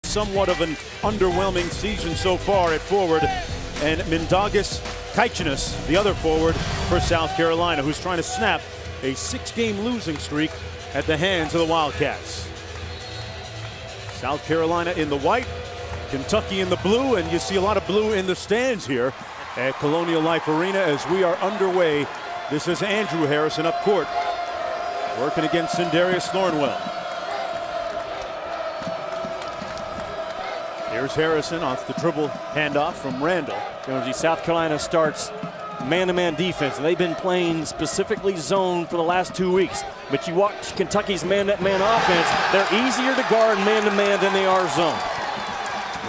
somewhat of an underwhelming season so far at forward. And Mindaugas Kaichinas, the other forward for South Carolina, who's trying to snap a 6-game losing streak at the hands of the Wildcats. South Carolina in the white, Kentucky in the blue, and you see a lot of blue in the stands here at Colonial Life Arena as we are underway. This is Andrew Harrison up court, working against Sindarius Thornwell. Here's Harrison off the dribble handoff from Randall. Jonesy, South Carolina starts man-to-man defense, and they've been playing specifically zone for the last 2 weeks. But you watch Kentucky's man-to-man offense, they're easier to guard man-to-man than they are zone.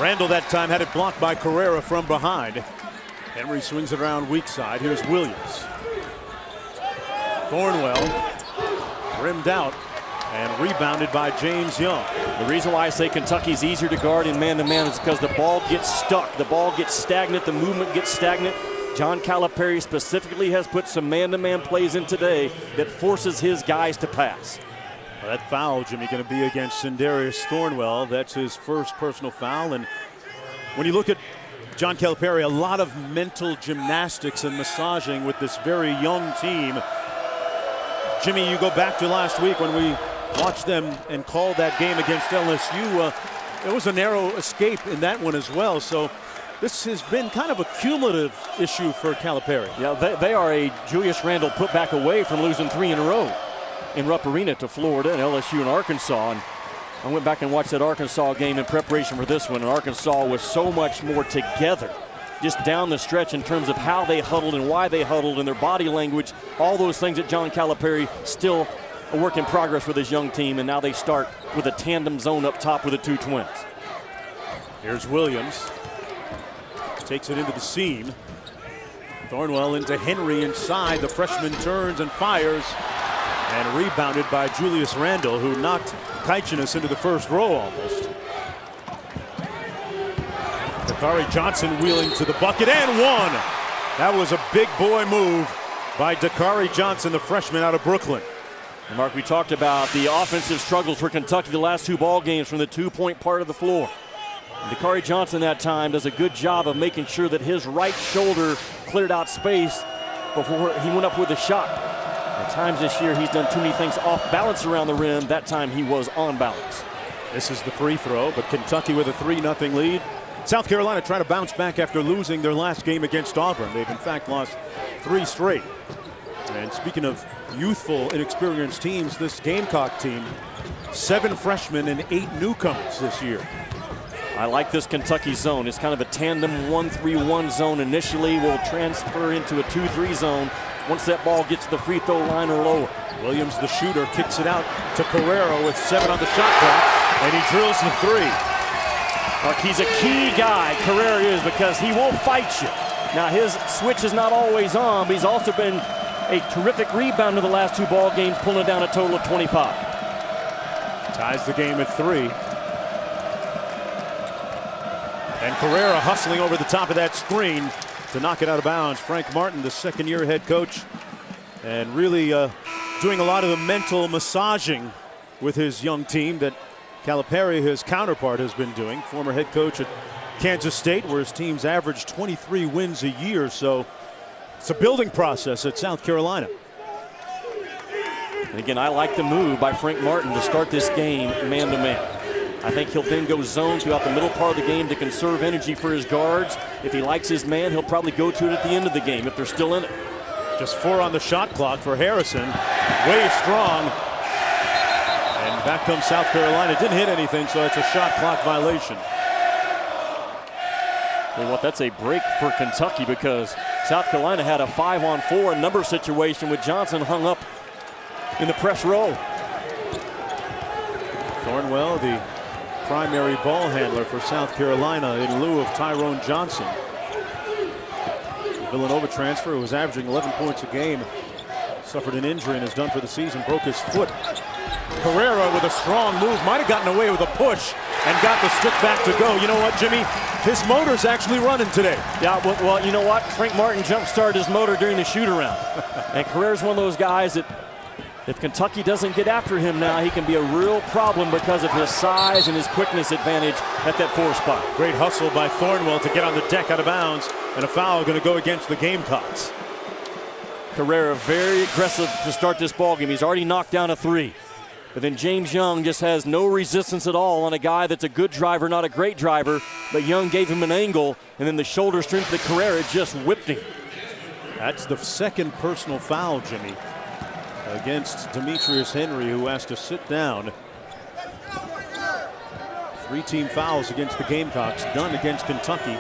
Randall that time had it blocked by Carrera from behind. Henry swings it around weak side. Here's Williams. Thornwell rimmed out and rebounded by James Young. The reason why I say Kentucky's easier to guard in man-to-man is because the ball gets stuck. The ball gets stagnant. The movement gets stagnant. John Calipari specifically has put some man-to-man plays in today that forces his guys to pass. Well, that foul, Jimmy, going to be against Sindarius Thornwell. That's his first personal foul. And when you look at John Calipari, a lot of mental gymnastics and massaging with this very young team. Jimmy, you go back to last week when we watched them and called that game against LSU. It was a narrow escape in that one as well. So this has been kind of a cumulative issue for Calipari. Yeah, they are a Julius Randle put back away from losing 3 in a row in Rupp Arena to Florida and LSU and Arkansas. And I went back and watched that Arkansas game in preparation for this one, and Arkansas was so much more together just down the stretch in terms of how they huddled and why they huddled and their body language, all those things that John Calipari still a work in progress with his young team, and now they start with a tandem zone up top with the 2 twins. Here's Williams. Takes it into the seam. Thornwell into Henry inside. The freshman turns and fires. And rebounded by Julius Randle, who knocked Kaichinas into the first row almost. Dakari Johnson wheeling to the bucket and one. That was a big boy move by Dakari Johnson, the freshman out of Brooklyn. And Mark, we talked about the offensive struggles for Kentucky the last 2 ball games from the 2-point part of the floor. And Dakari Johnson that time does a good job of making sure that his right shoulder cleared out space before he went up with a shot. At times this year, he's done too many things off balance around the rim. That time he was on balance. This is the free throw, but Kentucky with a 3-0 lead. South Carolina trying to bounce back after losing their last game against Auburn. They've in fact lost 3 straight. And speaking of youthful, inexperienced teams, this Gamecock team, 7 freshmen and 8 newcomers this year. I like this Kentucky zone. It's kind of a tandem 1-3-1 zone initially. Will transfer into a 2-3 zone once that ball gets to the free throw line or lower. Williams, the shooter, kicks it out to Carrera with 7 on the shot clock, and he drills the 3. Mark, he's a key guy, Carrera is, because he will fight you. Now, his switch is not always on, but he's also been a terrific rebounder in the last 2 ball games, pulling it down a total of 25. Ties the game at 3. And Carrera hustling over the top of that screen to knock it out of bounds. Frank Martin, the second-year head coach, and really doing a lot of the mental massaging with his young team that Calipari, his counterpart, has been doing. Former head coach at Kansas State, where his teams average 23 wins a year. So it's a building process at South Carolina. And again, I like the move by Frank Martin to start this game man-to-man. I think he'll then go zone throughout the middle part of the game to conserve energy for his guards. If he likes his man, he'll probably go to it at the end of the game if they're still in it. Just 4 on the shot clock for Harrison. Way strong. And back comes South Carolina. Didn't hit anything, so it's a shot clock violation. Well, that's a break for Kentucky because South Carolina had a 5-on-4 number situation with Johnson hung up in the press row. Thornwell, the primary ball handler for South Carolina in lieu of Tyrone Johnson. The Villanova transfer, who was averaging 11 points a game, suffered an injury and is done for the season, broke his foot. Carrera with a strong move, might have gotten away with a push and got the stick back to go. You know what, Jimmy? His motor's actually running today. Yeah, well, you know what? Frank Martin jump-started his motor during the shoot-around. And Carrera's one of those guys that If Kentucky doesn't get after him now, he can be a real problem because of his size and his quickness advantage at that 4 spot. Great hustle by Thornwell to get on the deck out of bounds, and a foul going to go against the Gamecocks. Carrera very aggressive to start this ball game. He's already knocked down a 3. But then James Young just has no resistance at all on a guy that's a good driver, not a great driver. But Young gave him an angle, and then the shoulder strength that Carrera just whipped him. That's the second personal foul, Jimmy, against Demetrius Henry, who has to sit down. 3 team fouls against the Gamecocks, done against Kentucky.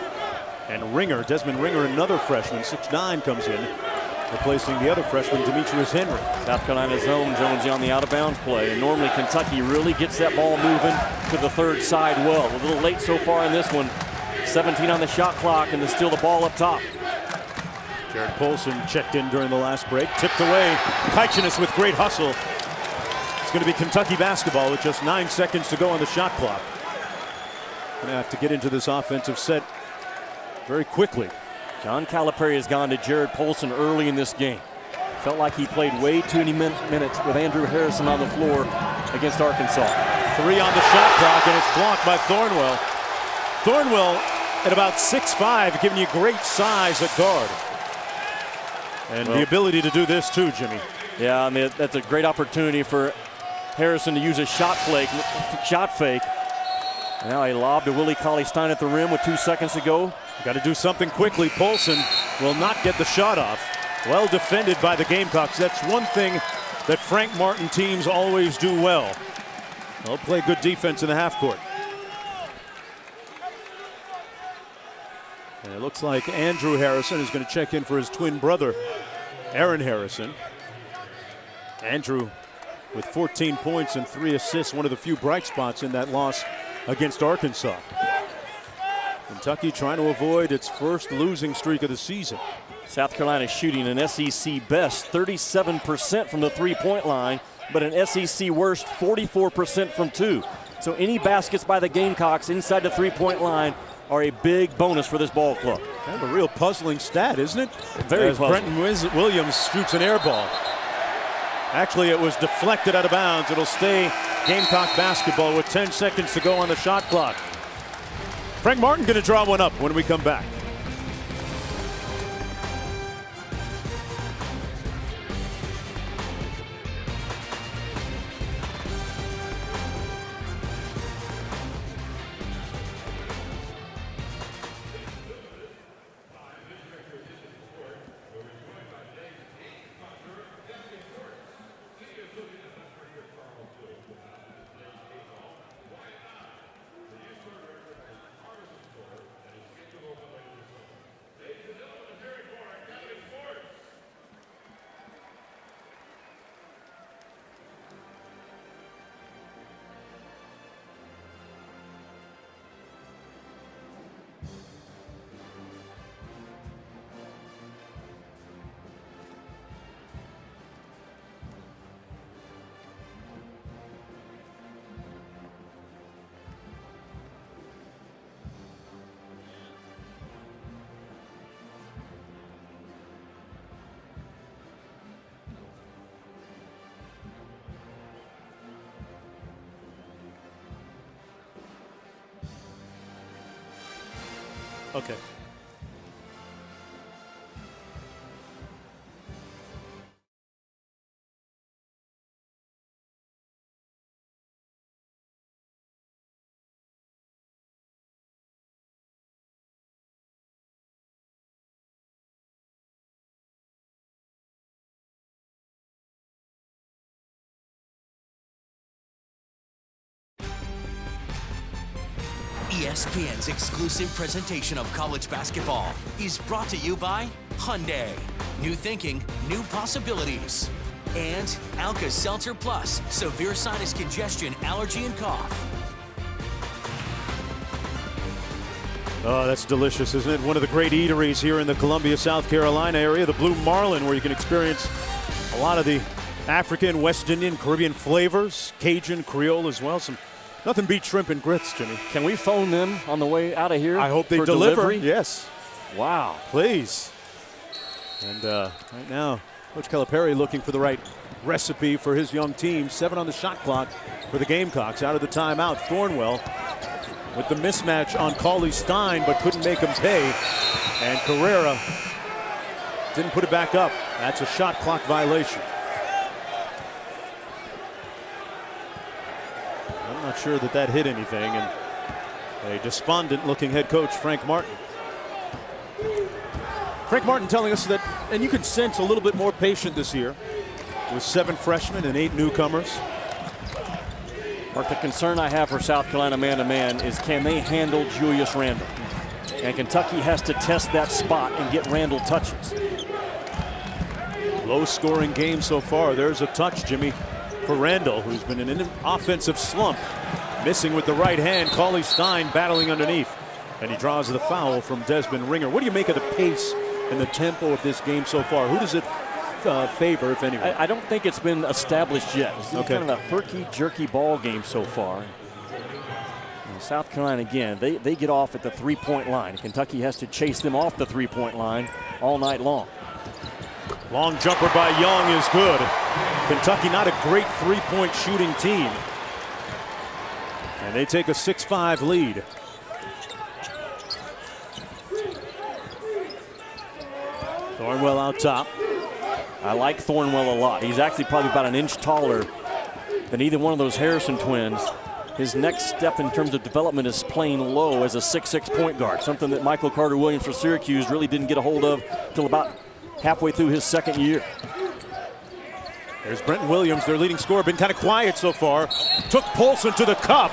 And Ringer, Desmond Ringer, another freshman, 6'9", comes in, replacing the other freshman, Demetrius Henry. South Carolina's own Jonesy on the out-of-bounds play. And normally Kentucky really gets that ball moving to the third side well. A little late so far in this one. 17 on the shot clock, and to steal the ball up top. Jared Polson checked in during the last break, tipped away. Kitchenis with great hustle. It's going to be Kentucky basketball with just 9 seconds to go on the shot clock. Going to have to get into this offensive set very quickly. John Calipari has gone to Jared Polson early in this game. Felt like he played way too many minutes with Andrew Harrison on the floor against Arkansas. 3 on the shot clock, and it's blocked by Thornwell. Thornwell at about 6'5", giving you great size at guard. And the ability to do this too, Jimmy. Yeah, I mean, that's a great opportunity for Harrison to use a shot fake. Now a lob to Willie Cauley-Stein at the rim with 2 seconds to go. Got to do something quickly. Polson will not get the shot off. Well defended by the Gamecocks. That's one thing that Frank Martin teams always do well. They'll play good defense in the half court. And it looks like Andrew Harrison is going to check in for his twin brother, Aaron Harrison. Andrew with 14 points and 3 assists, one of the few bright spots in that loss against Arkansas. Kentucky trying to avoid its first losing streak of the season. South Carolina shooting an SEC best 37% from the three-point line, but an SEC worst 44% from 2. So any baskets by the Gamecocks inside the three-point line are a big bonus for this ball club. Kind of a real puzzling stat, isn't it? Very puzzling. Brenton Williams shoots an air ball. Actually, it was deflected out of bounds. It'll stay Gamecock basketball with 10 seconds to go on the shot clock. Frank Martin going to draw one up when we come back. Okay. ESPN's exclusive presentation of college basketball is brought to you by Hyundai. New thinking, new possibilities. And Alka-Seltzer Plus, severe sinus congestion, allergy, and cough. Oh, that's delicious, isn't it? One of the great eateries here in the Columbia, South Carolina area, the Blue Marlin, where you can experience a lot of the African, West Indian, Caribbean flavors, Cajun, Creole as well. Nothing beats shrimp and grits, Jimmy. Can we phone them on the way out of here? I hope they for deliver. Delivery? Yes. Wow. Please. And right now, Coach Calipari looking for the right recipe for his young team. 7 on the shot clock for the Gamecocks. Out of the timeout, Thornwell with the mismatch on Cauley Stein, but couldn't make him pay. And Carrera didn't put it back up. That's a shot clock violation. I'm not sure that hit anything. And a despondent looking head coach, Frank Martin. Frank Martin telling us that, and you can sense a little bit more patient this year with 7 freshmen and 8 newcomers. Mark, the concern I have for South Carolina man-to-man is, can they handle Julius Randle? And Kentucky has to test that spot and get Randle touches. Low scoring game so far. There's a touch, Jimmy, for Randle, who's been in an offensive slump. Missing with the right hand. Cauley Stein battling underneath. And he draws the foul from Desmond Ringer. What do you make of the pace and the tempo of this game so far? Who does it favor, if anyone? I don't think it's been established yet. It's kind of a herky-jerky ball game so far. And South Carolina, again, they get off at the three-point line. Kentucky has to chase them off the three-point line all night long. Long jumper by Young is good. Kentucky not a great three-point shooting team. And they take a 6-5 lead. Thornwell out top. I like Thornwell a lot. He's actually probably about an inch taller than either one of those Harrison twins. His next step in terms of development is playing low as a 6'6" point guard, something that Michael Carter-Williams for Syracuse really didn't get a hold of until about halfway through his second year. There's Brenton Williams, their leading scorer, been kind of quiet so far. Took Polson to the cup,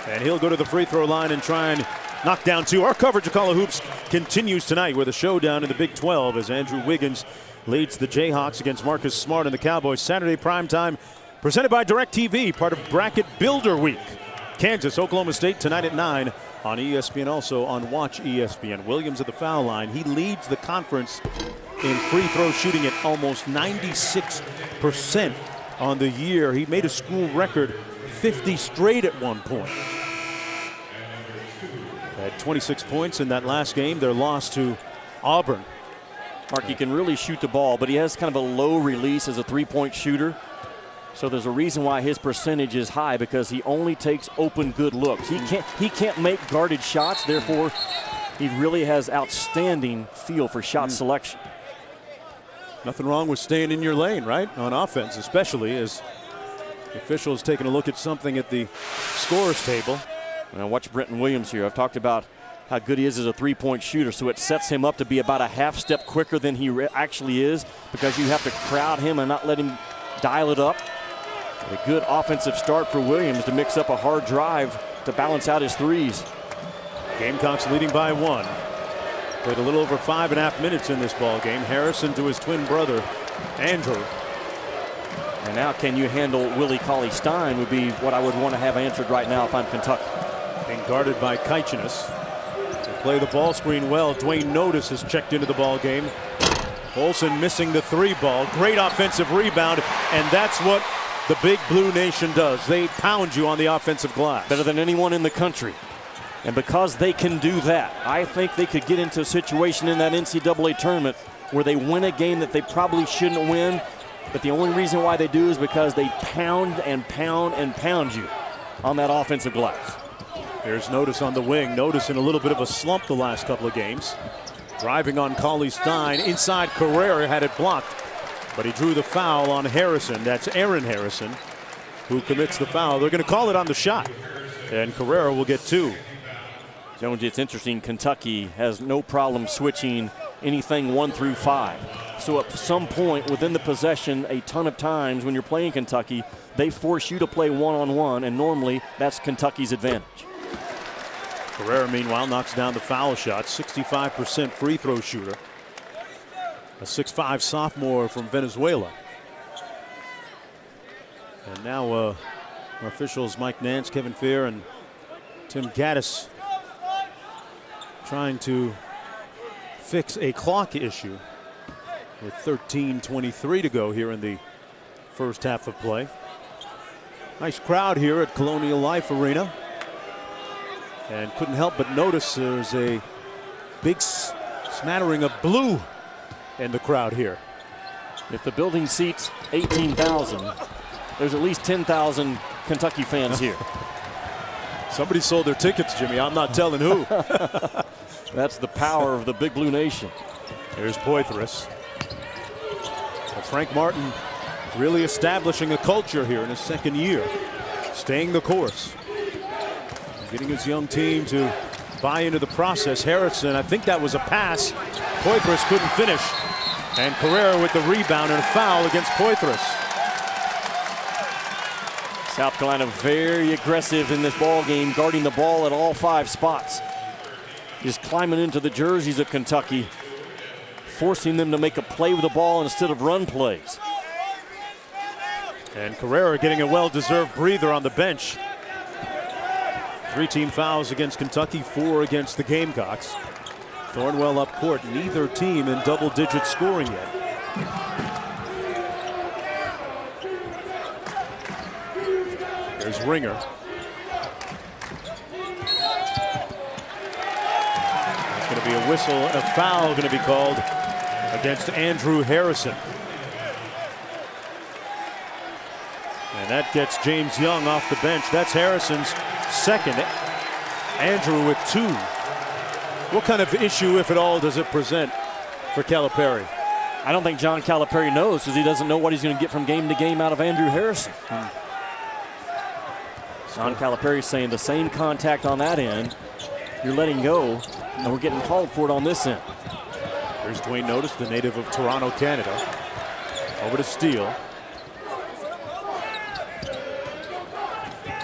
and he'll go to the free throw line and try and knock down 2. Our coverage of College Hoops continues tonight with a showdown in the Big 12 as Andrew Wiggins leads the Jayhawks against Marcus Smart and the Cowboys. Saturday primetime presented by DirecTV, part of Bracket Builder Week. Kansas, Oklahoma State tonight at 9 on ESPN, also on Watch ESPN. Williams at the foul line. He leads the conference in free throw shooting at almost 96% on the year. He made a school record 50 straight at one point. Had 26 points in that last game, their loss to Auburn. Mark, he can really shoot the ball, but he has kind of a low release as a three-point shooter. So there's a reason why his percentage is high, because he only takes open good looks. He can't make guarded shots, therefore he really has outstanding feel for shot selection. Nothing wrong with staying in your lane, right? On offense, especially as the officials taking a look at something at the scorers table. Now watch Brenton Williams here. I've talked about how good he is as a three-point shooter, so it sets him up to be about a half step quicker than he actually is, because you have to crowd him and not let him dial it up. A good offensive start for Williams to mix up a hard drive to balance out his threes. Gamecocks leading by 1. Played a little over 5.5 minutes in this ball game. Harrison to his twin brother, Andrew. And now, can you handle Willie Cauley-Stein would be what I would want to have answered right now if I'm Kentucky. Being guarded by Kaichenis. To play the ball screen well, Dwayne Notice has checked into the ball game. Olsen missing the 3 ball. Great offensive rebound, and that's what the Big Blue Nation does. They pound you on the offensive glass. Better than anyone in the country. And because they can do that, I think they could get into a situation in that NCAA tournament where they win a game that they probably shouldn't win, but the only reason why they do is because they pound and pound and pound you on that offensive glass. There's Notice on the wing. Notice in a little bit of a slump the last couple of games. Driving on Cauley-Stein. Inside, Carrera had it blocked, but he drew the foul on Harrison. That's Aaron Harrison who commits the foul. They're going to call it on the shot, and Carrera will get 2. Jones, it's interesting. Kentucky has no problem switching anything 1 through 5. So at some point within the possession, a ton of times when you're playing Kentucky, they force you to play one-on-one, and normally that's Kentucky's advantage. Carrera, meanwhile, knocks down the foul shot. 65% free throw shooter. A 6'5" sophomore from Venezuela. And now our officials, Mike Nance, Kevin Fair, and Tim Gaddis, trying to fix a clock issue with 13:23 to go here in the first half of play. Nice crowd here at Colonial Life Arena. And couldn't help but notice there's a big smattering of blue in the crowd here. If the building seats 18,000, there's at least 10,000 Kentucky fans here. Somebody sold their tickets, Jimmy. I'm not telling who. That's the power of the Big Blue Nation. There's Poitras. But Frank Martin really establishing a culture here in his second year. Staying the course. Getting his young team to buy into the process. Harrison, I think that was a pass. Poitras couldn't finish. And Carrera with the rebound and a foul against Poitras. South Carolina very aggressive in this ball game, guarding the ball at all 5 spots. Just climbing into the jerseys of Kentucky, forcing them to make a play with the ball instead of run plays. And Carrera getting a well-deserved breather on the bench. 3 team fouls against Kentucky, 4 against the Gamecocks. Thornwell up court, neither team in double-digit scoring yet. There's Ringer. There's going to be a whistle, a foul going to be called against Andrew Harrison. And that gets James Young off the bench. That's Harrison's second. Andrew with 2. What kind of issue, if at all, does it present for Calipari? I don't think John Calipari knows, because he doesn't know what he's going to get from game to game out of Andrew Harrison. John Calipari saying the same contact on that end, you're letting go, and we're getting called for it on this end. Here's Dwayne Notice, the native of Toronto, Canada. Over to Steele.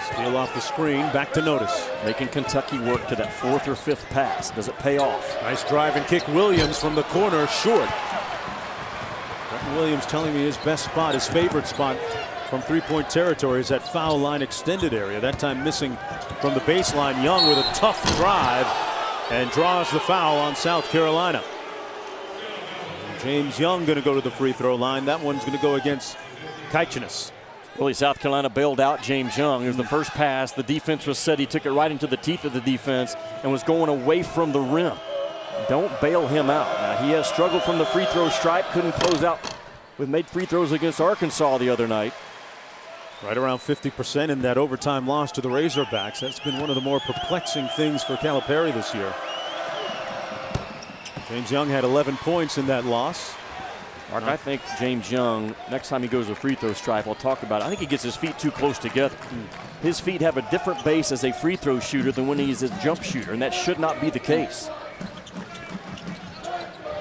Steele off the screen, back to Notice. Making Kentucky work to that 4th or 5th pass. Does it pay off? Nice drive and kick. Williams from the corner, short. Quentin Williams telling me his best spot, his favorite spot from 3-point territory is that foul line extended area. That time missing from the baseline. Young with a tough drive and draws the foul on South Carolina. And James Young going to go to the free throw line. That one's going to go against Kitchenis. Really, South Carolina bailed out James Young. It was the first pass. The defense was set. He took it right into the teeth of the defense and was going away from the rim. Don't bail him out. Now, he has struggled from the free throw stripe. Couldn't close out with made free throws against Arkansas the other night. Right around 50% in that overtime loss to the Razorbacks. That's been one of the more perplexing things for Calipari this year. James Young had 11 points in that loss. Mark, I think James Young, next time he goes to free throw stripe, I'll talk about it. I think he gets his feet too close together. His feet have a different base as a free throw shooter than when he's a jump shooter, and that should not be the case.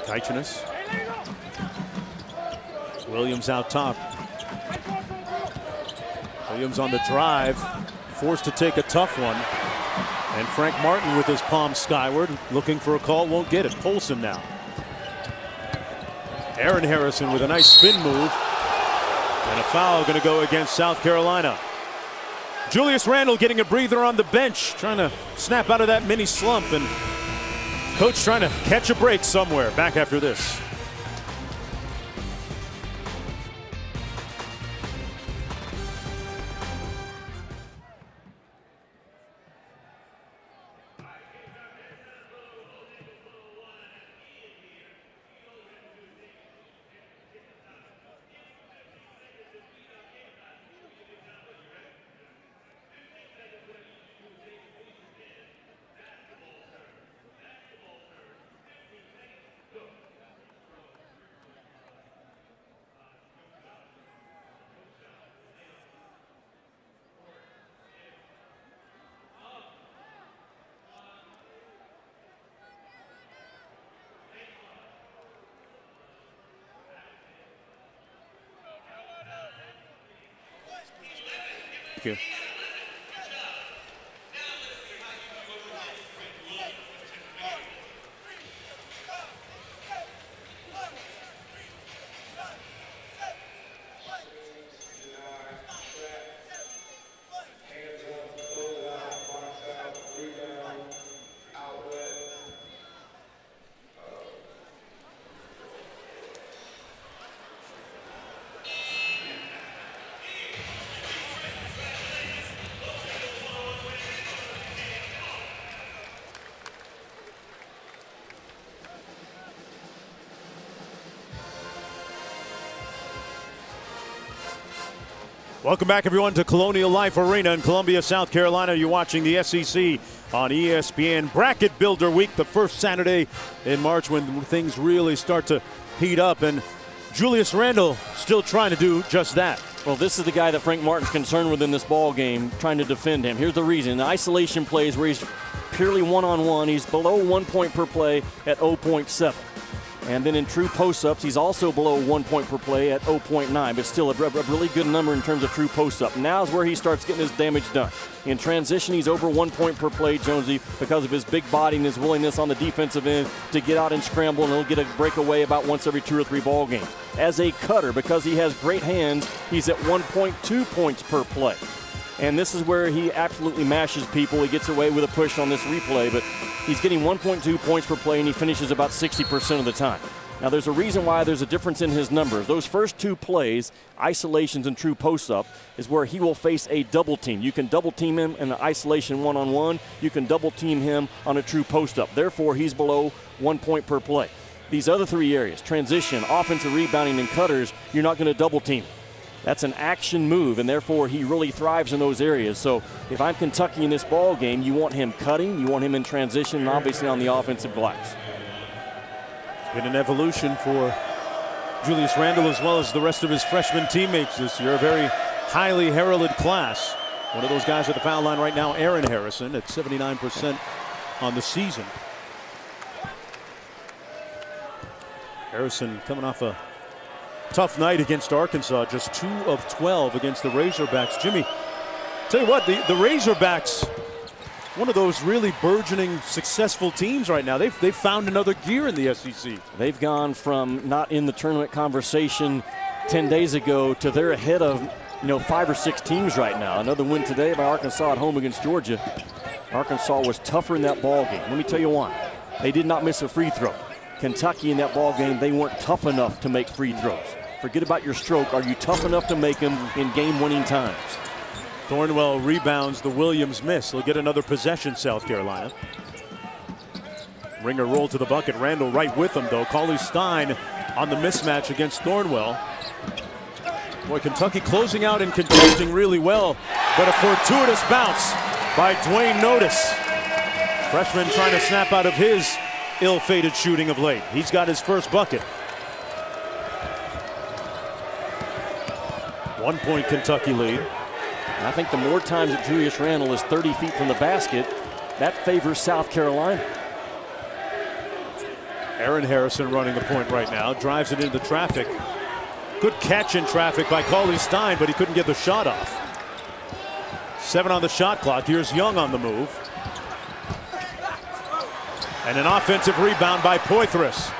Kitchenis. Williams out top. Williams on the drive, forced to take a tough one. And Frank Martin with his palm skyward, looking for a call, won't get it. Polson now. Aaron Harrison with a nice spin move. And a foul going to go against South Carolina. Julius Randle getting a breather on the bench, trying to snap out of that mini slump. And coach trying to catch a break somewhere. Back after this. Thank you. Welcome back, everyone, to Colonial Life Arena in Columbia, South Carolina. You're watching the SEC on ESPN. Bracket Builder Week, the first Saturday in March when things really start to heat up. And Julius Randle still trying to do just that. Well, this is the guy that Frank Martin's concerned with in this ball game, trying to defend him. Here's the reason. In isolation plays where he's purely one-on-one, he's below 1 point per play at 0.7. And then in true post-ups, he's also below 1 point per play at 0.9, but still a really good number in terms of true post-up. Now is where he starts getting his damage done. In transition, he's over 1 point per play, Jonesy, because of his big body and his willingness on the defensive end to get out and scramble, and he'll get a breakaway about once every 2 or 3 ball games. As a cutter, because he has great hands, he's at 1.2 points per play. And this is where he absolutely mashes people. He gets away with a push on this replay, but he's getting 1.2 points per play, and he finishes about 60% of the time. Now, there's a reason why there's a difference in his numbers. Those first 2 plays, isolations and true post-up, is where he will face a double team. You can double team him in the isolation one-on-one. You can double team him on a true post-up. Therefore, he's below 1 point per play. These other 3 areas, transition, offensive rebounding, and cutters, you're not going to double team. That's an action move, and therefore he really thrives in those areas. So if I'm Kentucky in this ball game, you want him cutting, you want him in transition, and obviously on the offensive glass. It's been an evolution for Julius Randle as well as the rest of his freshman teammates this year. A very highly heralded class. One of those guys at the foul line right now, Aaron Harrison, at 79% on the season. Harrison coming off a tough night against Arkansas, just 2 of 12 against the Razorbacks. Jimmy, tell you what, the Razorbacks, one of those really burgeoning, successful teams right now. They've found another gear in the SEC. They've gone from not in the tournament conversation 10 days ago to they're ahead of 5 or 6 teams right now. Another win today by Arkansas at home against Georgia. Arkansas was tougher in that ball game. Let me tell you why. They did not miss a free throw. Kentucky in that ball game, they weren't tough enough to make free throws. Forget about your stroke. Are you tough enough to make them in game-winning times? Thornwell rebounds the Williams miss. He'll get another possession, South Carolina. Ringer roll to the bucket. Randle right with him, though. Cauley Stein on the mismatch against Thornwell. Boy, Kentucky closing out and contesting really well, but a fortuitous bounce by Dwayne Notice. Freshman trying to snap out of his ill-fated shooting of late. He's got his first bucket. 1 point Kentucky lead. And I think the more times that Julius Randle is 30 feet from the basket, that favors South Carolina. Aaron Harrison running the point right now. Drives it into traffic. Good catch in traffic by Cauley Stein, but he couldn't get the shot off. 7 on the shot clock. Here's Young on the move. And an offensive rebound by Poitras.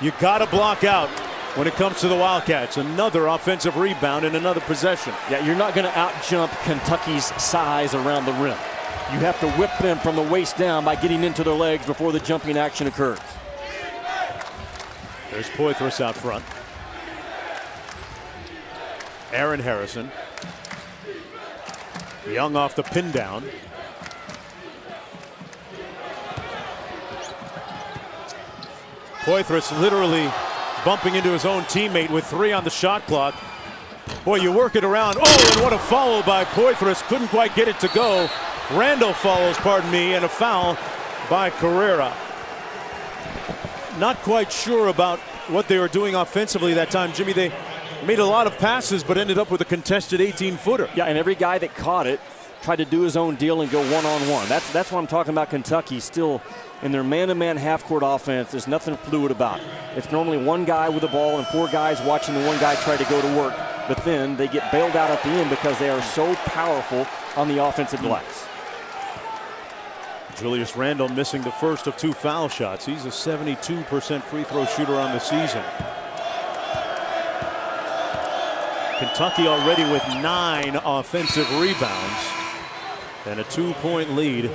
You got to block out when it comes to the Wildcats. Another offensive rebound and another possession. Yeah, you're not going to out-jump Kentucky's size around the rim. You have to whip them from the waist down by getting into their legs before the jumping action occurs. There's Poitras out front. Aaron Harrison. Young off the pin down. Poitras literally bumping into his own teammate with 3 on the shot clock. Boy, you work it around. Oh, and what a foul by Poitras. Couldn't quite get it to go. Randle follows, pardon me, and a foul by Carrera. Not quite sure about what they were doing offensively that time, Jimmy. They made a lot of passes, but ended up with a contested 18-footer. Yeah, and every guy that caught it tried to do his own deal and go one-on-one. That's what I'm talking about. Kentucky still in their man-to-man half-court offense. There's nothing fluid about it. It's normally one guy with the ball and 4 guys watching the one guy try to go to work, but then they get bailed out at the end because they are so powerful on the offensive glass. Julius Randle missing the first of 2 foul shots. He's a 72% free throw shooter on the season. Kentucky already with 9 offensive rebounds and a 2-point lead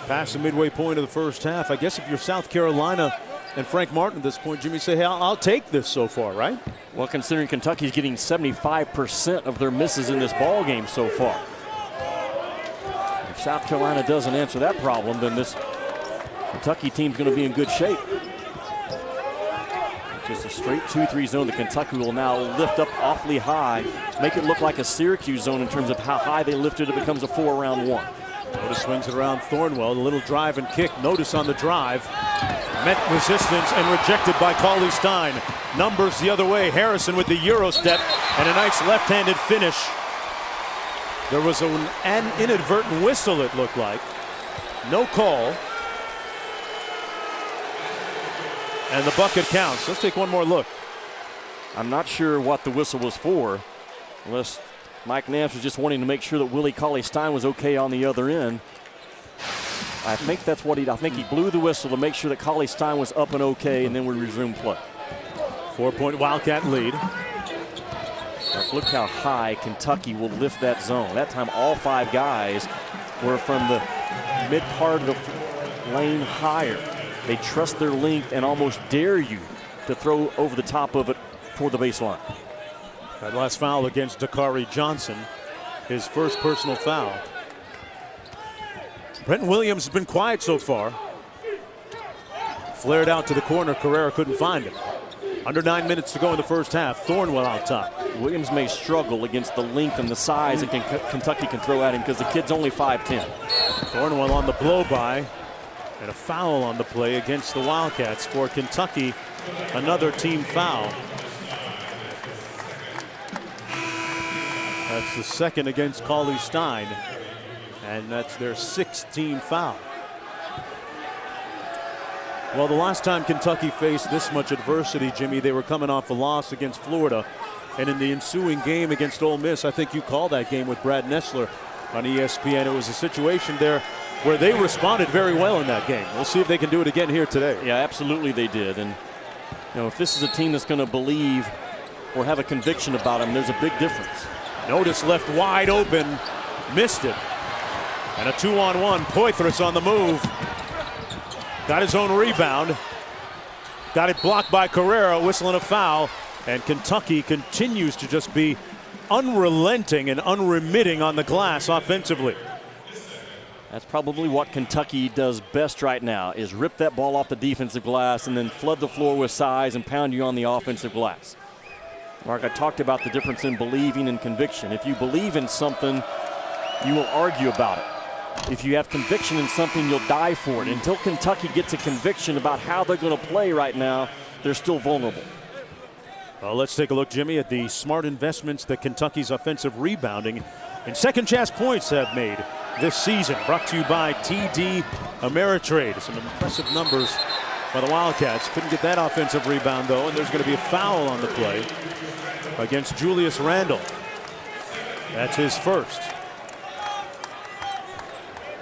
past the midway point of the first half. I guess if you're South Carolina and Frank Martin at this point, Jimmy, say, hey, I'll take this so far, right? Well, considering Kentucky's getting 75% of their misses in this ball game so far. If South Carolina doesn't answer that problem, then this Kentucky team's going to be in good shape. Just a straight 2-3 zone that Kentucky will now lift up awfully high, make it look like a Syracuse zone in terms of how high they lifted. It becomes a 4-round one. Notice swings it around Thornwell. The little drive and kick. Notice on the drive. Met resistance and rejected by Cauley Stein. Numbers the other way. Harrison with the Euro step and a nice left-handed finish. There was an inadvertent whistle, it looked like. No call. And the bucket counts. Let's take one more look. I'm not sure what the whistle was for, unless Mike Nance was just wanting to make sure that Willie Cauley-Stein was okay on the other end. I think that's what I think he blew the whistle to make sure that Cauley-Stein was up and okay, and then we resume play. 4-point Wildcat lead. Look how high Kentucky will lift that zone. That time all 5 guys were from the mid part of the lane higher. They trust their length and almost dare you to throw over the top of it toward the baseline. That last foul against Dakari Johnson, his first personal foul. Brenton Williams has been quiet so far. Flared out to the corner. Carrera couldn't find him. Under 9 minutes to go in the first half. Thornwell out top. Williams may struggle against the length and the size that Kentucky can throw at him because the kid's only 5'10". Thornwell on the blow-by. And a foul on the play against the Wildcats for Kentucky. Another team foul. That's the second against Cauley-Stein. And that's their 6th team foul. Well, the last time Kentucky faced this much adversity, Jimmy, they were coming off a loss against Florida. And in the ensuing game against Ole Miss, I think you called that game with Brad Nessler on ESPN. It was a situation there where they responded very well in that game. We'll see if they can do it again here today. Yeah, absolutely they did. And you know, if this is a team that's going to believe or have a conviction about them, there's a big difference. Notice left wide open, missed it. And a 2-on-1. Poitras on the move. Got his own rebound. Got it blocked by Carrera, whistling a foul. And Kentucky continues to just be unrelenting and unremitting on the glass offensively. That's probably what Kentucky does best right now, is rip that ball off the defensive glass and then flood the floor with size and pound you on the offensive glass. Mark, I talked about the difference in believing and conviction. If you believe in something, you will argue about it. If you have conviction in something, you'll die for it. Until Kentucky gets a conviction about how they're going to play right now, they're still vulnerable. Well, let's take a look, Jimmy, at the smart investments that Kentucky's offensive rebounding and second chance points have made this season. Brought to you by TD Ameritrade. Some impressive numbers by the Wildcats. Couldn't get that offensive rebound, though, and there's going to be a foul on the play against Julius Randle. That's his first.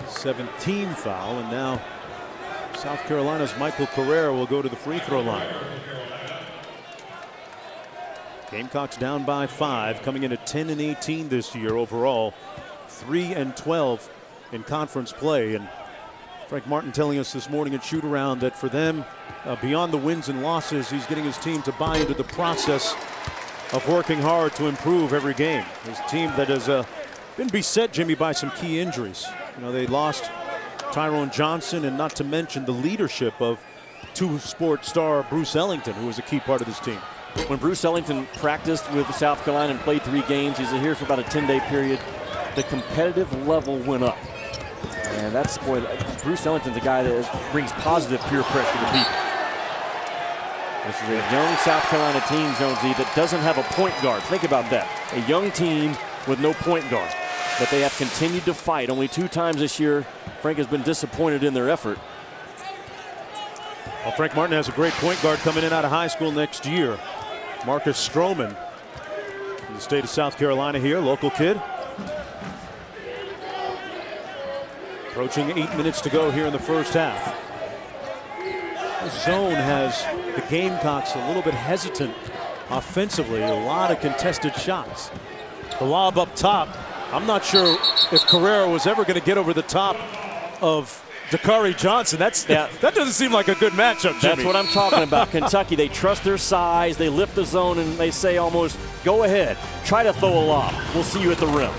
17th foul, and now South Carolina's Michael Carrera will go to the free throw line. Gamecocks down by 5, coming in at 10-18 this year overall, 3-12 in conference play. And Frank Martin telling us this morning at shoot around that for them, beyond the wins and losses, he's getting his team to buy into the process of working hard to improve every game. His team that has been beset, Jimmy, by some key injuries. You know, they lost Tyrone Johnson, and not to mention the leadership of two-sport star Bruce Ellington, who was a key part of this team. When Bruce Ellington practiced with South Carolina and played 3 games, he's here for about a 10-day period, the competitive level went up. And that's, boy, Bruce Ellington's a guy that brings positive peer pressure to people. This is a young South Carolina team, Jonesy, that doesn't have a point guard. Think about that. A young team with no point guard. But they have continued to fight. Only 2 times this year, Frank has been disappointed in their effort. Well, Frank Martin has a great point guard coming in out of high school next year. Marcus Stroman in the state of South Carolina here, local kid. Approaching 8 minutes to go here in the first half. The zone has the Gamecocks a little bit hesitant offensively. A lot of contested shots. The lob up top. I'm not sure if Carrera was ever going to get over the top of Dakari Johnson. That doesn't seem like a good matchup, Jimmy. That's what I'm talking about. Kentucky, they trust their size. They lift the zone and they say almost, go ahead, try to throw a lob. We'll see you at the rim.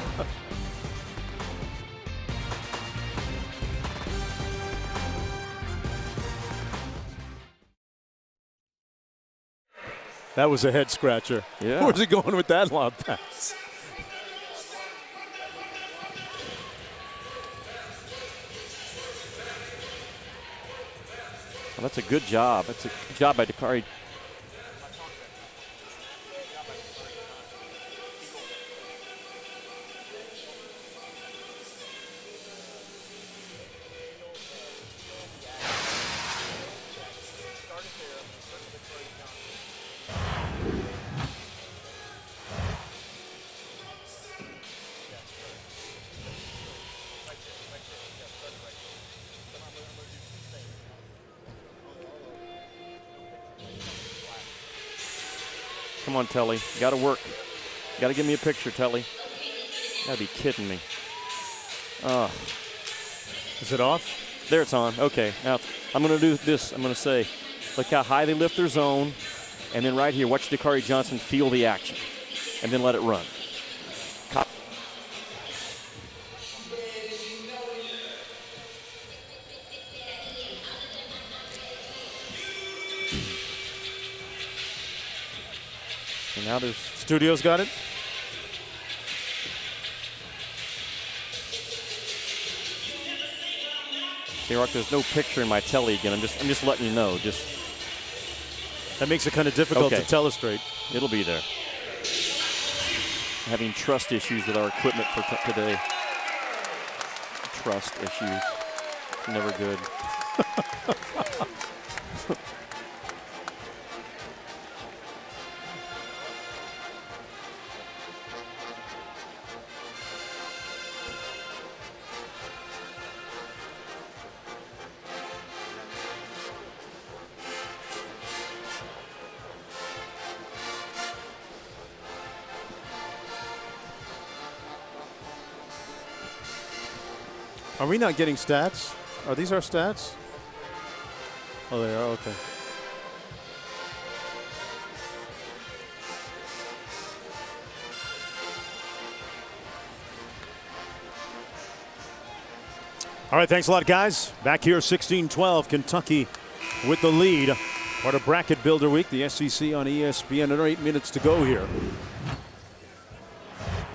That was a head scratcher. Yeah. Where's he going with that long pass? Well, that's a good job. That's a good job by Dakari. Come on, Telly. Got to work. Got to give me a picture, Telly. Got to be kidding me. Is it off? There it's on. Okay. Now I'm going to do this. I'm going to say, look how high they lift their zone. And then right here, watch Dakari Johnson feel the action. And then let it run. And now there's Studio's got it. Rock, there's no picture in my telly again. I'm just letting you know. That makes it kind of difficult to tell us straight. It'll be there. Having trust issues with our equipment for today. Trust issues. Never good. Are we not getting stats? Are these our stats? Oh, they are. Okay. All right, thanks a lot, guys. Back here, 16-12, Kentucky with the lead. Part of Bracket Builder Week, the SEC on ESPN. Under 8 minutes to go here.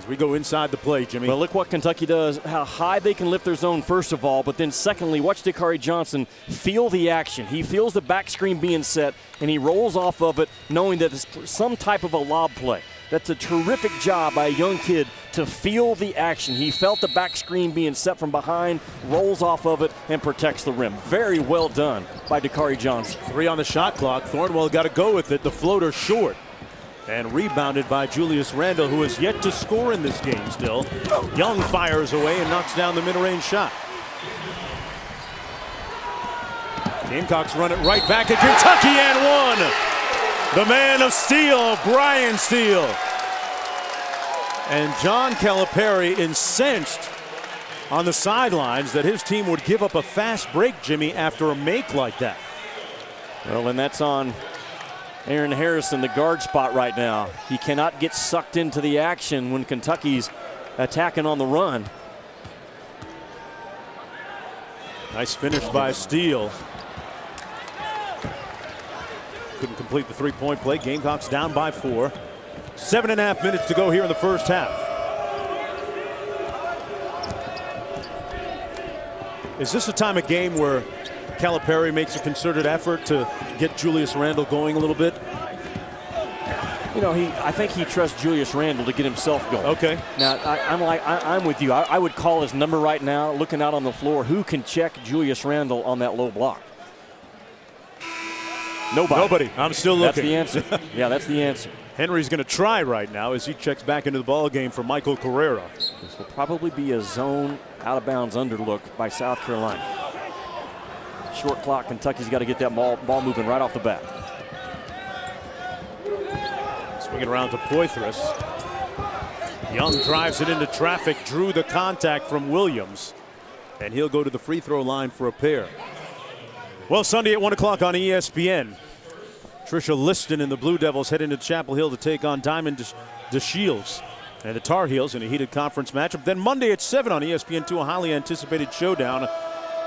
We go inside the play, Jimmy. Well, look what Kentucky does, how high they can lift their zone, first of all, but then secondly, watch Dakari Johnson feel the action. He feels the back screen being set, and he rolls off of it knowing that it's some type of a lob play. That's a terrific job by a young kid to feel the action. He felt the back screen being set from behind, rolls off of it, and protects the rim. Very well done by Dakari Johnson. 3 on the shot clock. Thornwell got to go with it. The floater short. And rebounded by Julius Randle, who has yet to score in this game still. Young fires away and knocks down the mid-range shot. Gamecocks run it right back at Kentucky and one. The man of steel, Brian Steele. And John Calipari incensed on the sidelines that his team would give up a fast break, Jimmy, after a make like that. Well, and that's on Aaron Harrison, the guard spot right now. He cannot get sucked into the action when Kentucky's attacking on the run. Nice finish by Steele. Couldn't complete the three-point play. Gamecocks down by 4. 7.5 minutes to go here in the first half. Is this a time of game where Calipari makes a concerted effort to get Julius Randle going a little bit? You know, I think he trusts Julius Randle to get himself going. Okay. Now, I'm with you. I would call his number right now, looking out on the floor. Who can check Julius Randle on that low block? Nobody. I'm still looking. That's the answer. Yeah, that's the answer. Henry's going to try right now as he checks back into the ball game for Michael Carrera. This will probably be a zone out-of-bounds underlook by South Carolina. Short clock. Kentucky's got to get that ball moving right off the bat. Swinging around to Poitras. Young drives it into traffic, drew the contact from Williams, and he'll go to the free throw line for a pair. Well, Sunday at 1 o'clock on ESPN, Trisha Liston and the Blue Devils head into Chapel Hill to take on Diamond DeShields and the Tar Heels in a heated conference matchup. Then Monday at 7 on ESPN2, a highly anticipated showdown.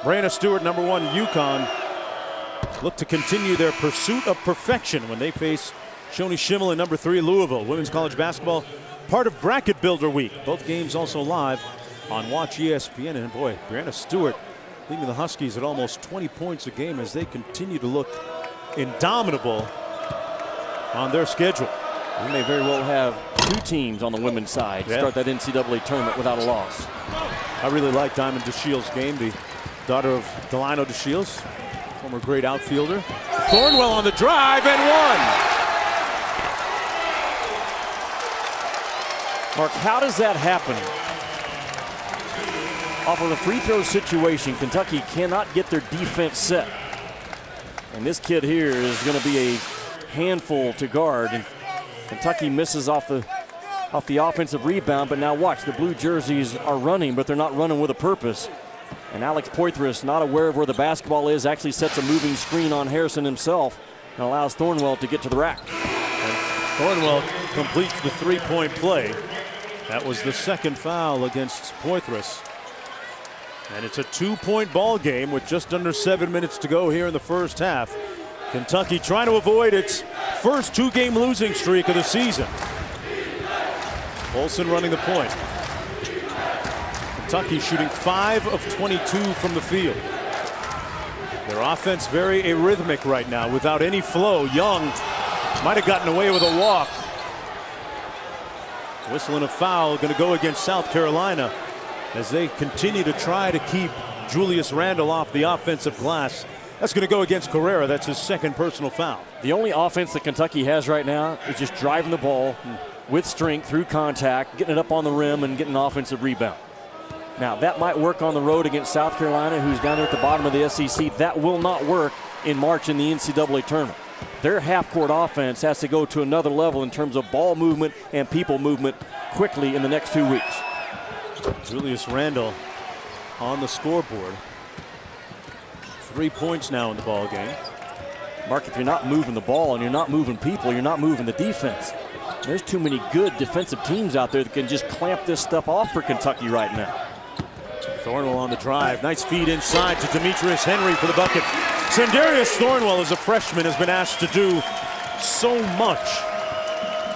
Brianna Stewart, number 1 UConn, look to continue their pursuit of perfection when they face Shoney Schimmel and number 3 Louisville. Women's college basketball, part of Bracket Builder Week. Both games also live on Watch ESPN. And boy, Brianna Stewart leading the Huskies at almost 20 points a game as they continue to look indomitable on their schedule. We may very well have 2 teams on the women's side start that NCAA tournament without a loss. I really like Diamond DeShields' game, the daughter of Delano DeShields, former great outfielder. Thornwell on the drive and one. Mark, how does that happen? Off of a free throw situation, Kentucky cannot get their defense set. And this kid here is going to be a handful to guard. And Kentucky misses off the offensive rebound, but now watch, the blue jerseys are running, but they're not running with a purpose. And Alex Poitras, not aware of where the basketball is, actually sets a moving screen on Harrison himself and allows Thornwell to get to the rack. And Thornwell completes the 3-point play. That was the second foul against Poitras. And it's a 2-point ball game with just under 7 minutes to go here in the first half. Kentucky trying to avoid its first 2-game losing streak of the season. Olsen running the point. Kentucky shooting 5 of 22 from the field. Their offense very arrhythmic right now without any flow. Young might have gotten away with a walk. Whistling a foul, going to go against South Carolina as they continue to try to keep Julius Randle off the offensive glass. That's going to go against Carrera. That's his second personal foul. The only offense that Kentucky has right now is just driving the ball with strength through contact, getting it up on the rim and getting an offensive rebound. Now that might work on the road against South Carolina, who's down there at the bottom of the SEC. That will not work in March in the NCAA tournament. Their half-court offense has to go to another level in terms of ball movement and people movement quickly in the next 2 weeks. Julius Randle on the scoreboard. 3 points now in the ball game. Mark, if you're not moving the ball and you're not moving people, you're not moving the defense. There's too many good defensive teams out there that can just clamp this stuff off for Kentucky right now. Thornwell on the drive. Nice feed inside to Demetrius Henry for the bucket. Sandarius Thornwell, as a freshman, has been asked to do so much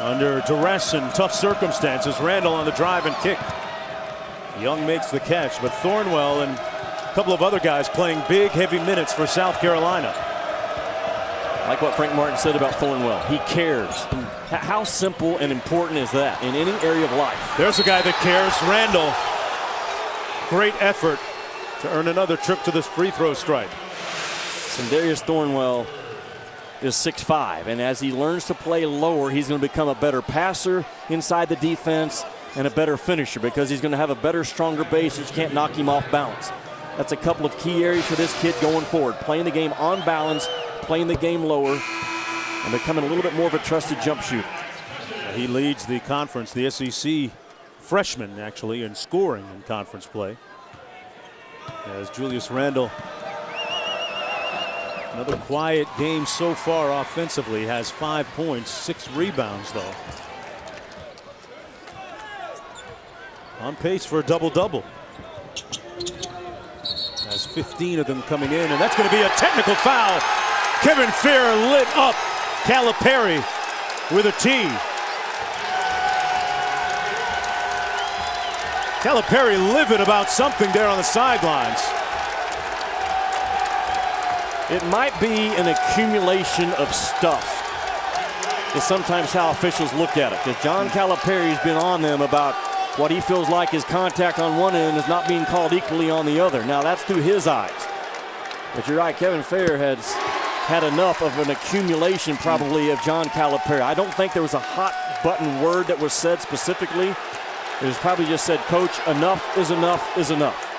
under duress and tough circumstances. Randle on the drive and kick. Young makes the catch, but Thornwell and a couple of other guys playing big, heavy minutes for South Carolina. Like what Frank Martin said about Thornwell, he cares. How simple and important is that in any area of life? There's a guy that cares. Randle, great effort to earn another trip to this free throw stripe. Sandarius Thornwell is 6'5", and as he learns to play lower, he's going to become a better passer inside the defense and a better finisher because he's going to have a better, stronger base that you can't knock him off balance. That's a couple of key areas for this kid going forward. Playing the game on balance, playing the game lower, and becoming a little bit more of a trusted jump shooter. He leads the conference, the SEC freshman actually, in scoring in conference play. As Julius Randle, another quiet game so far offensively, has 5 points, 6 rebounds though. On pace for a double-double. Has 15 of them coming in, and that's going to be a technical foul. Kevin Fair lit up Calipari with a tee. Calipari livid about something there on the sidelines. It might be an accumulation of stuff. It's sometimes how officials look at it, because John Calipari's been on them about what he feels like his contact on one end is not being called equally on the other. Now that's through his eyes. But you're right, Kevin Fair has had enough of an accumulation probably of John Calipari. I don't think there was a hot button word that was said specifically. It was probably just said, Coach, enough is enough is enough.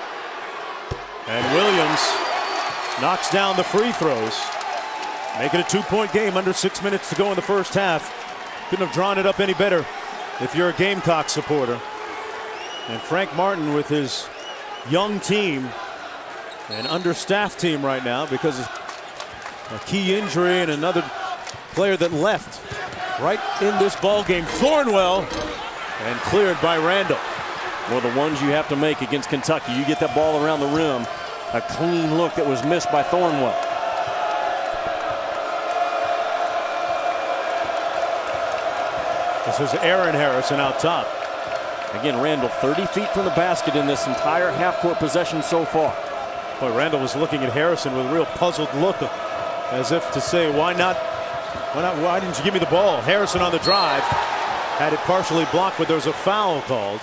And Williams knocks down the free throws. Make it a 2-point game, under 6 minutes to go in the first half. Couldn't have drawn it up any better if you're a Gamecock supporter. And Frank Martin with his young team, an understaffed team right now because of a key injury and another player that left right in this ball game. Thornwell, and cleared by Randle. Well, the ones you have to make against Kentucky, you get that ball around the rim, a clean look that was missed by Thornwell. This is Aaron Harrison out top. Again, Randall 30 feet from the basket in this entire half-court possession so far. Boy, Randall was looking at Harrison with a real puzzled look, as if to say, why not? Why didn't you give me the ball? Harrison on the drive. Had it partially blocked, but there was a foul called.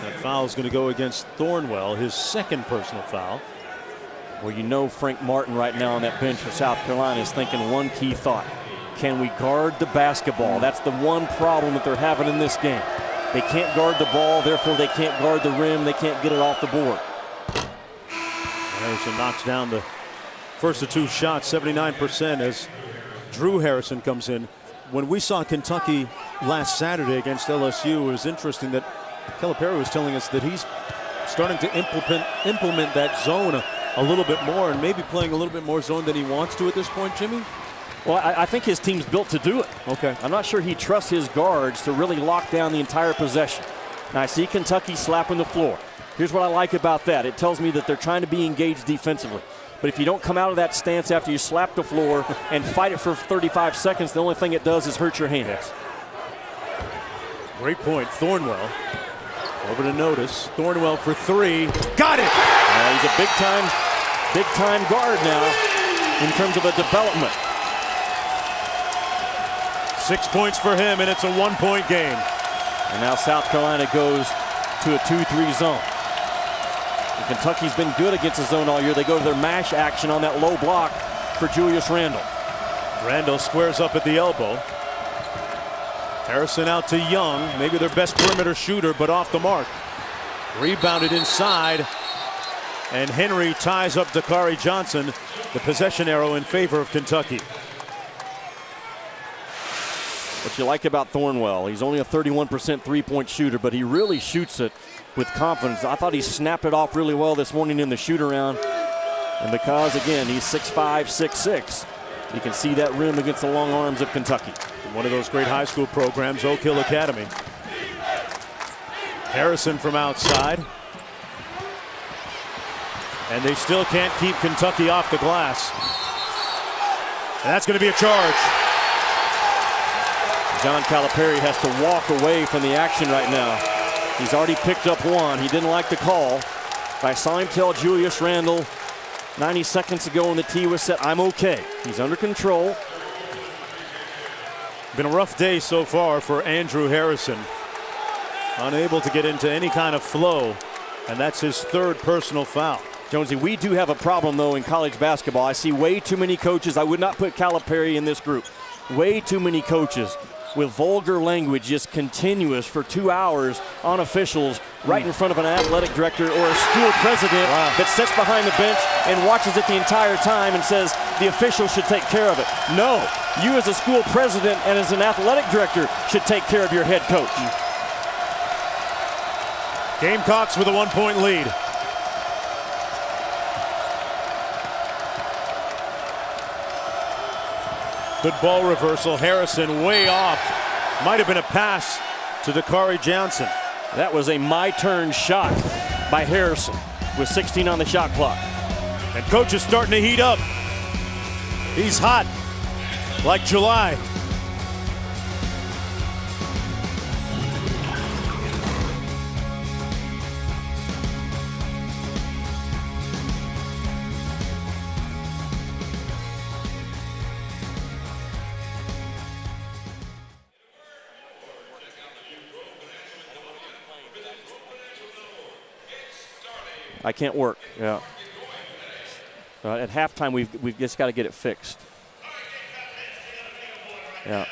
That foul is going to go against Thornwell, his second personal foul. Well, you know Frank Martin right now on that bench for South Carolina is thinking one key thought. Can we guard the basketball? That's the one problem that they're having in this game. They can't guard the ball, therefore they can't guard the rim. They can't get it off the board. Harrison knocks down the first of two shots, 79%, as Drew Harrison comes in. When we saw Kentucky last Saturday against LSU, it was interesting that Calipari was telling us that he's starting to implement that zone a little bit more, and maybe playing a little bit more zone than he wants to at this point, Jimmy? Well, I think his team's built to do it. Okay. I'm not sure he trusts his guards to really lock down the entire possession. Now, I see Kentucky slapping the floor. Here's what I like about that. It tells me that they're trying to be engaged defensively. But if you don't come out of that stance after you slap the floor and fight it for 35 seconds, the only thing it does is hurt your hands. Great point. Thornwell over to Notice. Thornwell for three. Got it! He's a big-time guard now in terms of a development. 6 points for him, and it's a 1-point game. And now South Carolina goes to a 2-3 zone. And Kentucky's been good against the zone all year. They go to their mash action on that low block for Julius Randle. Randle squares up at the elbow. Harrison out to Young, maybe their best perimeter shooter, but off the mark. Rebounded inside, and Henry ties up Dakari Johnson. The possession arrow in favor of Kentucky. What you like about Thornwell, he's only a 31% three-point shooter, but he really shoots it with confidence. I thought he snapped it off really well this morning in the shoot-around. And because, again, he's 6'5", 6'6", you can see that rim against the long arms of Kentucky. One of those great high school programs, Oak Hill Academy. Harrison from outside. And they still can't keep Kentucky off the glass. And that's going to be a charge. John Calipari has to walk away from the action right now. He's already picked up one. He didn't like the call. But I saw him tell Julius Randle 90 seconds ago when the tee was set, I'm okay. He's under control. Been a rough day so far for Andrew Harrison. Unable to get into any kind of flow, and that's his third personal foul. Jonesy, we do have a problem, though, in college basketball. I see way too many coaches. I would not put Calipari in this group. Way too many coaches with vulgar language just continuous for 2 hours on officials right in front of an athletic director or a school president that sits behind the bench and watches it the entire time and says the official should take care of it. No, you as a school president and as an athletic director should take care of your head coach. Gamecocks with a 1-point lead. Good ball reversal. Harrison way off. Might have been a pass to Dakari Johnson. That was a my-turn shot by Harrison with 16 on the shot clock. And coach is starting to heat up. He's hot, like July. I can't work. Yeah. At halftime, we've just got to get it fixed. Yeah.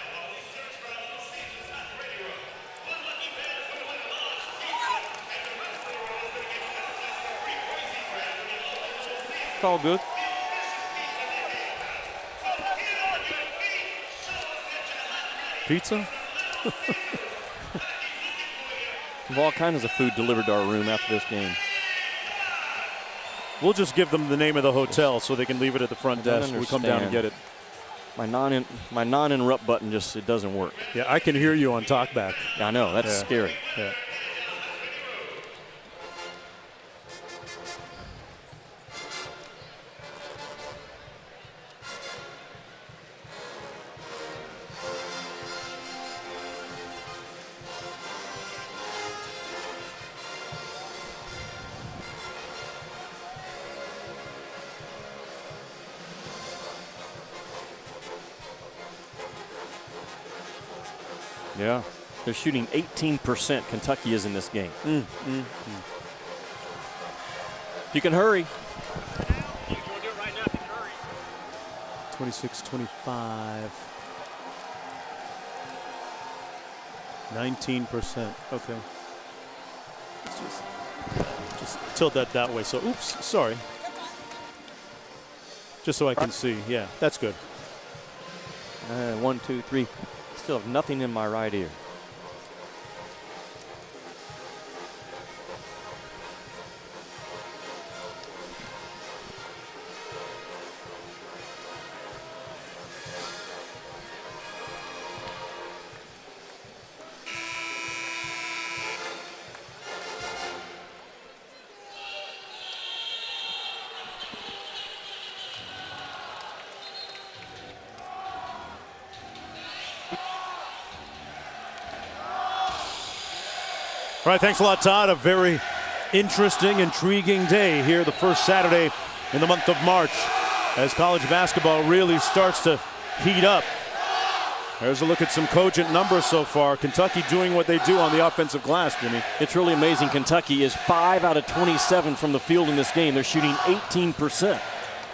It's all good. Pizza? We have all kinds of food delivered to our room after this game. We'll just give them the name of the hotel so they can leave it at the front desk. We come down and get it. My non-interrupt button just, it doesn't work. Yeah, I can hear you on talkback. I know, that's scary. Yeah. Yeah, they're shooting 18%. Kentucky is in this game. You can hurry. 26-25. 19%. Okay. Let's just tilt that way. So, oops, sorry. Just so I can see. Yeah, that's good. 1, 2, 3. Still have nothing in my right ear. All right, thanks a lot, Todd. A very interesting, intriguing day here, the first Saturday in the month of March, as college basketball really starts to heat up. There's a look at some cogent numbers so far. Kentucky doing what they do on the offensive glass, Jimmy. It's really amazing. Kentucky is 5 out of 27 from the field in this game. They're shooting 18%,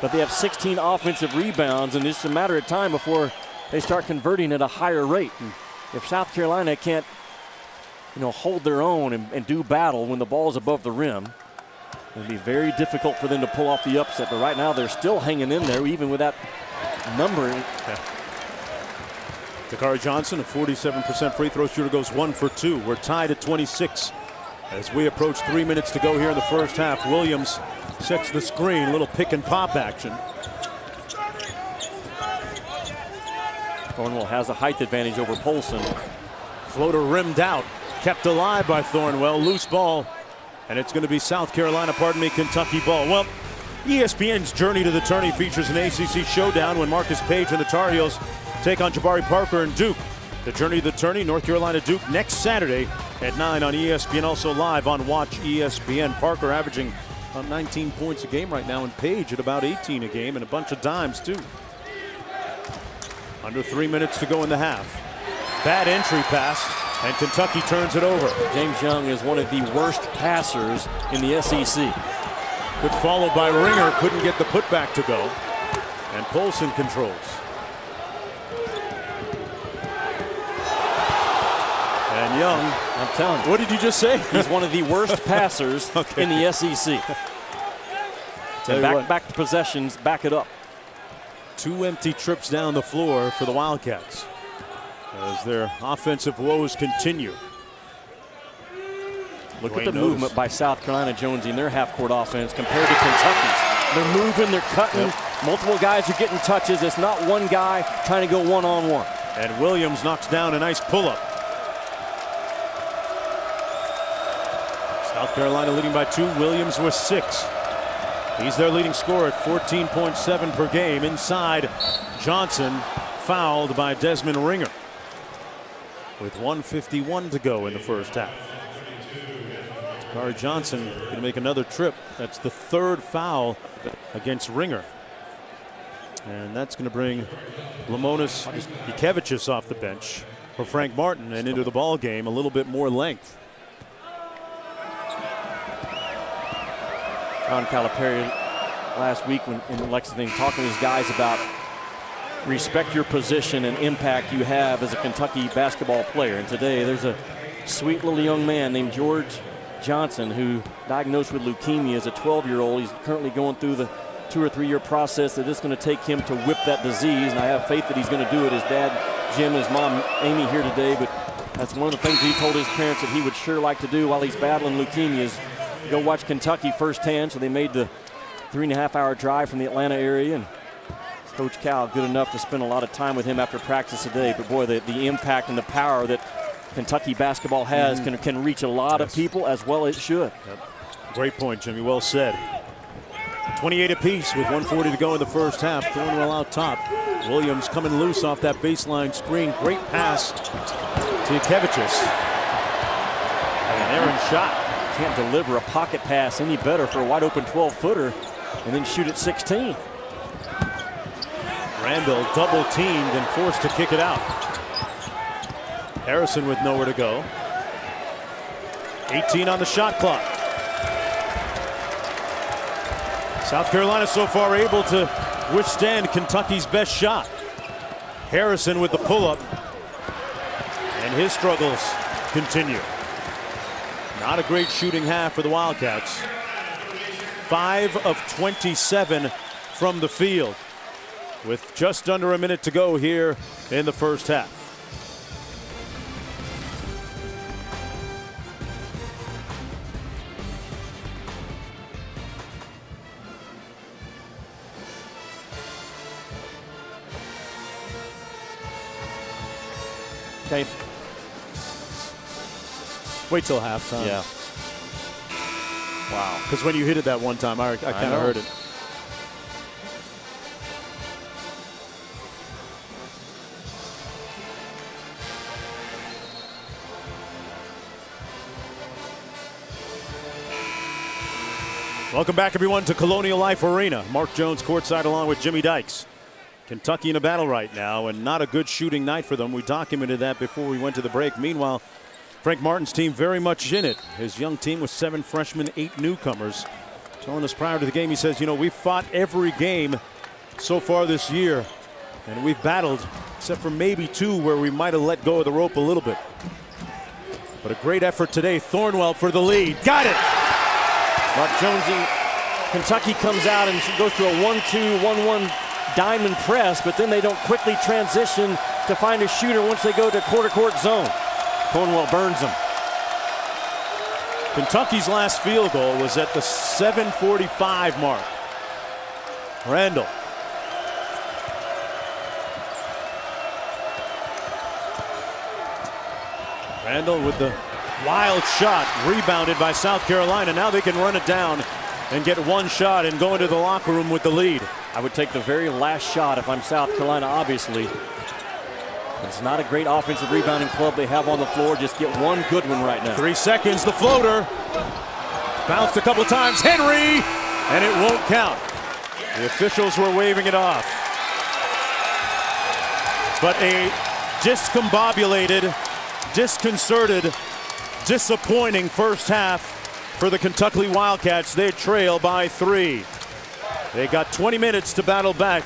but they have 16 offensive rebounds, and it's a matter of time before they start converting at a higher rate. If South Carolina can't hold their own and do battle when the ball is above the rim, it'll be very difficult for them to pull off the upset. But right now, they're still hanging in there, even with that number. Yeah. Dakari Johnson, a 47% free throw shooter, goes 1 for 2. We're tied at 26 as we approach 3 minutes to go here in the first half. Williams sets the screen, a little pick and pop action. Thornwell has a height advantage over Polson. Floater rimmed out. Kept alive by Thornwell. Loose ball. And it's going to be Kentucky ball. Well, ESPN's Journey to the Tourney features an ACC showdown when Marcus Page and the Tar Heels take on Jabari Parker and Duke. The Journey to the Tourney, North Carolina Duke, next Saturday at 9 on ESPN. Also live on Watch ESPN. Parker averaging about 19 points a game right now, and Page at about 18 a game, and a bunch of dimes too. Under 3 minutes to go in the half. Bad entry pass. And Kentucky turns it over. James Young is one of the worst passers in the SEC. Good follow by Ringer. Couldn't get the putback to go. And Polson controls. And Young. I'm telling you. What did you just say? He's one of the worst passers in the SEC. And back to possessions, back it up. 2 empty trips down the floor for the Wildcats as their offensive woes continue. Look at the movement by South Carolina, Jonesy, in their half-court offense compared to Kentucky's. They're moving, they're cutting. Yep. Multiple guys are getting touches. It's not one guy trying to go one-on-one. And Williams knocks down a nice pull-up. South Carolina leading by 2. Williams with 6. He's their leading scorer at 14.7 per game. Inside, Johnson fouled by Desmond Ringer with 1:51 to go in the first half. Dakari Johnson going to make another trip. That's the 3rd foul against Ringer. And that's going to bring Lamonis Jukevicius off the bench for Frank Martin and into the ball game. A little bit more length. John Calipari last week in Lexington talking to his guys about respect your position and impact you have as a Kentucky basketball player. And today there's a sweet little young man named George Johnson who diagnosed with leukemia as a 12-year-old. He's currently going through the 2 or 3 year process that it's going to take him to whip that disease, and I have faith that he's going to do it. His dad Jim and his mom Amy here today, but that's one of the things he told his parents that he would sure like to do while he's battling leukemia is go watch Kentucky firsthand. So they made the 3.5-hour drive from the Atlanta area, and Coach Cal good enough to spend a lot of time with him after practice today. But boy, the impact and the power that Kentucky basketball has can reach a lot of people, as well it should. Yep. Great point, Jimmy. Well said. 28 apiece with 1:40 to go in the first half. Thornwell out top. Williams coming loose off that baseline screen. Great pass to Jukevicius. And an errant shot. Can't deliver a pocket pass any better for a wide open 12-footer and then shoot at 16. Randall double teamed and forced to kick it out. Harrison with nowhere to go. 18 on the shot clock. South Carolina so far able to withstand Kentucky's best shot. Harrison with the pull-up. And his struggles continue. Not a great shooting half for the Wildcats. 5 of 27 from the field, with just under a minute to go here in the first half. Okay. Wait till halftime. Yeah. Wow. Because when you hit it that one time, I kind of heard it. Welcome back, everyone, to Colonial Life Arena. Mark Jones courtside along with Jimmy Dykes. Kentucky in a battle right now, and not a good shooting night for them. We documented that before we went to the break. Meanwhile, Frank Martin's team very much in it. His young team with 7 freshmen, 8 newcomers. Telling us prior to the game, he says, you know, we've fought every game so far this year, and we've battled, except for maybe 2 where we might have let go of the rope a little bit. But a great effort today. Thornwell for the lead. Got it! Mark Jonesy, Kentucky comes out and goes to a 1-2, 1-1 diamond press, but then they don't quickly transition to find a shooter once they go to quarter court zone. Thornwell burns them. Kentucky's last field goal was at the 7:45 mark. Randall. Randall with the wild shot, rebounded by South Carolina. Now they can run it down and get one shot and go into the locker room with the lead. I would take the very last shot if I'm South Carolina, obviously. It's not a great offensive rebounding club they have on the floor. Just get one good one right now. 3 seconds, the floater. Bounced a couple times, Henry, and it won't count. The officials were waving it off. But a discombobulated, disconcerted, disappointing first half for the Kentucky Wildcats. They trail by 3. They got 20 minutes to battle back.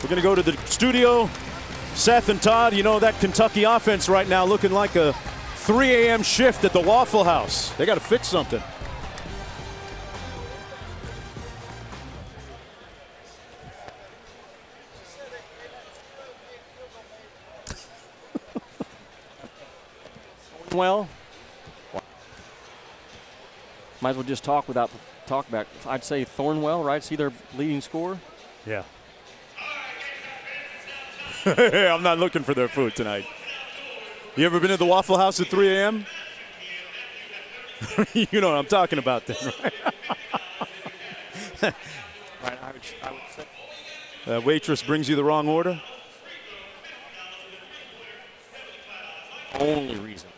We're going to go to the studio. Seth and Todd, you know that Kentucky offense right now looking like a 3 a.m. shift at the Waffle House. They got to fix something. Well, might as well just talk without talk back. I'd say Thornwell, right? Is he their leading scorer? Yeah. I'm not looking for their food tonight. You ever been to the Waffle House at 3 a.m.? You know what I'm talking about then, right? Right, I would say. The waitress brings you the wrong order? Only reason.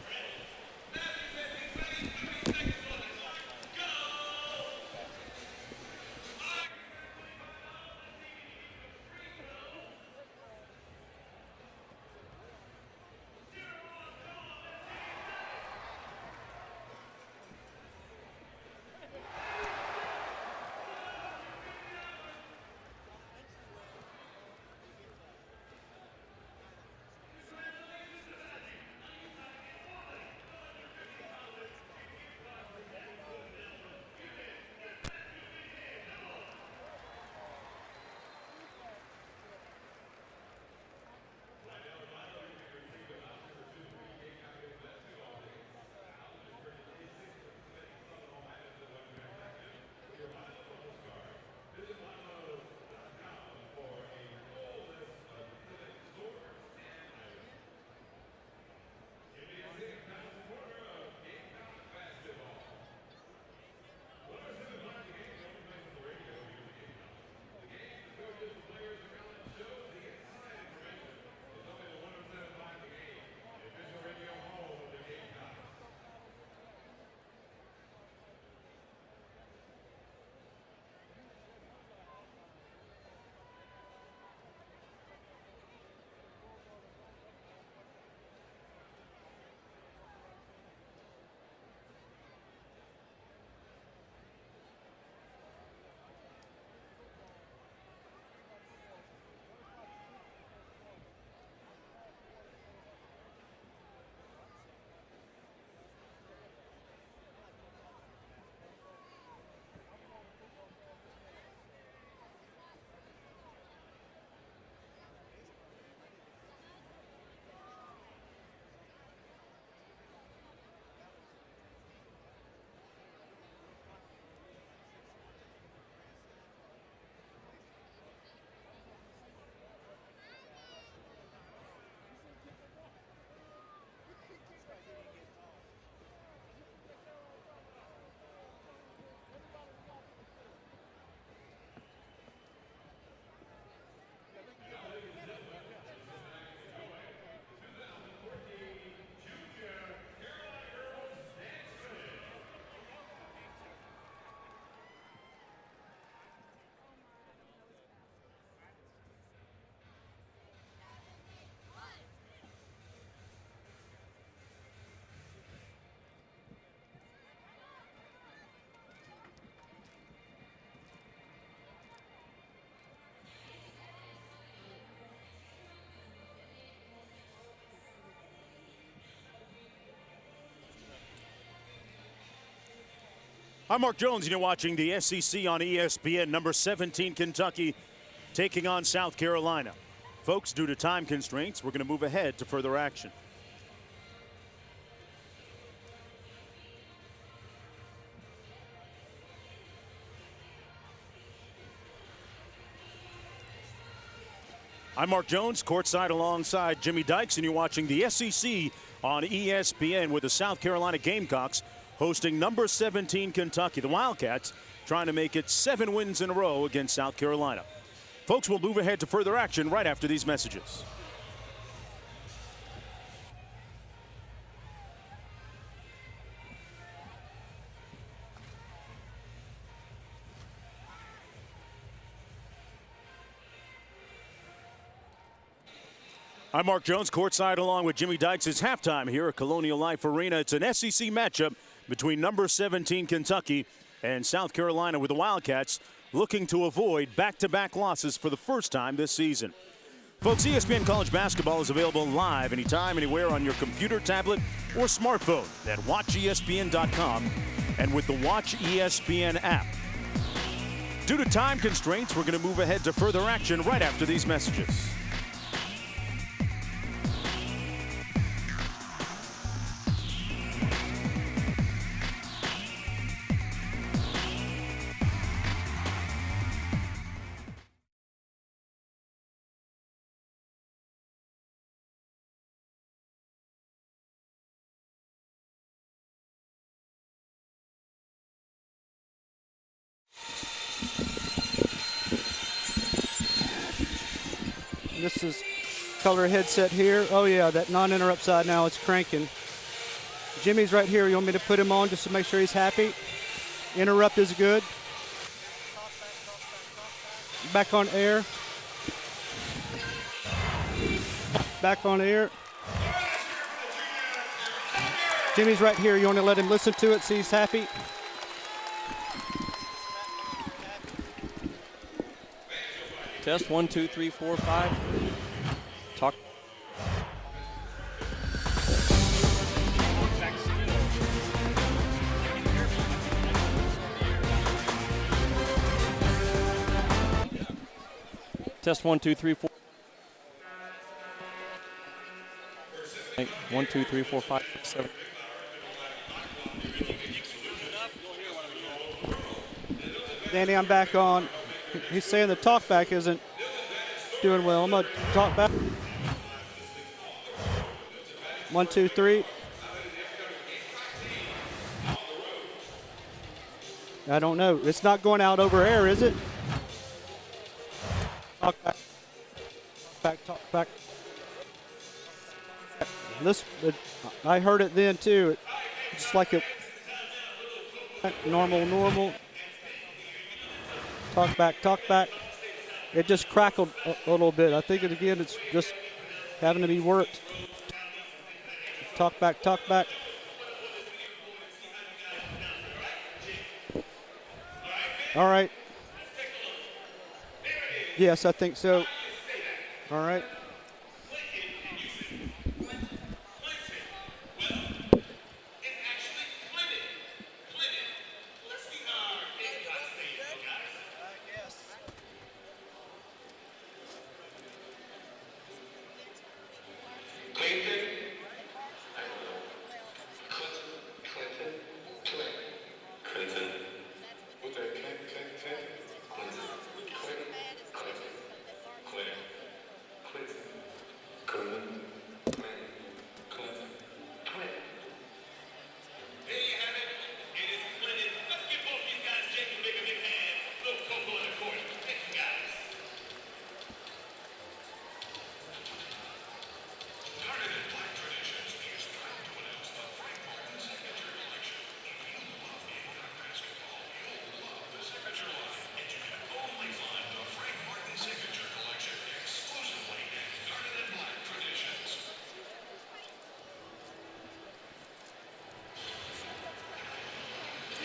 I'm Mark Jones, and you're watching the SEC on ESPN. Number 17, Kentucky, taking on South Carolina. Folks, due to time constraints, we're going to move ahead to further action. I'm Mark Jones, courtside alongside Jimmy Dykes, and you're watching the SEC on ESPN with the South Carolina Gamecocks hosting number 17 Kentucky. The Wildcats trying to make it 7 wins in a row against South Carolina. Folks, we'll move ahead to further action right after these messages. I'm Mark Jones, courtside along with Jimmy Dykes. It's halftime here at Colonial Life Arena. It's an SEC matchup between number 17 Kentucky and South Carolina, with the Wildcats looking to avoid back-to-back losses for the first time this season. Folks, ESPN College Basketball is available live anytime, anywhere on your computer, tablet, or smartphone at watchespn.com and with the Watch ESPN app. Due to time constraints, we're going to move ahead to further action right after these messages. This is color headset here. Oh yeah, that non-interrupt side now is cranking. Jimmy's right here. You want me to put him on just to make sure he's happy? Interrupt is good. Back on air. Back on air. Jimmy's right here. You want to let him listen to it, see he's happy? Test 1, 2, 3, 4, 5. Talk. Test 1, 2, 3, 4. 1, 2, 3, 4, 5, 6, 7. Danny, I'm back on. He's saying the talkback isn't doing well. I'm going to talk back. 1, 2, 3. I don't know. It's not going out over air, is it? Talk back. Talk back, talk back. I heard it then too. It's like a normal. Talk back, talk back. It just crackled a little bit. I think it's just having to be worked. Talk back, talk back. All right. Yes, I think so. All right.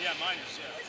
Yeah, minus, yeah.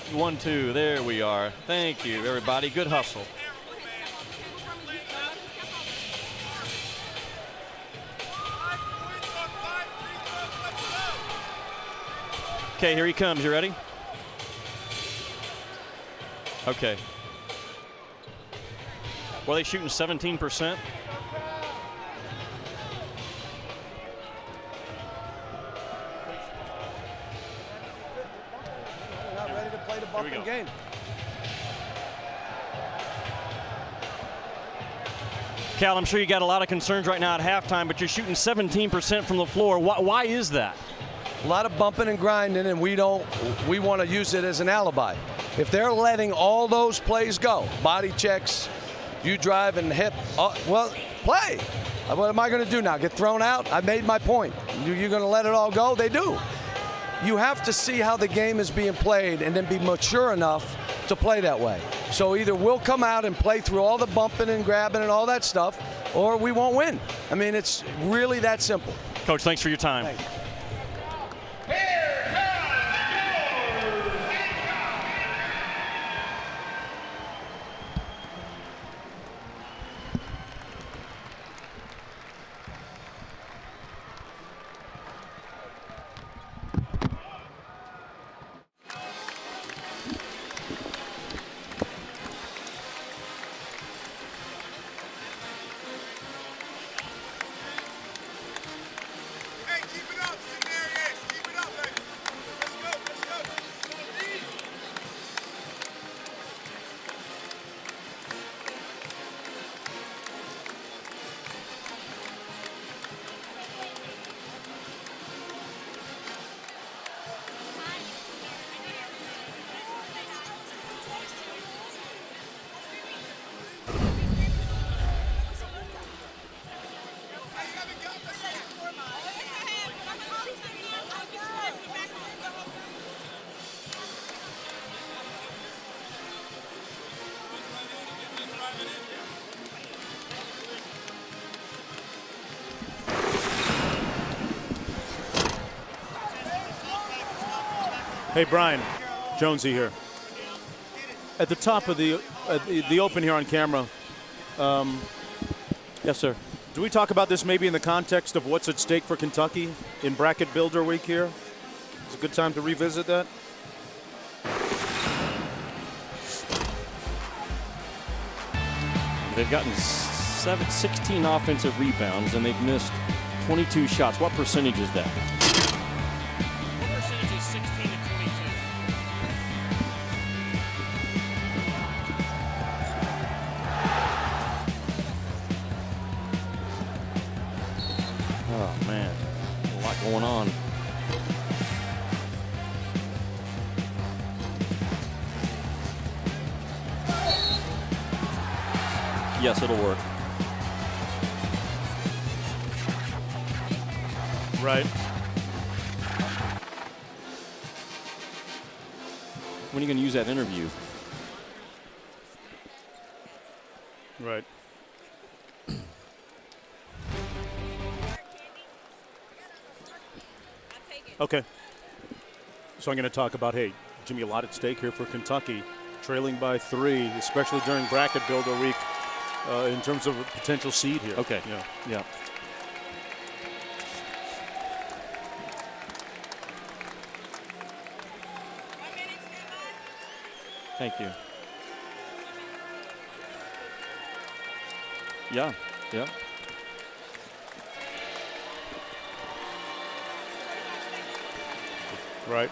1-2. There we are. Thank you, everybody. Good hustle. Okay, here he comes. You ready? Okay. Well, they shooting 17%. Not ready to play the bumping game. Cal, I'm sure you got a lot of concerns right now at halftime, but you're shooting 17% from the floor. Why is that? A lot of bumping and grinding, and we want to use it as an alibi. If they're letting all those plays go, body checks, you drive and hip, well, play. What am I going to do now? Get thrown out? I made my point. You're going to let it all go? They do. You have to see how the game is being played and then be mature enough to play that way. So either we'll come out and play through all the bumping and grabbing and all that stuff, or we won't win. I mean, it's really that simple. Coach, thanks for your time. Thanks. Hey, Brian, Jonesy here. At the top of the open here on camera, Yes, sir. do we talk about this maybe in the context of what's at stake for Kentucky in Bracket Builder Week here? It's a good time to revisit that. They've gotten 16 offensive rebounds, and they've missed 22 shots. What percentage is that? What percentage is 16 to 22? Oh, man. A lot going on. Yes, it'll work. Right. When are you going to use that interview? Right. Okay. So I'm going to talk about, hey, Jimmy, a lot at stake here for Kentucky, trailing by 3, especially during Bracket Builder Week, in terms of a potential seed here. Okay. Yeah. Yeah. Thank you. Yeah. Yeah. Right.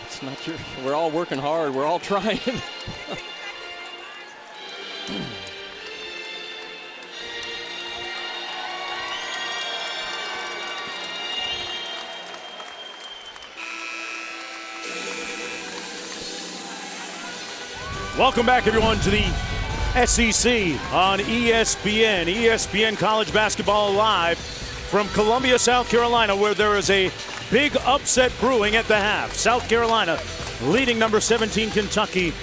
It's not your. We're all working hard. We're all trying. Welcome back, everyone, to the SEC on ESPN. ESPN College Basketball Live from Columbia, South Carolina, where there is a big upset brewing at the half. South Carolina leading number 17 Kentucky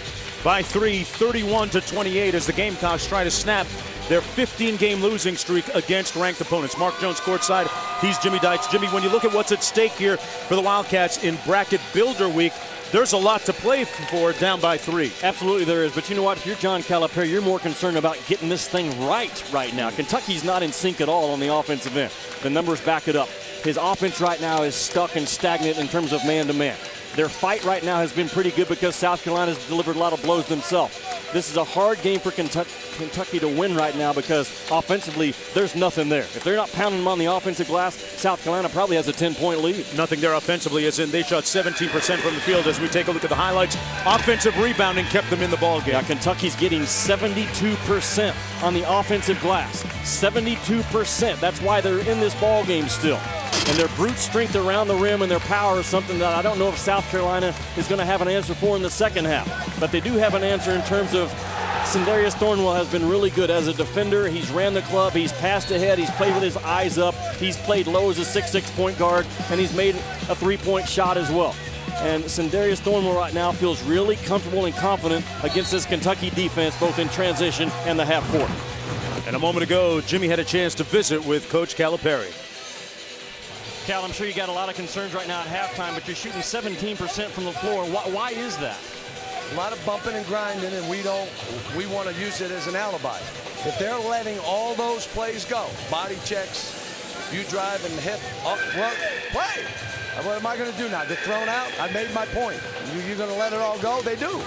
by 3, 31-28, as the Gamecocks try to snap their 15-game losing streak against ranked opponents. Mark Jones courtside. He's Jimmy Dykes. Jimmy, when you look at what's at stake here for the Wildcats in bracket builder week, there's a lot to play for down by 3. Absolutely there is, but you know what? If you're John Calipari, you're more concerned about getting this thing right now. Kentucky's not in sync at all on the offensive end. The numbers back it up. His offense right now is stuck and stagnant in terms of man-to-man. Their fight right now has been pretty good because South Carolina's delivered a lot of blows themselves. This is a hard game for Kentucky to win right now because offensively, there's nothing there. If they're not pounding them on the offensive glass, South Carolina probably has a 10-point lead. Nothing there offensively, as in they shot 17% from the field. As we take a look at the highlights, offensive rebounding kept them in the ballgame. Yeah, Kentucky's getting 72% on the offensive glass. 72%. That's why they're in this ballgame still. And their brute strength around the rim and their power is something that I don't know if South Carolina is going to have an answer for in the second half. But they do have an answer in terms of Sindarius Thornwell has been really good as a defender. He's ran the club. He's passed ahead. He's played with his eyes up. He's played low as a 6'6" point guard, and he's made a three-point shot as well. And Sindarius Thornwell right now feels really comfortable and confident against this Kentucky defense, both in transition and the half court. And a moment ago, Jimmy had a chance to visit with Coach Calipari. Cal, I'm sure you got a lot of concerns right now at halftime, but you're shooting 17% from the floor. Why is that? A lot of bumping and grinding, and we want to use it as an alibi. If they're letting all those plays go, body checks, you drive and hit, well, play. What am I going to do now? Get thrown out? I made my point. You're going to let it all go? They do.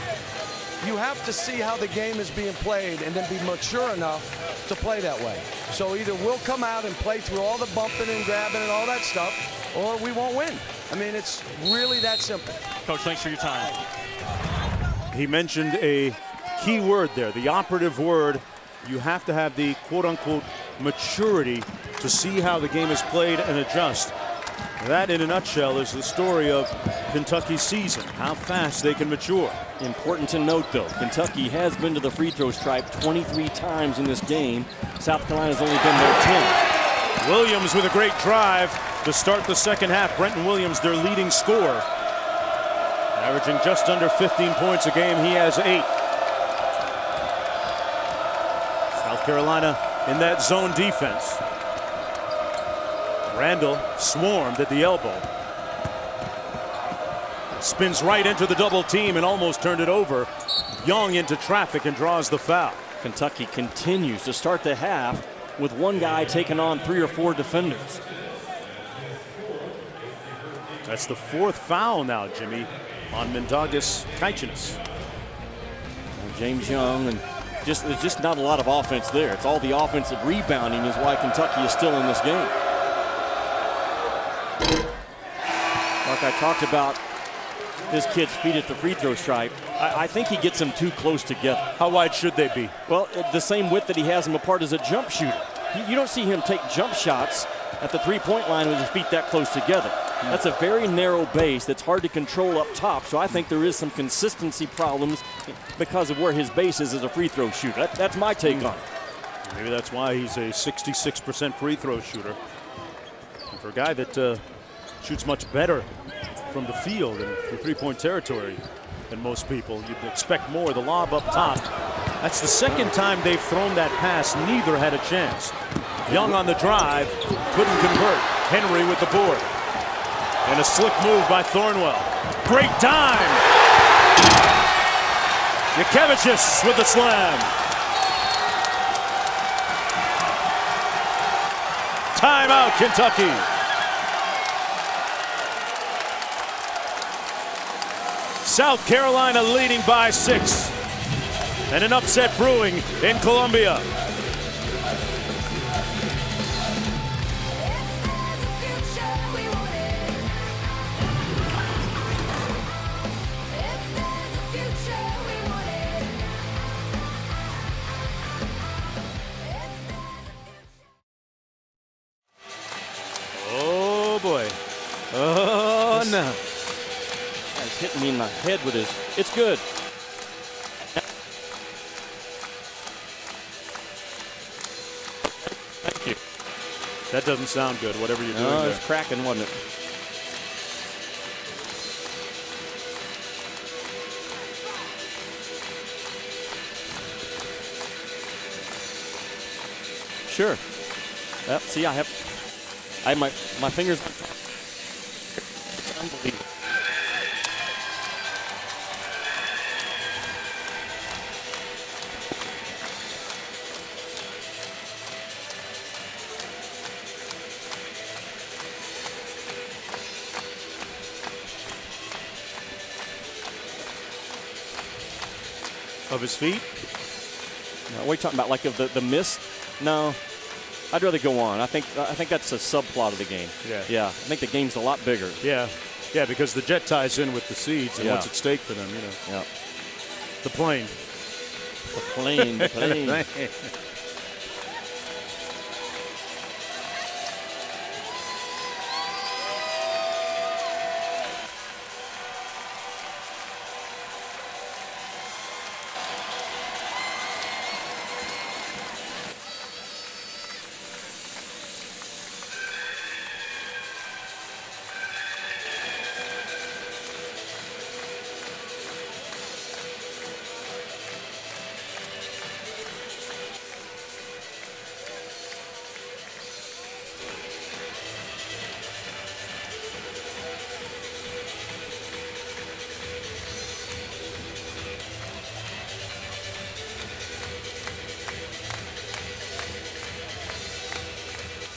You have to see how the game is being played and then be mature enough to play that way. So either we'll come out and play through all the bumping and grabbing and all that stuff, or we won't win. I mean, it's really that simple. Coach, thanks for your time. He mentioned a key word there, the operative word. You have to have the quote-unquote maturity to see how the game is played and adjust. That, in a nutshell, is the story of Kentucky's season, how fast they can mature. Important to note, though, Kentucky has been to the free throw stripe 23 times in this game. South Carolina's only been there 10. Williams with a great drive to start the second half. Brenton Williams, their leading scorer, averaging just under 15 points a game. He has 8. South Carolina in that zone defense. Randall swarmed at the elbow. Spins right into the double team and almost turned it over. Young into traffic and draws the foul. Kentucky continues to start the half with one guy taking on 3 or 4 defenders. That's the 4th foul now, Jimmy, on Mindaugas Kaichenis. James Young, and there's just not a lot of offense there. It's all the offensive rebounding is why Kentucky is still in this game. Like I talked about this kid's feet at the free throw stripe, I think he gets them too close together. How wide should they be? Well, the same width that he has them apart as a jump shooter. You don't see him take jump shots at the three-point line with his feet that close together. That's a very narrow base that's hard to control up top, so I think there is some consistency problems because of where his base is as a free throw shooter. That's my take on it. Maybe that's why he's a 66% free throw shooter. And for a guy that shoots much better from the field and from three-point territory than most people, you'd expect more. The lob up top. That's the second time they've thrown that pass. Neither had a chance. Young on the drive, couldn't convert. Henry with the board. And a slick move by Thornwell. Great dime! Yukevicius with the slam. Timeout, Kentucky. South Carolina leading by 6. And an upset brewing in Columbia. Oh boy. Oh no. He's hitting me in the head with his. It's good. That doesn't sound good, whatever you're doing No, it there. was cracking, wasn't it? Sure. Yep, see, I have my fingers. It's unbelievable. Of his feet? No, what are you talking about? Like of the miss? No. I'd rather go on. I think that's a subplot of the game. Yeah. Yeah. I think the game's a lot bigger. Yeah. Yeah, because the jet ties in with the seeds and Yeah. what's at stake for them, you know. Yeah. The plane. The plane.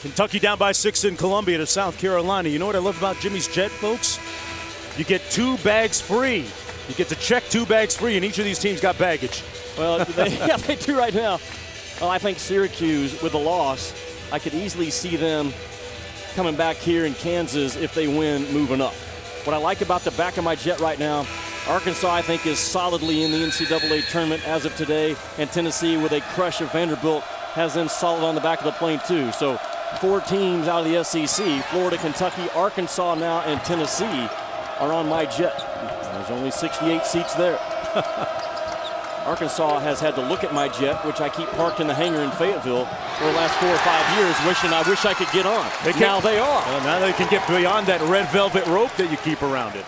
Kentucky down by 6 in Columbia to South Carolina. You know what I love about Jimmy's Jet, folks? You get 2 bags free. You get to check 2 bags free, and each of these teams got baggage. Well, they do right now. Well, I think Syracuse, with a loss, I could easily see them coming back here in Kansas if they win, moving up. What I like about the back of my Jet right now, Arkansas, I think, is solidly in the NCAA tournament as of today, and Tennessee, with a crush of Vanderbilt, has them solid on the back of the plane, too. So 4 teams out of the SEC, Florida, Kentucky, Arkansas now, and Tennessee are on my Jet. There's only 68 seats there. Arkansas has had to look at my Jet, which I keep parked in the hangar in Fayetteville for the last 4 or 5 years, wishing I wish I could get on. Now they are. Well, now they can get beyond that red velvet rope that you keep around it.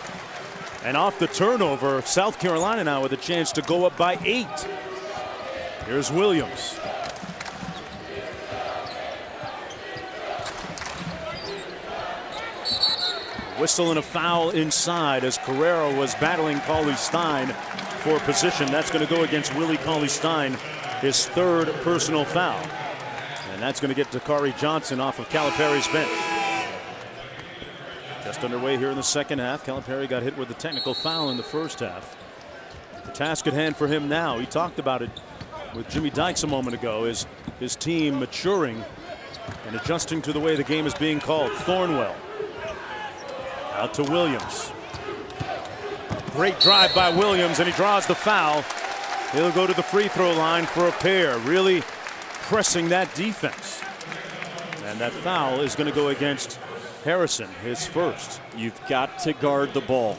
And off the turnover, South Carolina now with a chance to go up by 8. Here's Williams. Whistle and a foul inside as Carrera was battling Cauley-Stein for position. That's going to go against Willie Cauley-Stein, his 3rd personal foul. And that's going to get Dakari Johnson off of Calipari's bench. Just underway here in the second half. Calipari got hit with the technical foul in the first half. The task at hand for him now, he talked about it with Jimmy Dykes a moment ago, is his team maturing and adjusting to the way the game is being called. Thornwell. Out to Williams. Great drive by Williams, and he draws the foul. He'll go to the free throw line for a pair, really pressing that defense. And that foul is going to go against Harrison, his first. You've got to guard the ball.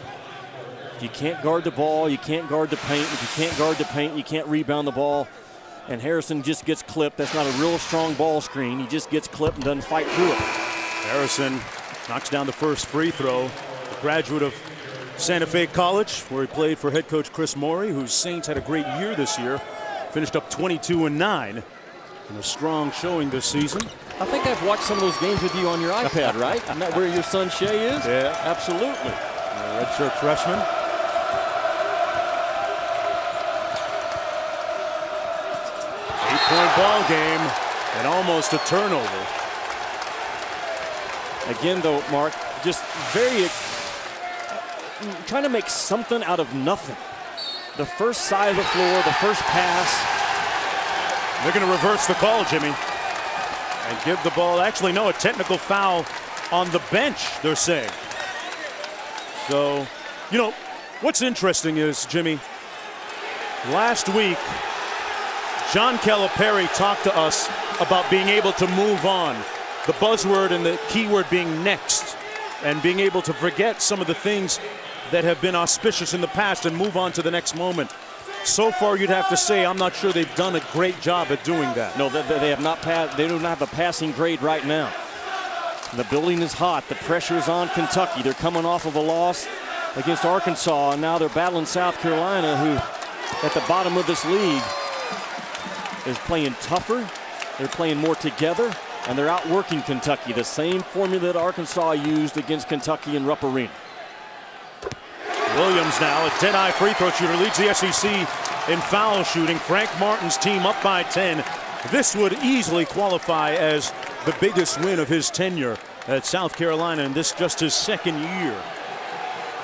If you can't guard the ball, you can't guard the paint. If you can't guard the paint, you can't rebound the ball. And Harrison just gets clipped. That's not a real strong ball screen. He just gets clipped and doesn't fight through it. Harrison knocks down the first free throw. A graduate of Santa Fe College, where he played for head coach Chris Morey, whose Saints had a great year this year. Finished up 22-9 in a strong showing this season. I think I've watched some of those games with you on your iPad, right? Isn't that where your son Shay is? Yeah. Absolutely. Redshirt freshman. Eight-point ball game and almost a turnover. Again, though, Mark, just very trying to make something out of nothing. The first side of the floor, the first pass. They're going to reverse the call, Jimmy, and give the ball. Actually, no, a technical foul on the bench, they're saying. So, you know, what's interesting is, Jimmy, last week, John Calipari talked to us about being able to move on. The buzzword and the keyword being next, and being able to forget some of the things that have been auspicious in the past and move on to the next moment. So far, you'd have to say I'm not sure they've done a great job at doing that. No, they have not passed. They do not have a passing grade right now. The building is hot. The pressure is on Kentucky. They're coming off of a loss against Arkansas, and now they're battling South Carolina, who at the bottom of this league is playing tougher. They're playing more together, and they're outworking Kentucky. The same formula that Arkansas used against Kentucky in Rupp Arena. Williams now, a 10-eye free throw shooter, leads the SEC in foul shooting. Frank Martin's team up by 10. This would easily qualify as the biggest win of his tenure at South Carolina, and this just his second year.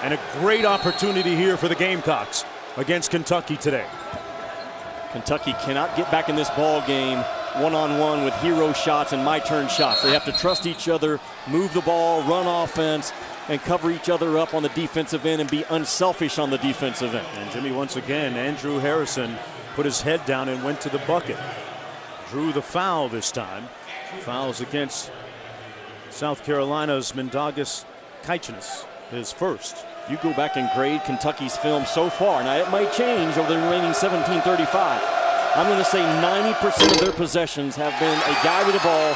And a great opportunity here for the Gamecocks against Kentucky today. Kentucky cannot get back in this ball game one-on-one with hero shots and my-turn shots. They have to trust each other, move the ball, run offense, and cover each other up on the defensive end and be unselfish on the defensive end. And Jimmy, once again, Andrew Harrison put his head down and went to the bucket. Drew the foul this time. Fouls against South Carolina's Mindaugas Kaichenis, his first. You go back and grade Kentucky's film so far. Now, it might change over the remaining 17:35. I'm going to say 90% of their possessions have been a guy with the ball,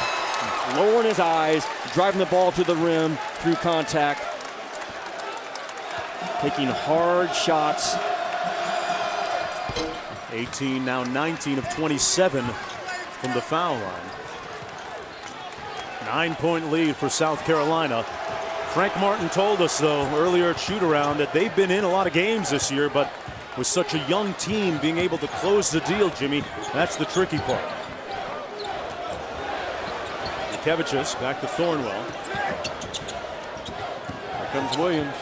lowering his eyes, driving the ball to the rim through contact, taking hard shots. 18, now 19 of 27 from the foul line. 9-point lead for South Carolina. Frank Martin told us, though, earlier at shoot-around that they've been in a lot of games this year, but with such a young team being able to close the deal, Jimmy, that's the tricky part. Kevichus back to Thornwell. Here comes Williams.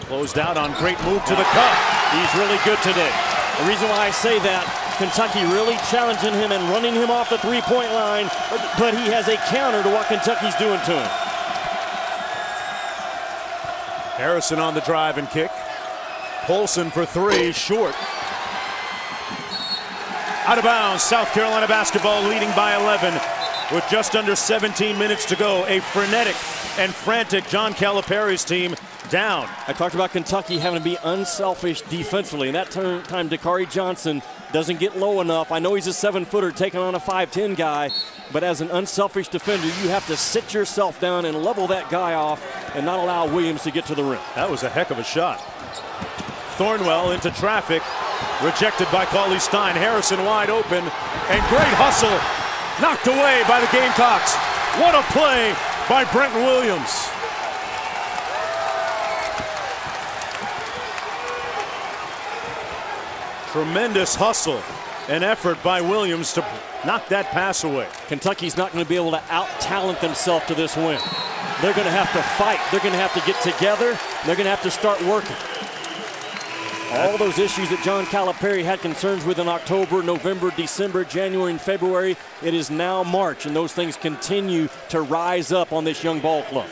Closed out on great move to the cup. He's really good today. The reason why I say that, Kentucky really challenging him and running him off the three-point line, but he has a counter to what Kentucky's doing to him. Harrison on the drive and kick. Polson for three, short. Out of bounds, South Carolina basketball leading by 11 with just under 17 minutes to go. A frenetic and frantic John Calipari's team down. I talked about Kentucky having to be unselfish defensively, and that time Dakari Johnson doesn't get low enough. I know he's a 7-footer taking on a 5'10 guy, but as an unselfish defender, you have to sit yourself down and level that guy off and not allow Williams to get to the rim. That was a heck of a shot. Thornwell into traffic, rejected by Cauley Stein. Harrison wide open, and great hustle, knocked away by the Gamecocks. What a play by Brenton Williams. Tremendous hustle and effort by Williams to knock that pass away. Kentucky's not going to be able to out-talent themselves to this win. They're going to have to fight. They're going to have to get together. They're going to have to start working. All those issues that John Calipari had concerns with in October, November, December, January, and February, it is now March, and those things continue to rise up on this young ball club.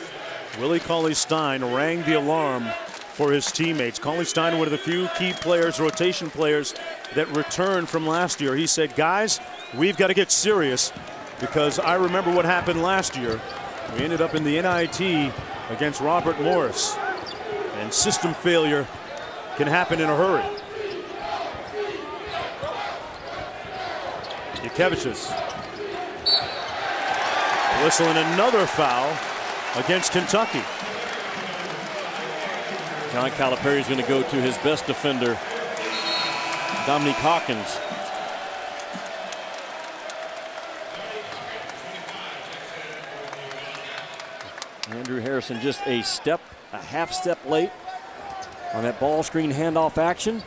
Willie Cauley Stein rang the alarm for his teammates. Cauley Stein, one of the few key players, rotation players, that returned from last year. He said, guys, we've got to get serious because I remember what happened last year. We ended up in the NIT against Robert Morris, and system failure can happen in a hurry. Yukevicius whistling another foul against Kentucky. John Calipari is going to go to his best defender, Dominique Hawkins. Andrew Harrison just a half step late on that ball screen handoff action.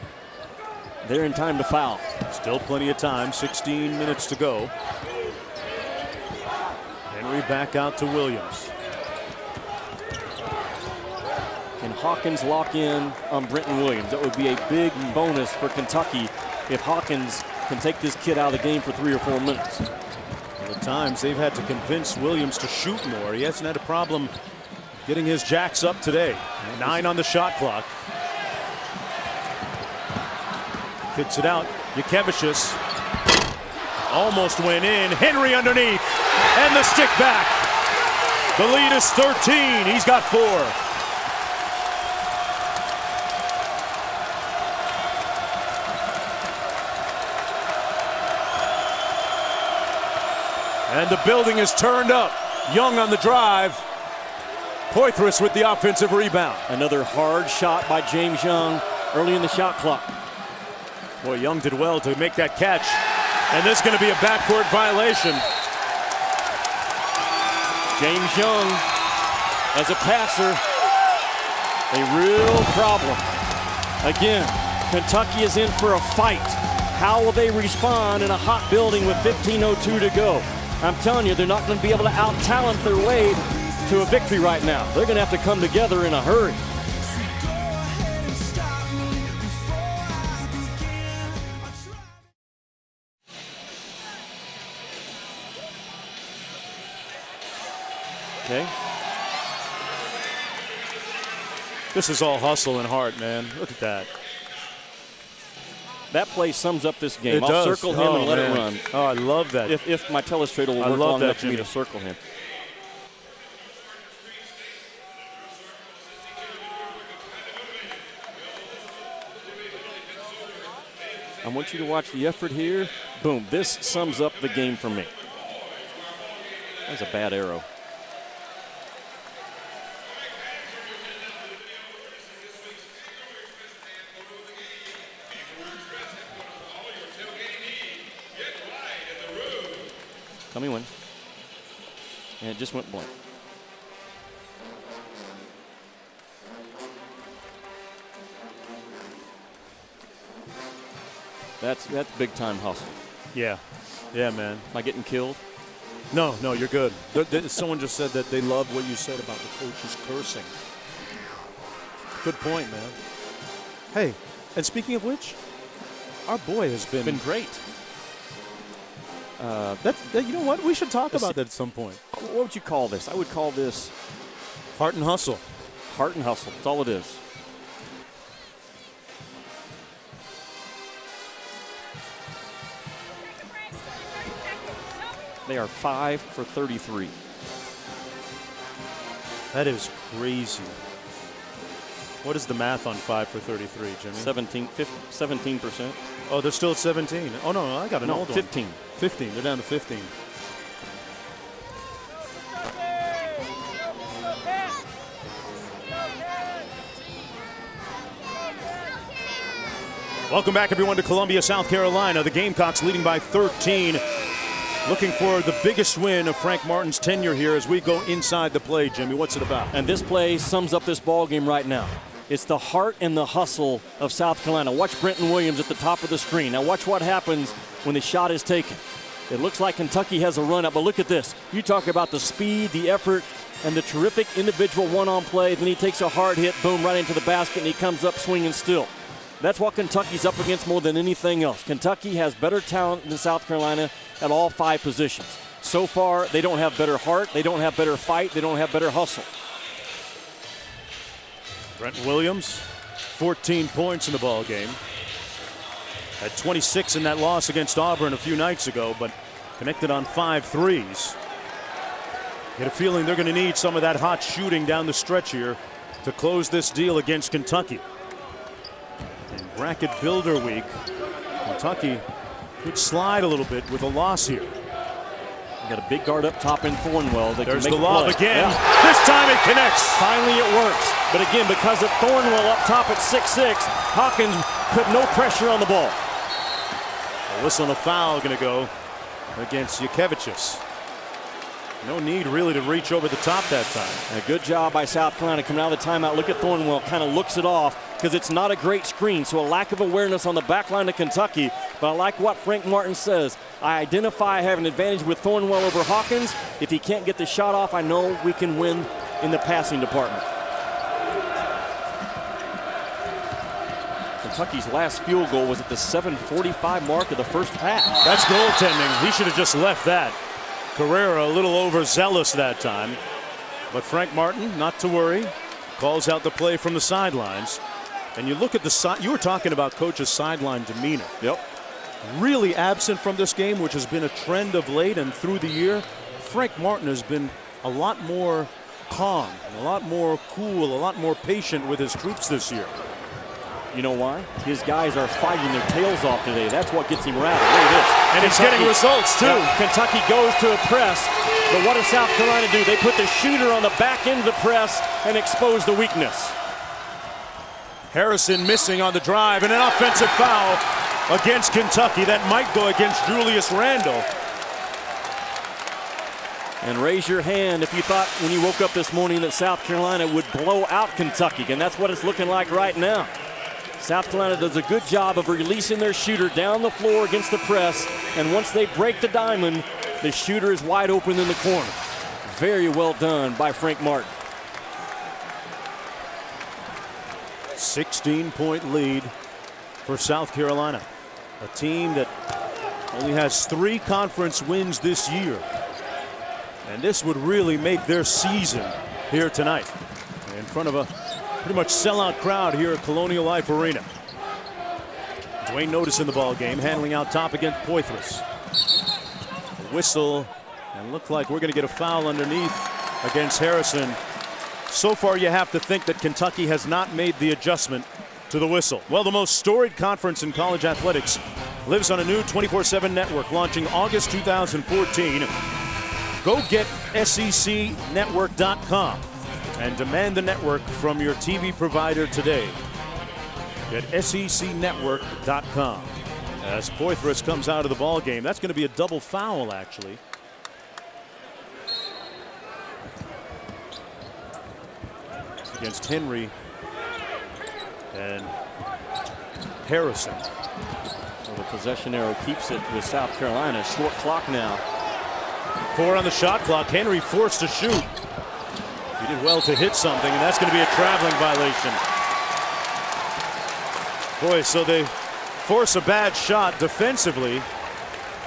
They're in time to foul. Still plenty of time, 16 minutes to go. Henry back out to Williams. Can Hawkins lock in on Brenton Williams? That would be a big bonus for Kentucky if Hawkins can take this kid out of the game for 3 or 4 minutes. At times they've had to convince Williams to shoot more. He hasn't had a problem getting his jacks up today. 9 on the shot clock. Kicks it out. Yukevicius almost went in. Henry underneath. And the stick back. The lead is 13. He's got 4. And the building is turned up Young on the drive. Poitras with the offensive rebound. Another hard shot by James Young early in the shot clock. Boy, Young did well to make that catch. And this is going to be a backcourt violation. James Young, as a passer, a real problem. Again, Kentucky is in for a fight. How will they respond in a hot building with 15:02 to go? I'm telling you, they're not going to be able to out-talent their way to a victory right now. They're going to have to come together in a hurry. Okay. This is all hustle and heart, man. Look at that. That play sums up this game. It I'll does. circle him and let man. it run. Oh, I love that. If my telestrator will I work love long that, enough for me Jimmy. to circle him. I want you to watch the effort here. Boom. This sums up the game for me. That's a bad arrow. Tell me when. And it just went blank. That's big time hustle. Yeah. Yeah, man. Am I getting killed? No, you're good. Someone just said that they loved what you said about the coaches cursing. Good point, man. Hey, and speaking of which, our boy has been great. you know what? We should talk about that at some point. What would you call this? I would call this Heart and hustle. heart and hustle. That's all it is. They are 5 for 33. That is crazy. What is the math on 5 for 33, Jimmy? 17%. Oh, they're still at 17. Oh, no, I got an old 15. one. 15. They're down to 15. Welcome back, everyone, to Columbia, South Carolina. The Gamecocks leading by 13. Looking for the biggest win of Frank Martin's tenure here as we go inside the play, Jimmy. What's it about? And this play sums up this ball game right now. It's the heart and the hustle of South Carolina. Watch Brenton Williams at the top of the screen. Now watch what happens when the shot is taken. It looks like Kentucky has a run up, but look at this. You talk about the speed, the effort, and the terrific individual one-on play. Then he takes a hard hit, boom, right into the basket, and he comes up swinging still. That's what Kentucky's up against more than anything else. Kentucky has better talent than South Carolina at all 5 positions. So far, they don't have better heart, they don't have better fight, they don't have better hustle. Brenton Williams, 14 points in the ball game. Had 26 in that loss against Auburn a few nights ago, but connected on 5 threes. Get a feeling they're going to need some of that hot shooting down the stretch here to close this deal against Kentucky. In bracket builder week, Kentucky could slide a little bit with a loss here. Got a big guard up top in Thornwell. There's the lob again. Yeah. This time it connects. Finally it works. But again, because of Thornwell up top at 6'6", Hawkins put no pressure on the ball. A whistle and a foul going to go against Yukevicius. No need really to reach over the top that time. A good job by South Carolina coming out of the timeout. Look at Thornwell, kind of looks it off because it's not a great screen, so a lack of awareness on the back line of Kentucky. But I like what Frank Martin says. I identify I have an advantage with Thornwell over Hawkins. If he can't get the shot off, I know we can win in the passing department. Kentucky's last field goal was at the 7:45 mark of the first half. That's goaltending. He should have just left that. Carrera a little overzealous that time. But Frank Martin, not to worry, calls out the play from the sidelines. And you look at the side, you were talking about coach's sideline demeanor. Yep. Really absent from this game, which has been a trend of late and through the year. Frank Martin has been a lot more calm, a lot more cool, a lot more patient with his troops this year. You know why? His guys are fighting their tails off today. That's what gets him rattled. Look at this. And he's getting results, too. Yeah, Kentucky goes to a press. But what does South Carolina do? They put the shooter on the back end of the press and expose the weakness. Harrison missing on the drive, and an offensive foul against Kentucky. That might go against Julius Randle. And raise your hand if you thought when you woke up this morning that South Carolina would blow out Kentucky, and that's what it's looking like right now. South Carolina does a good job of releasing their shooter down the floor against the press, and once they break the diamond, the shooter is wide open in the corner. Very well done by Frank Martin. 16-point lead for South Carolina, a team that only has 3 conference wins this year. And this would really make their season here tonight in front of a pretty much sellout crowd here at Colonial Life Arena. Dwayne Notice in the ball game, handling out top against Poitras. A whistle, and look like we're going to get a foul underneath against Harrison. So far, you have to think that Kentucky has not made the adjustment to the whistle. Well, the most storied conference in college athletics lives on a new 24/7 network launching August 2014. Go get SECnetwork.com and demand the network from your TV provider today. Get SECnetwork.com. As Poitras comes out of the ball game, that's going to be a double foul, actually. Against Henry and Harrison. So the possession arrow keeps it with South Carolina. Short clock now. 4 on the shot clock. Henry forced to shoot. He did well to hit something, and that's going to be a traveling violation. Boy, so they force a bad shot defensively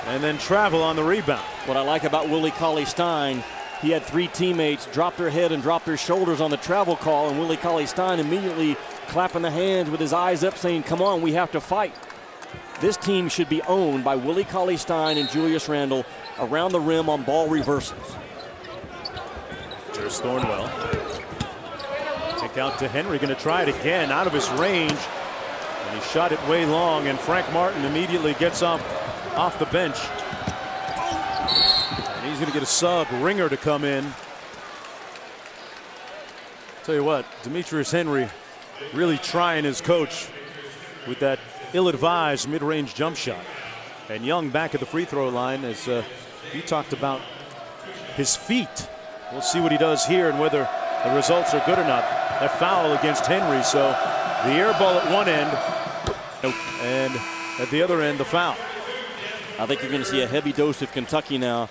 and then travel on the rebound. What I like about Willie Cauley-Stein, he had 3 teammates drop their head and drop their shoulders on the travel call, and Willie Cauley-Stein immediately clapping the hands with his eyes up saying, come on, we have to fight. This team should be owned by Willie Cauley-Stein and Julius Randle around the rim on ball reversals. There's Thornwell. Kick out to Henry, going to try it again out of his range. And he shot it way long, and Frank Martin immediately gets up off the bench. And he's going to get a sub, Ringer, to come in. Tell you what, Demetrius Henry really trying his coach with that ill-advised mid-range jump shot. And Young back at the free throw line, as he talked about his feet. We'll see what he does here and whether the results are good or not. That foul against Henry, so the air ball at one end, and at the other end, the foul. I think you're going to see a heavy dose of Kentucky now,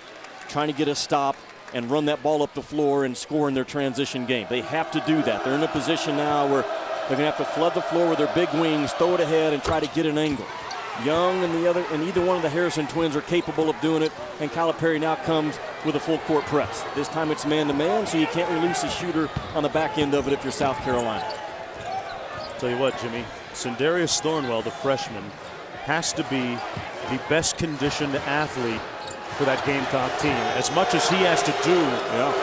trying to get a stop and run that ball up the floor and score in their transition game. They have to do that. They're in a position now where they're going to have to flood the floor with their big wings, throw it ahead, and try to get an angle. Young and either one of the Harrison twins are capable of doing it, and Calipari now comes with a full court press. This time it's man-to-man, so you can't release the shooter on the back end of it if you're South Carolina. Tell you what, Jimmy, Sindarius Thornwell, the freshman, has to be the best conditioned athlete for that Gamecock team. As much as he has to do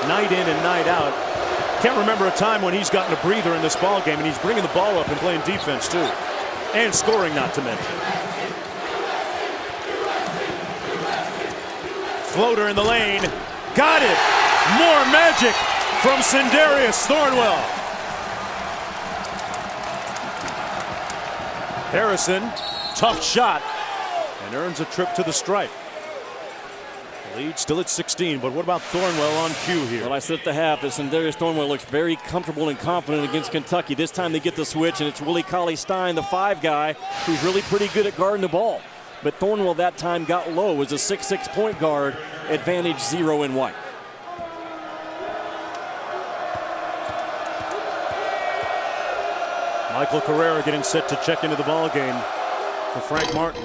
night in and night out. Can't remember a time when he's gotten a breather in this ball game, and he's bringing the ball up and playing defense too, and scoring, not to mention. Floater in the lane, got it. More magic from Sindarius Thornwell. Harrison, tough shot, and earns a trip to the stripe. Lead still at 16, but what about Thornwell on cue here? Well, I said at the half that Sindarius Thornwell looks very comfortable and confident against Kentucky. This time they get the switch, and it's Willie Cauley-Stein, the 5 guy, who's really pretty good at guarding the ball. But Thornwell that time got low as a 6'6" point guard, advantage 0 in white. Michael Carrera getting set to check into the ball game for Frank Martin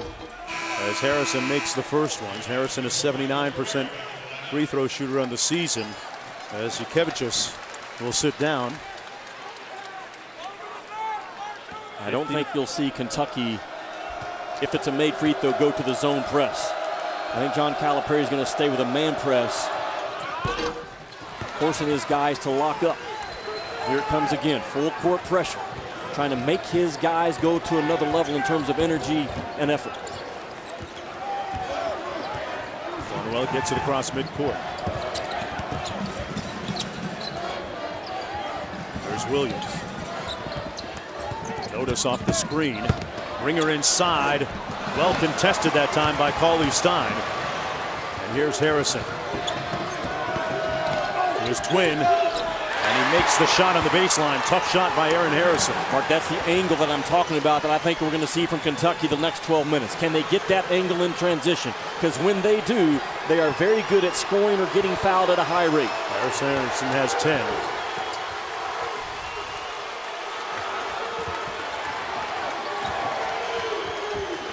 as Harrison makes the first ones. Harrison is 79% free throw shooter on the season, as Jukevicius will sit down. I don't think you'll see Kentucky, if it's a made free throw, go to the zone press. I think John Calipari is going to stay with a man press, forcing his guys to lock up. Here it comes again, full court pressure, trying to make his guys go to another level in terms of energy and effort. Thornwell gets it across midcourt. Here's Williams. Notice off the screen. Ringer inside. Well contested that time by Cauley Stein. And here's Harrison. Here's Twin. And he makes the shot on the baseline. Tough shot by Aaron Harrison. Mark, that's the angle that I'm talking about that I think we're going to see from Kentucky the next 12 minutes. Can they get that angle in transition? Because when they do, they are very good at scoring or getting fouled at a high rate. Harrison has 10.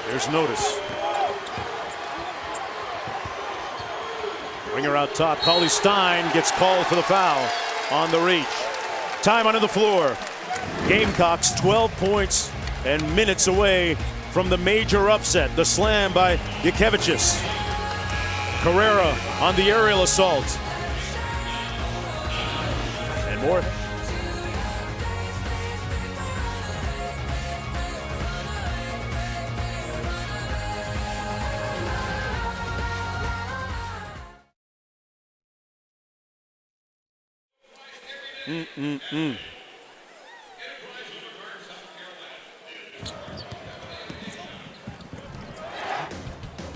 Here's Notice. Ringer out top. Cauley Stein gets called for the foul on the reach. Time onto the floor. Gamecocks 12 points and minutes away from the major upset. The slam by Jakevichus. Carrera on the aerial assault. And more.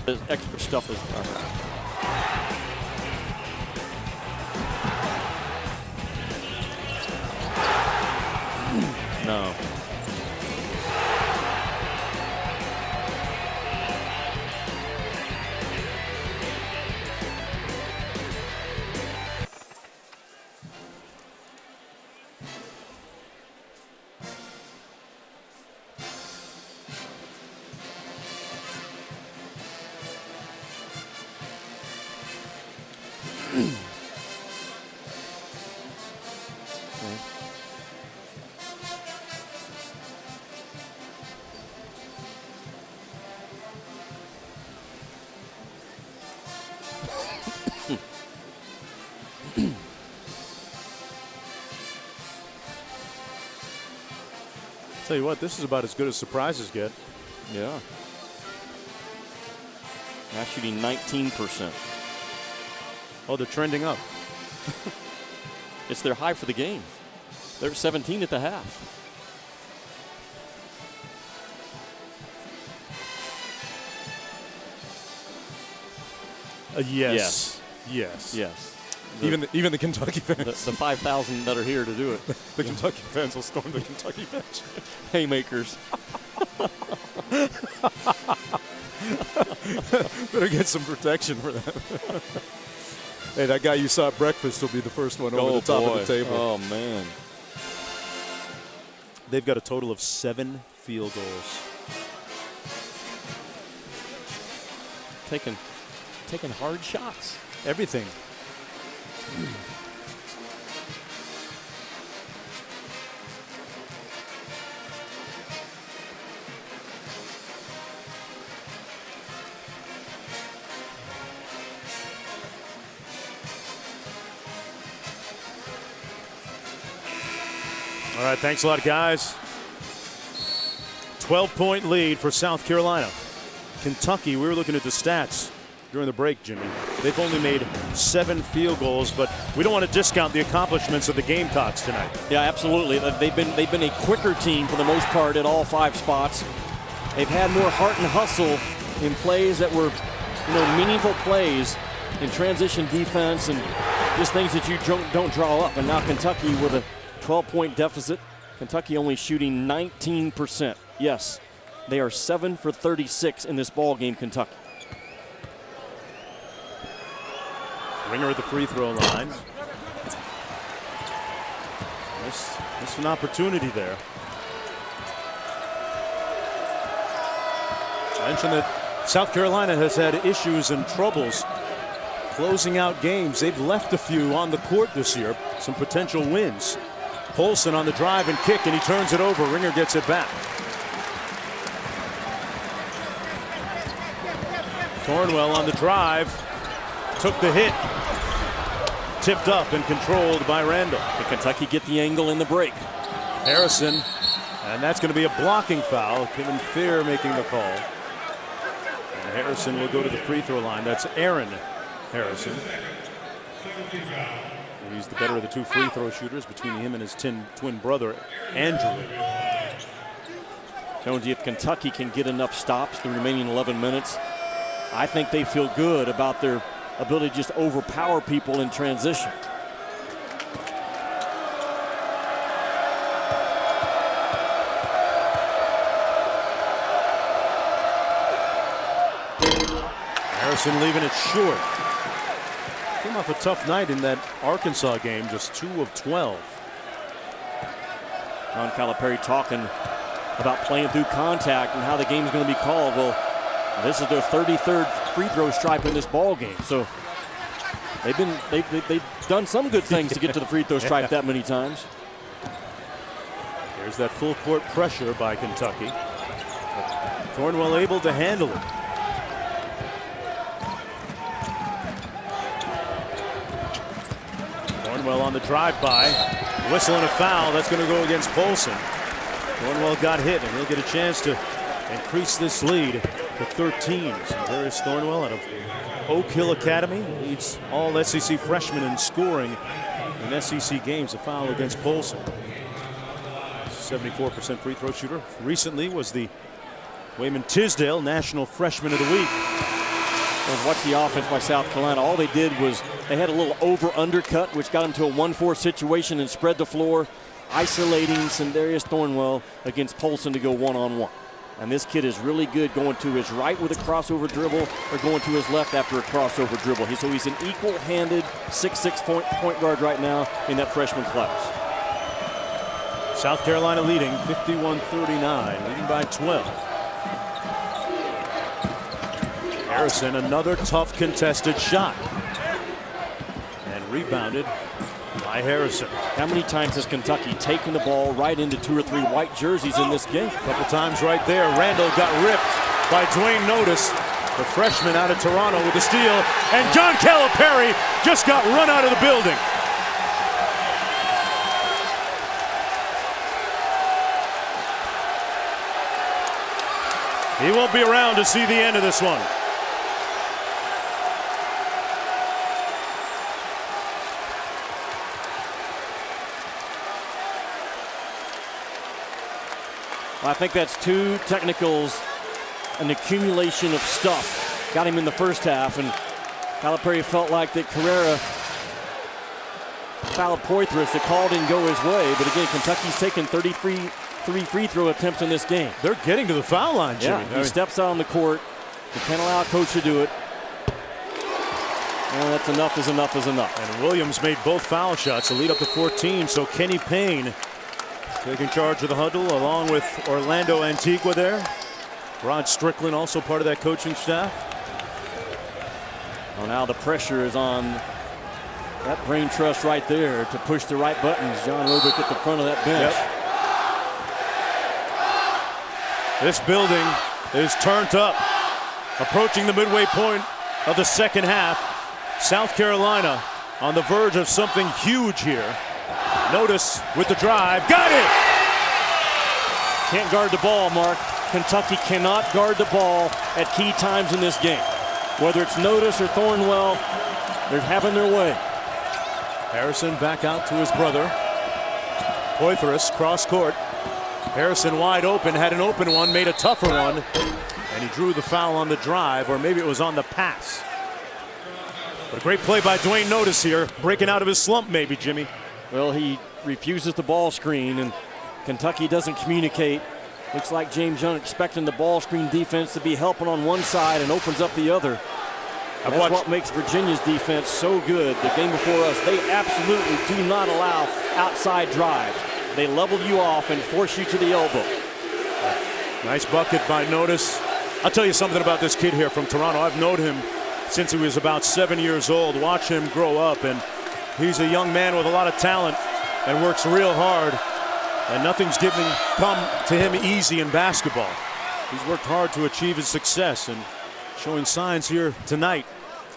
The extra stuff is no. Tell you what, this is about as good as surprises get. Yeah. Now shooting 19%. Oh, they're trending up. It's their high for the game. They're 17 at the half. Yes. Yes. Yes. Even the Kentucky fans. The 5,000 that are here to do it. The Kentucky fans will storm the Kentucky bench. Haymakers. Better get some protection for that. Hey, that guy you saw at breakfast will be the first one over the top of the table. Oh, man. They've got a total of 7 field goals. Taking hard shots. Everything. All right, thanks a lot, guys. 12-point lead for South Carolina. Kentucky, we were looking at the stats during the break, Jimmy. They've only made 7 field goals, but we don't want to discount the accomplishments of the Gamecocks tonight. Yeah, absolutely. They've been a quicker team for the most part at all 5 spots. They've had more heart and hustle in plays that were, meaningful plays in transition defense and just things that you don't draw up. And now Kentucky with a 12-point deficit. Kentucky only shooting 19%. Yes, they are 7 for 36 in this ball game, Kentucky. Ringer at the free throw line. Missed an opportunity there. I mentioned that South Carolina has had issues and troubles closing out games. They've left a few on the court this year. Some potential wins. Polson on the drive and kick, and he turns it over. Ringer gets it back. Thornwell on the drive. Took the hit. Tipped up and controlled by Randall. And Kentucky get the angle in the break. Harrison, and that's going to be a blocking foul. Kevin Fear making the call. And Harrison will go to the free throw line. That's Aaron Harrison. He's the better of the two free throw shooters between him and his twin brother, Andrew. Jonesy, if Kentucky can get enough stops the remaining 11 minutes, I think they feel good about their ability to just overpower people in transition. Harrison leaving it short. Came off a tough night in that Arkansas game, just 2 of 12. John Calipari talking about playing through contact and how the game's going to be called. Well, this is their 33rd free throw stripe in this ball game, so they've done some good things to get to the free throw stripe that many times. There's that full court pressure by Kentucky. Thornwell able to handle it. Thornwell on the drive-by, whistle and a foul. That's going to go against Polson. Thornwell got hit, and he'll get a chance to increase this lead to 13. So Darius Thornwell out of Oak Hill Academy leads all SEC freshmen in scoring in SEC games. A foul against Polson. 74% free throw shooter. Recently was the Wayman Tisdale National Freshman of the Week. And watch the offense by South Carolina. All they did was they had a little over-undercut, which got them to a 1-4 situation and spread the floor, isolating Darius Thornwell against Polson to go one-on-one. And this kid is really good going to his right with a crossover dribble or going to his left after a crossover dribble. So he's an equal-handed 6'6" point guard right now in that freshman class. South Carolina leading 51-39, leading by 12. Harrison, another tough contested shot. And rebounded by Harrison. How many times has Kentucky taken the ball right into 2 or 3 white jerseys in this game? A couple times right there. Randall got ripped by Dwayne Notice, the freshman out of Toronto, with the steal. And John Calipari just got run out of the building. He won't be around to see the end of this one. Well, I think that's 2 technicals, an accumulation of stuff. Got him in the first half, and Calipari felt like that Carrera fouled Poitras. The call didn't go his way, but again, Kentucky's taken 33 free throw attempts in this game. They're getting to the foul line, Jimmy. Yeah, he steps out on the court. You can't allow a coach to do it. And that's enough is enough is enough. And Williams made both foul shots to lead up to 14, so Kenny Payne taking charge of the huddle along with Orlando Antigua there. Rod Strickland also part of that coaching staff. Well, now the pressure is on that brain trust right there to push the right buttons. John Robick at the front of that bench. Yep. This building is turned up. Approaching the midway point of the second half. South Carolina on the verge of something huge here. Notice with the drive. Got it! Can't guard the ball, Mark. Kentucky cannot guard the ball at key times in this game. Whether it's Notice or Thornwell, they're having their way. Harrison back out to his brother. Poitras cross court. Harrison wide open, had an open one, made a tougher one, and he drew the foul on the drive, or maybe it was on the pass. But a great play by Dwayne Notice here, breaking out of his slump maybe, Jimmy. Well, he refuses the ball screen, and Kentucky doesn't communicate. Looks like James Young expecting the ball screen defense to be helping on one side and opens up the other. That's what makes Virginia's defense so good. The game before us, they absolutely do not allow outside drives. They level you off and force you to the elbow. Nice bucket by Notice. I'll tell you something about this kid here from Toronto. I've known him since he was about 7 years old. Watch him grow up, and he's a young man with a lot of talent and works real hard. And nothing's come to him easy in basketball. He's worked hard to achieve his success and showing signs here tonight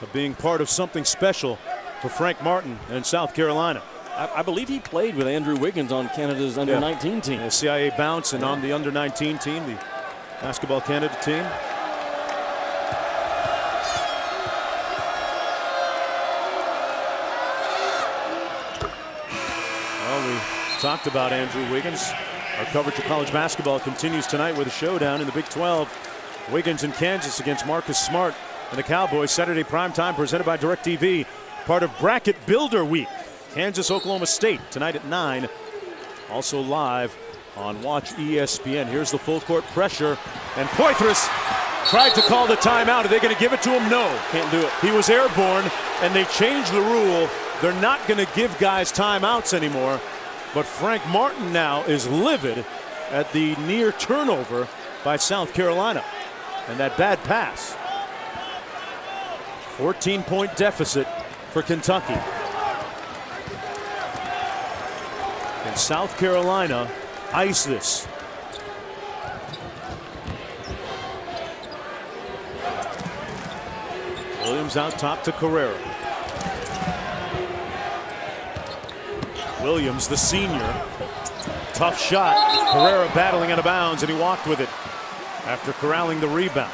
of being part of something special for Frank Martin and South Carolina. I believe he played with Andrew Wiggins on Canada's under-19 team. The CIA bounce and on the under-19 team, the basketball Canada team. Well, we talked about Andrew Wiggins. Our coverage of college basketball continues tonight with a showdown in the Big 12. Wiggins in Kansas against Marcus Smart and the Cowboys. Saturday primetime presented by DirecTV. Part of Bracket Builder Week. Kansas, Oklahoma State tonight at 9. Also live on Watch ESPN. Here's the full court pressure. And Poitras tried to call the timeout. Are they going to give it to him? No. Can't do it. He was airborne, and they changed the rule. They're not going to give guys timeouts anymore. But Frank Martin now is livid at the near turnover by South Carolina. And that bad pass. 14-point deficit for Kentucky. And South Carolina ice this. Williams out top to Carrera. Williams, the senior. Tough shot. Carrera battling out of bounds, and he walked with it after corralling the rebound.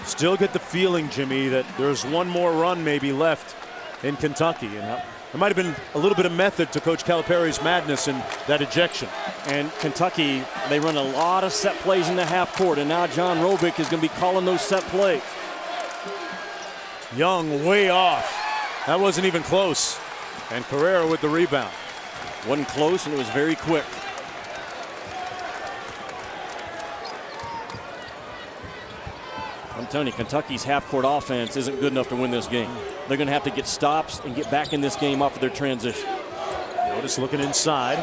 Still get the feeling, Jimmy, that there's one more run maybe left in Kentucky. And there might have been a little bit of method to Coach Calipari's madness in that ejection. And Kentucky, they run a lot of set plays in the half court, and now John Robick is going to be calling those set plays. Young way off. That wasn't even close. And Carrera with the rebound. Wasn't close, and it was very quick. I'm telling you, Kentucky's half-court offense isn't good enough to win this game. They're going to have to get stops and get back in this game off of their transition. Notice looking inside.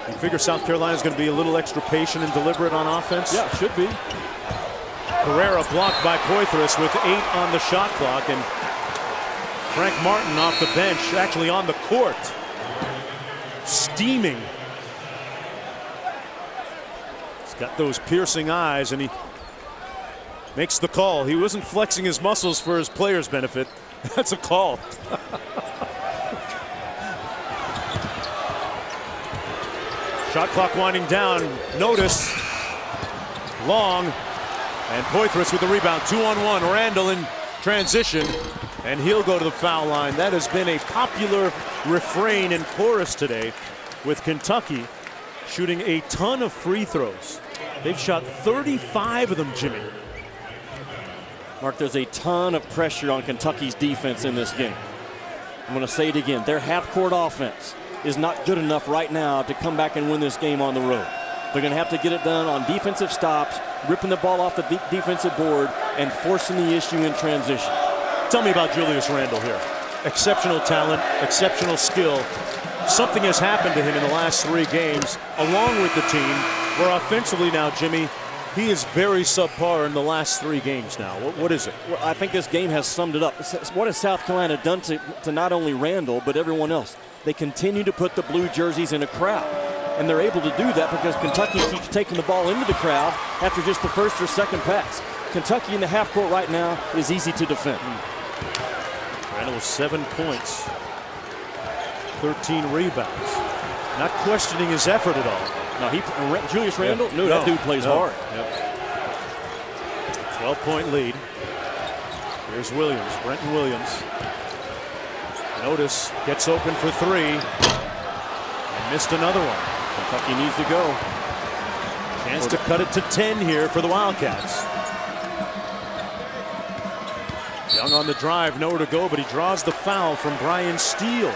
You figure South Carolina's going to be a little extra patient and deliberate on offense? Yeah, should be. Carrera blocked by Poitras with 8 on the shot clock, and Frank Martin off the bench, actually on the court, steaming. He's got those piercing eyes, and he makes the call. He wasn't flexing his muscles for his players' benefit. That's a call. Shot clock winding down. Notice. Long. And Poitras with the rebound. 2-on-1. Randall in transition. And he'll go to the foul line. That has been a popular refrain in chorus today, with Kentucky shooting a ton of free throws. They've shot 35 of them, Jimmy. Mark, there's a ton of pressure on Kentucky's defense in this game. I'm going to say it again. Their half-court offense is not good enough right now to come back and win this game on the road. They're going to have to get it done on defensive stops, ripping the ball off the defensive board, and forcing the issue in transition. Tell me about Julius Randle here. Exceptional talent, exceptional skill. Something has happened to him in the last 3 games, along with the team, where offensively now, Jimmy, he is very subpar in the last 3 games now. What is it? Well, I think this game has summed it up. What has South Carolina done to not only Randall, but everyone else? They continue to put the blue jerseys in a crowd. And they're able to do that because Kentucky keeps taking the ball into the crowd after just the first or second pass. Kentucky in the half court right now is easy to defend. Randall with 7 points, 13 rebounds. Not questioning his effort at all. No, Julius Randle? Yeah. No, that dude plays hard. Yep. 12-point lead. Here's Williams, Brenton Williams. Notice, gets open for 3. And missed another one. Kentucky needs to go. Chance to cut it to 10 here for the Wildcats. Young on the drive, nowhere to go, but he draws the foul from Brian Steele.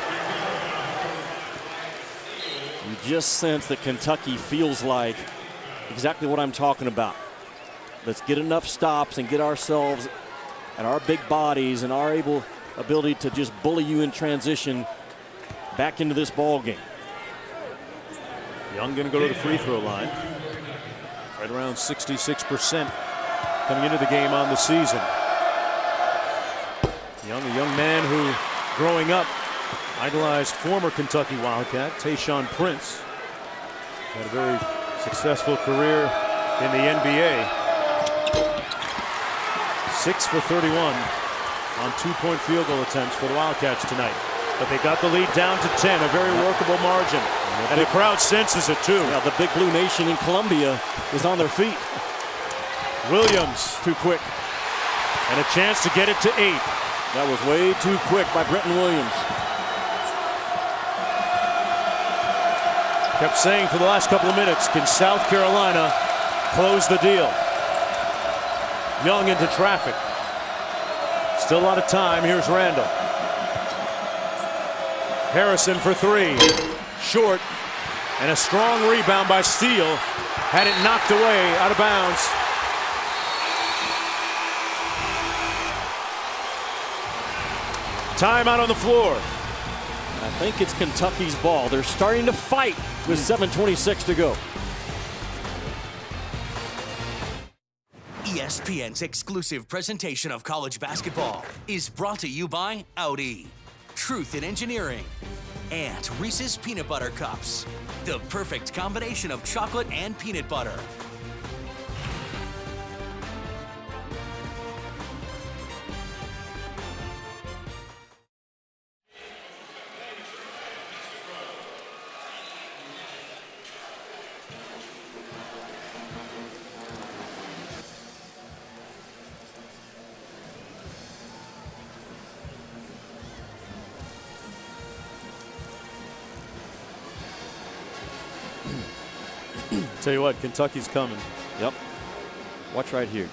You just sense that Kentucky feels like exactly what I'm talking about. Let's get enough stops and get ourselves and our big bodies and our ability to just bully you in transition back into this ball game. Young going to go to the free throw line. Right around 66% coming into the game on the season. Young, a young man who, growing up, idolized former Kentucky Wildcat Tayshaun Prince. Had a very successful career in the NBA. 6 for 31 on 2-point field goal attempts for the Wildcats tonight. But they got the lead down to 10, a very workable margin. And the crowd senses it too. Yeah, the big blue nation in Columbia is on their feet. Williams, too quick. And a chance to get it to 8. That was way too quick by Brenton Williams. Kept saying for the last couple of minutes, can South Carolina close the deal? Young into traffic. Still a lot of time. Here's Randall. Harrison for three. Short. And a strong rebound by Steele. Had it knocked away out of bounds. Timeout on the floor. I think it's Kentucky's ball. They're starting to fight with 7:26 to go. ESPN's exclusive presentation of college basketball is brought to you by Audi, Truth in Engineering, and Reese's Peanut Butter Cups. The perfect combination of chocolate and peanut butter. Tell you what, Kentucky's coming. Yep. Watch right here.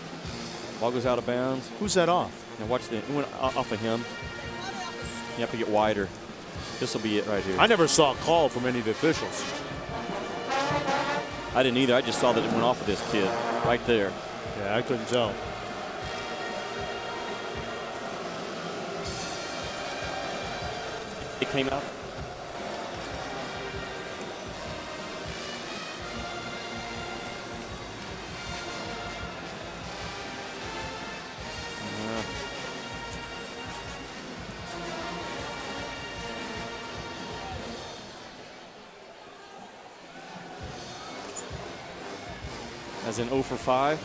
Ball goes out of bounds. Who's that off? Now watch it went off of him. You have to get wider. This will be it right here. I never saw a call from any of the officials. I didn't either. I just saw that it went off of this kid right there. Yeah, I couldn't tell. It came out. As in 0 for 5.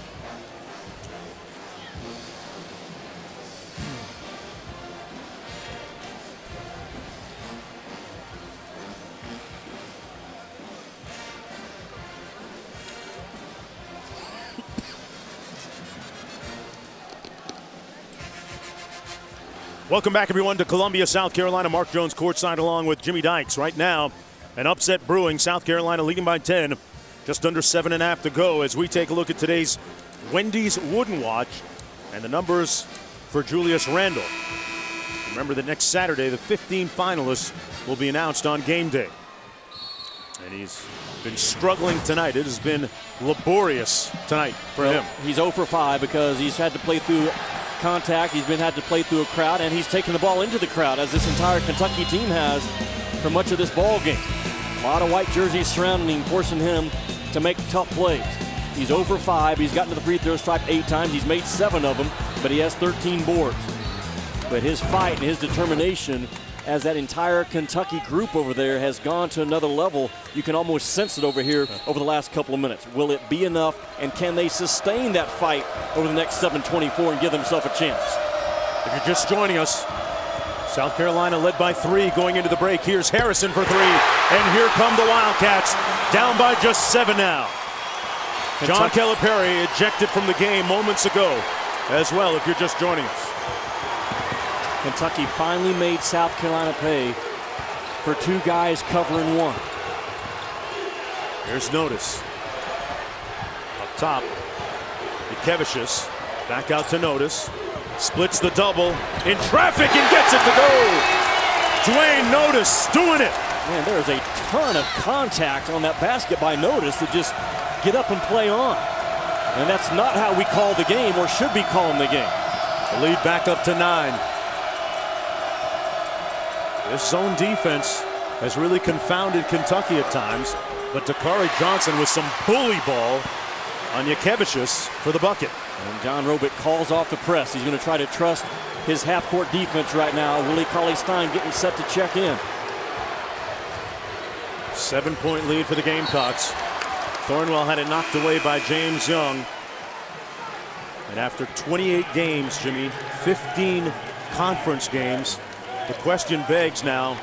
Welcome back, everyone, to Columbia, South Carolina. Mark Jones courtside along with Jimmy Dykes. Right now, an upset brewing. South Carolina leading by 10. Just under 7.5 to go as we take a look at today's Wendy's Wooden Watch and the numbers for Julius Randle. Remember that next Saturday, the 15 finalists will be announced on game day. And he's been struggling tonight. It has been laborious tonight for him. He's 0 for 5 because he's had to play through contact. He's had to play through a crowd, and he's taken the ball into the crowd, as this entire Kentucky team has for much of this ball game. A lot of white jerseys surrounding him, forcing him to make tough plays. He's 0 for 5. He's gotten to the free throw stripe 8 times. He's made 7 of them, but he has 13 boards. But his fight and his determination, as that entire Kentucky group over there has gone to another level, you can almost sense it over here over the last couple of minutes. Will it be enough, and can they sustain that fight over the next 7:24 and give themselves a chance? If you're just joining us, South Carolina led by 3 going into the break. Here's Harrison for 3, and here come the Wildcats, down by just 7 now. John Calipari ejected from the game moments ago as well, if you're just joining us. Kentucky finally made South Carolina pay for 2 guys covering 1. Here's Notice. Up top, Ikevicius back out to Notice. Splits the double in traffic and gets it to go. Dwayne Notice doing it. Man, there is a ton of contact on that basket by Notice to just get up and play on. And that's not how we call the game, or should be calling the game. The lead back up to 9. This zone defense has really confounded Kentucky at times, but Dakari Johnson with some bully ball on Ikevicius for the bucket. And John Robick calls off the press. He's going to try to trust his half-court defense right now. Willie Cauley-Stein getting set to check in. 7-point lead for the Gamecocks. Thornwell had it knocked away by James Young. And after 28 games, Jimmy, 15 conference games, the question begs now,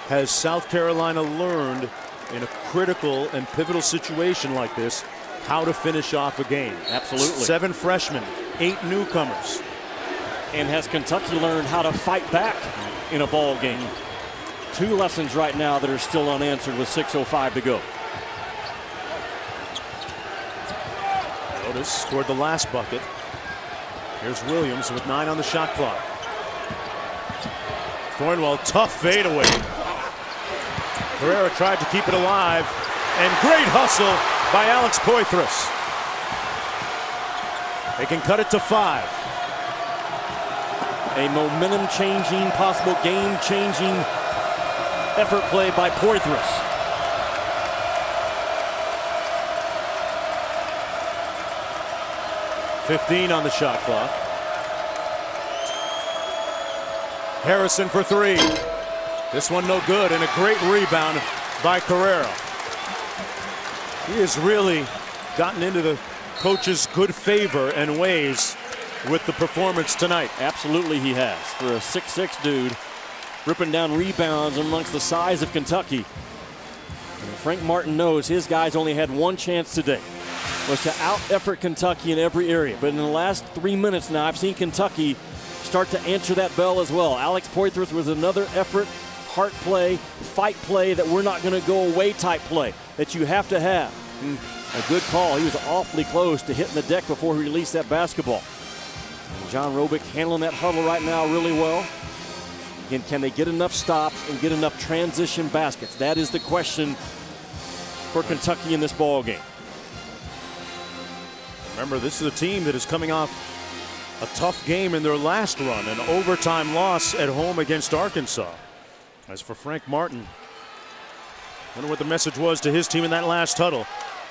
has South Carolina learned in a critical and pivotal situation like this how to finish off a game? Absolutely. 7 freshmen, 8 newcomers. And has Kentucky learned how to fight back in a ball game? 2 lessons right now that are still unanswered with 6:05 to go. Otis scored the last bucket. Here's Williams with 9 on the shot clock. Thornwell, tough fadeaway. Herrera tried to keep it alive, and great hustle by Alex Poitras. They can cut it to 5. A momentum-changing, possible game-changing effort play by Poitras. .15 on the shot clock. Harrison for 3. This one no good, and a great rebound by Carrera. He has really gotten into the coach's good favor and ways with the performance tonight. Absolutely he has. For a 6'6" dude, ripping down rebounds amongst the size of Kentucky. And Frank Martin knows his guys only had one chance today, was to out-effort Kentucky in every area. But in the last 3 minutes now, I've seen Kentucky start to answer that bell as well. Alex Poitras was another effort, heart play, fight play, that we're not going to go away type play that you have to have. A good call. He was awfully close to hitting the deck before he released that basketball. And John Robick handling that huddle right now really well. Again, can they get enough stops and get enough transition baskets? That is the question for Kentucky in this ball game. Remember, this is a team that is coming off a tough game in their last run, an overtime loss at home against Arkansas. As for Frank Martin, I wonder what the message was to his team in that last huddle.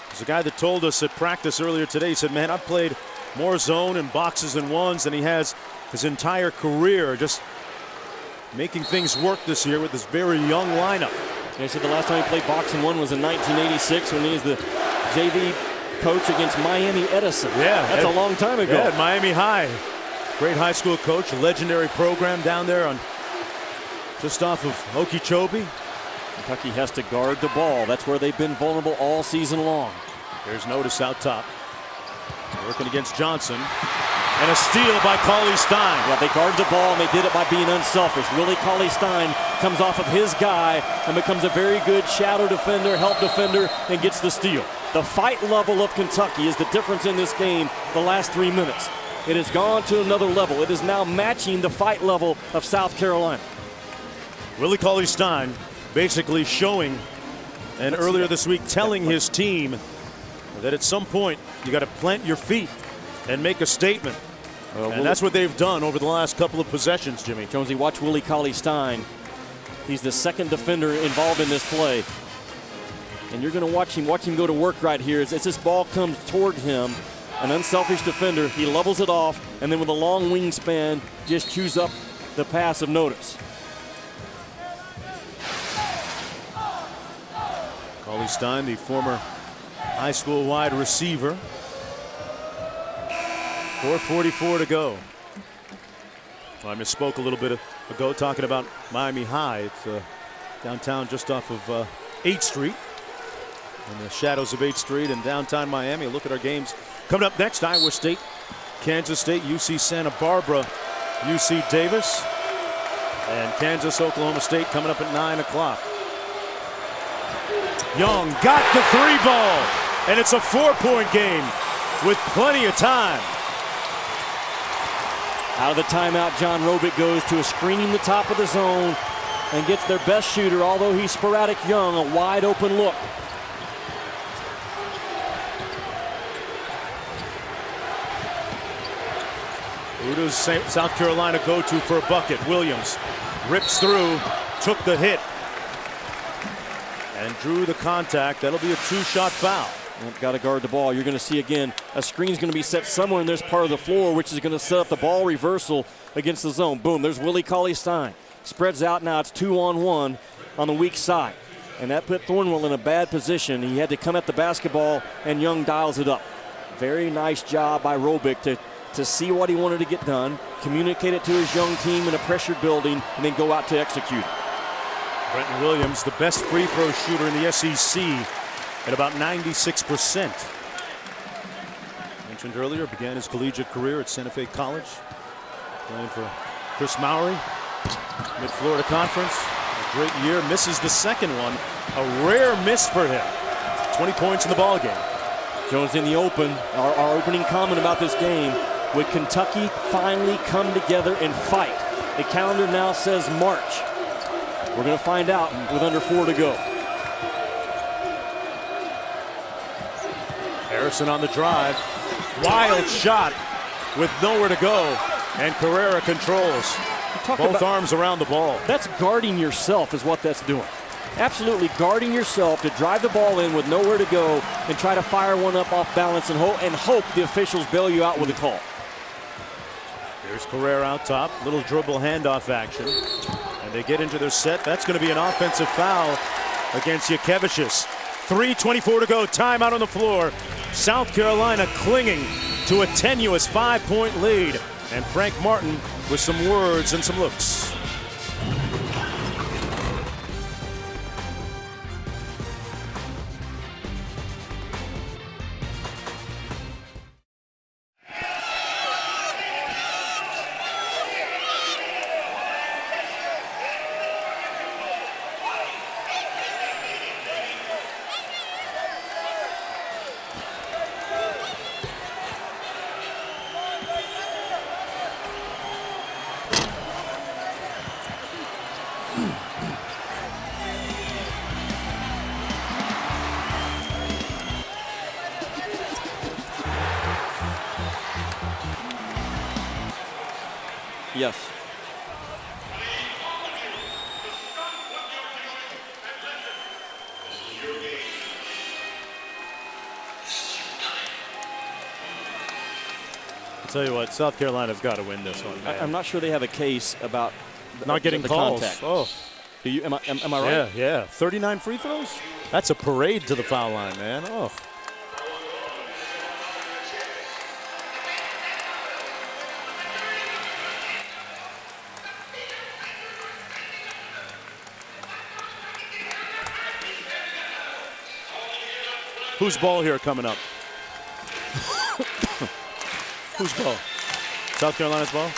There's a guy that told us at practice earlier today, he said, man, I've played more zone and boxes and ones than he has his entire career, just making things work this year with this very young lineup. He said the last time he played box and one was in 1986 when he was the JV coach against Miami Edison. Yeah, that's a long time ago. Yeah, at Miami High. Great high school coach, a legendary program down there on just off of Okeechobee. Kentucky has to guard the ball. That's where they've been vulnerable all season long. Here's Notice out top. Working against Johnson. And a steal by Cauley-Stein. Yeah, they guard the ball, and they did it by being unselfish. Willie Cauley-Stein comes off of his guy and becomes a very good shadow defender, help defender, and gets the steal. The fight level of Kentucky is the difference in this game the last 3 minutes. It has gone to another level. It is now matching the fight level of South Carolina. Willie Cauley-Stein basically showing, and earlier this week telling his team that at some point you got to plant your feet and make a statement. And that's what they've done over the last couple of possessions, Jimmy. Jonesy, watch Willie Cauley-Stein. He's the second defender involved in this play. And you're going to watch him go to work right here. As this ball comes toward him, an unselfish defender, he levels it off, and then with a long wingspan, just chews up the pass of Notice. Cauley-Stein, the former high school wide receiver. 4:44 to go. Well, I misspoke a little bit ago talking about Miami High. It's downtown just off of 8th Street. In the shadows of 8th Street in downtown Miami. Look at our games coming up next. Iowa State, Kansas State, UC Santa Barbara, UC Davis, and Kansas, Oklahoma State coming up at 9 o'clock. Young got the 3 ball, and it's a 4-point game with plenty of time. Out of the timeout, John Robick goes to a screen in the top of the zone and gets their best shooter, although he's sporadic, Young, a wide open look. Who does South Carolina go to for a bucket? Williams rips through, took the hit, and drew the contact. That'll be a 2-shot foul. Got to guard the ball. You're going to see again a screen's going to be set somewhere in this part of the floor, which is going to set up the ball reversal against the zone. Boom, there's Willie Cauley-Stein. Spreads out now, it's 2-on-1 on the weak side. And that put Thornwell in a bad position. He had to come at the basketball, and Young dials it up. Very nice job by Robick to see what he wanted to get done, communicate it to his young team in a pressured building, and then go out to execute. Brenton Williams, the best free throw shooter in the SEC at about 96%. Mentioned earlier, began his collegiate career at Santa Fe College, playing for Chris Mowry, Mid-Florida Conference. great year. Misses the second one. A rare miss for him. 20 points in the ball game. Jones in the open. Our opening comment about this game. Would Kentucky finally come together and fight? The calendar now says March. We're going to find out with under 4 to go. Harrison on the drive. Wild shot with nowhere to go. And Carrera controls. Both arms around the ball. That's guarding yourself is what that's doing. Absolutely guarding yourself to drive the ball in with nowhere to go and try to fire one up off balance and hope the officials bail you out with a call. Here's Carrera out top. Little dribble handoff action. And they get into their set. That's going to be an offensive foul against Jekevicius. 3:24 to go. Timeout on the floor. South Carolina clinging to a tenuous 5-point lead. And Frank Martin with some words and some looks. Yes. I'll tell you what, South Carolina's got to win this one, man. I'm not sure they have a case about not getting the calls. contact. Oh. Do you, am I right? Yeah, yeah. 39 free throws? That's a parade to the foul line, man. Oh. Whose ball here coming up? Whose ball? South Carolina's ball?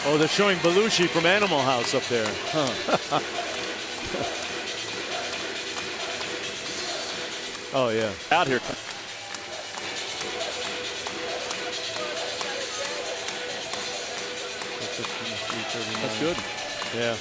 Oh, they're showing Belushi from Animal House up there. Huh. Oh, yeah. Out here. That's good. Yeah.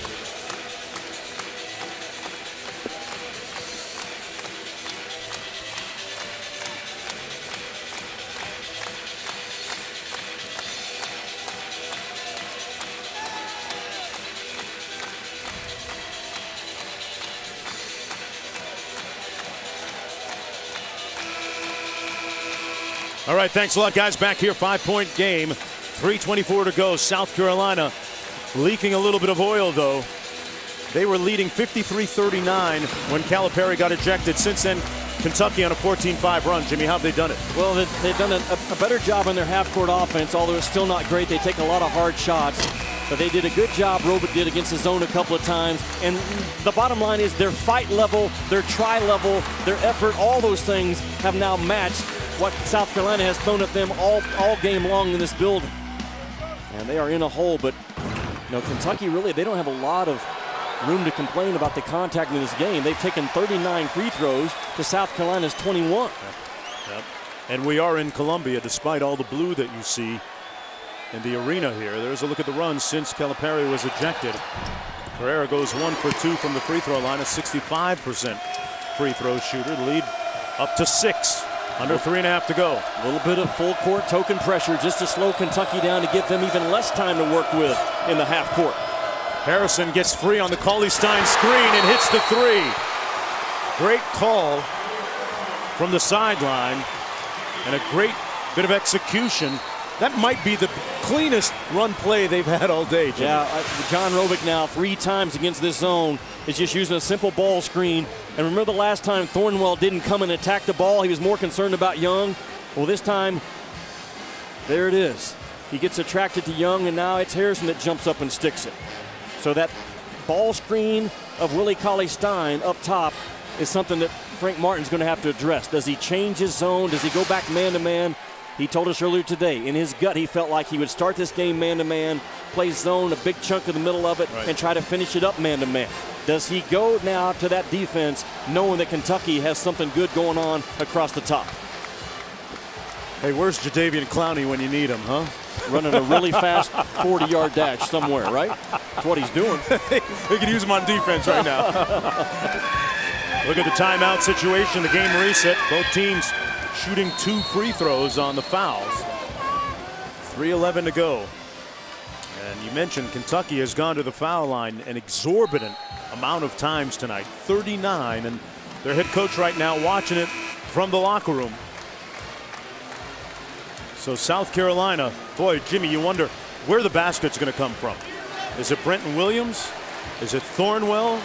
All right, thanks a lot, guys. Back here, 5-point game. 3:24 to go. South Carolina leaking a little bit of oil, though. They were leading 53-39 when Calipari got ejected. Since then, Kentucky on a 14-5 run. Jimmy, how have they done it? Well, they've done a better job on their half-court offense, although it's still not great. They take a lot of hard shots. But they did a good job, Robic did, against the zone a couple of times. And the bottom line is their fight level, their try level, their effort, all those things have now matched what South Carolina has thrown at them all game long in this building. And they are in a hole, but Kentucky really, they don't have a lot of room to complain about the contact in this game. They've taken 39 free throws to South Carolina's 21. Yep. And we are in Columbia, despite all the blue that you see in the arena here. There's a look at the run since Calipari was ejected. Carrera goes 1 for 2 from the free throw line, a 65% free throw shooter. Lead up to 6. Under 3.5 to go. A little bit of full court token pressure just to slow Kentucky down to give them even less time to work with in the half court. Harrison gets free on the Cauley-Stein screen and hits the 3. Great call from the sideline and a great bit of execution. That might be the cleanest run play they've had all day, Jimmy. Yeah, John Robic now 3 times against this zone is just using a simple ball screen. And remember the last time Thornwell didn't come and attack the ball, he was more concerned about Young. Well, this time There it is. He gets attracted to Young, and now it's Harrison that jumps up and sticks it. So that ball screen of Willie Cauley-Stein up top is something that Frank Martin's going to have to address. Does he change his zone? Does he go back man-to-man? He told us earlier today, in his gut, he felt like he would start this game man-to-man, play zone a big chunk of the middle of it, and try to finish it up man-to-man. Does he go now to that defense knowing that Kentucky has something good going on across the top? Hey, where's Jadeveon Clowney when you need him, huh? Running a really fast 40-yard dash somewhere, right? That's what he's doing. We could use him on defense right now. Look at the timeout situation, the game reset. Both teams shooting 2 free throws on the fouls. 3:11 to go. And you mentioned Kentucky has gone to the foul line an exorbitant amount of times tonight, 39, and their head coach right now watching it from the locker room. So South Carolina, boy, Jimmy, you wonder where the basket's going to come from. Is it Brenton Williams? Is it Thornwell?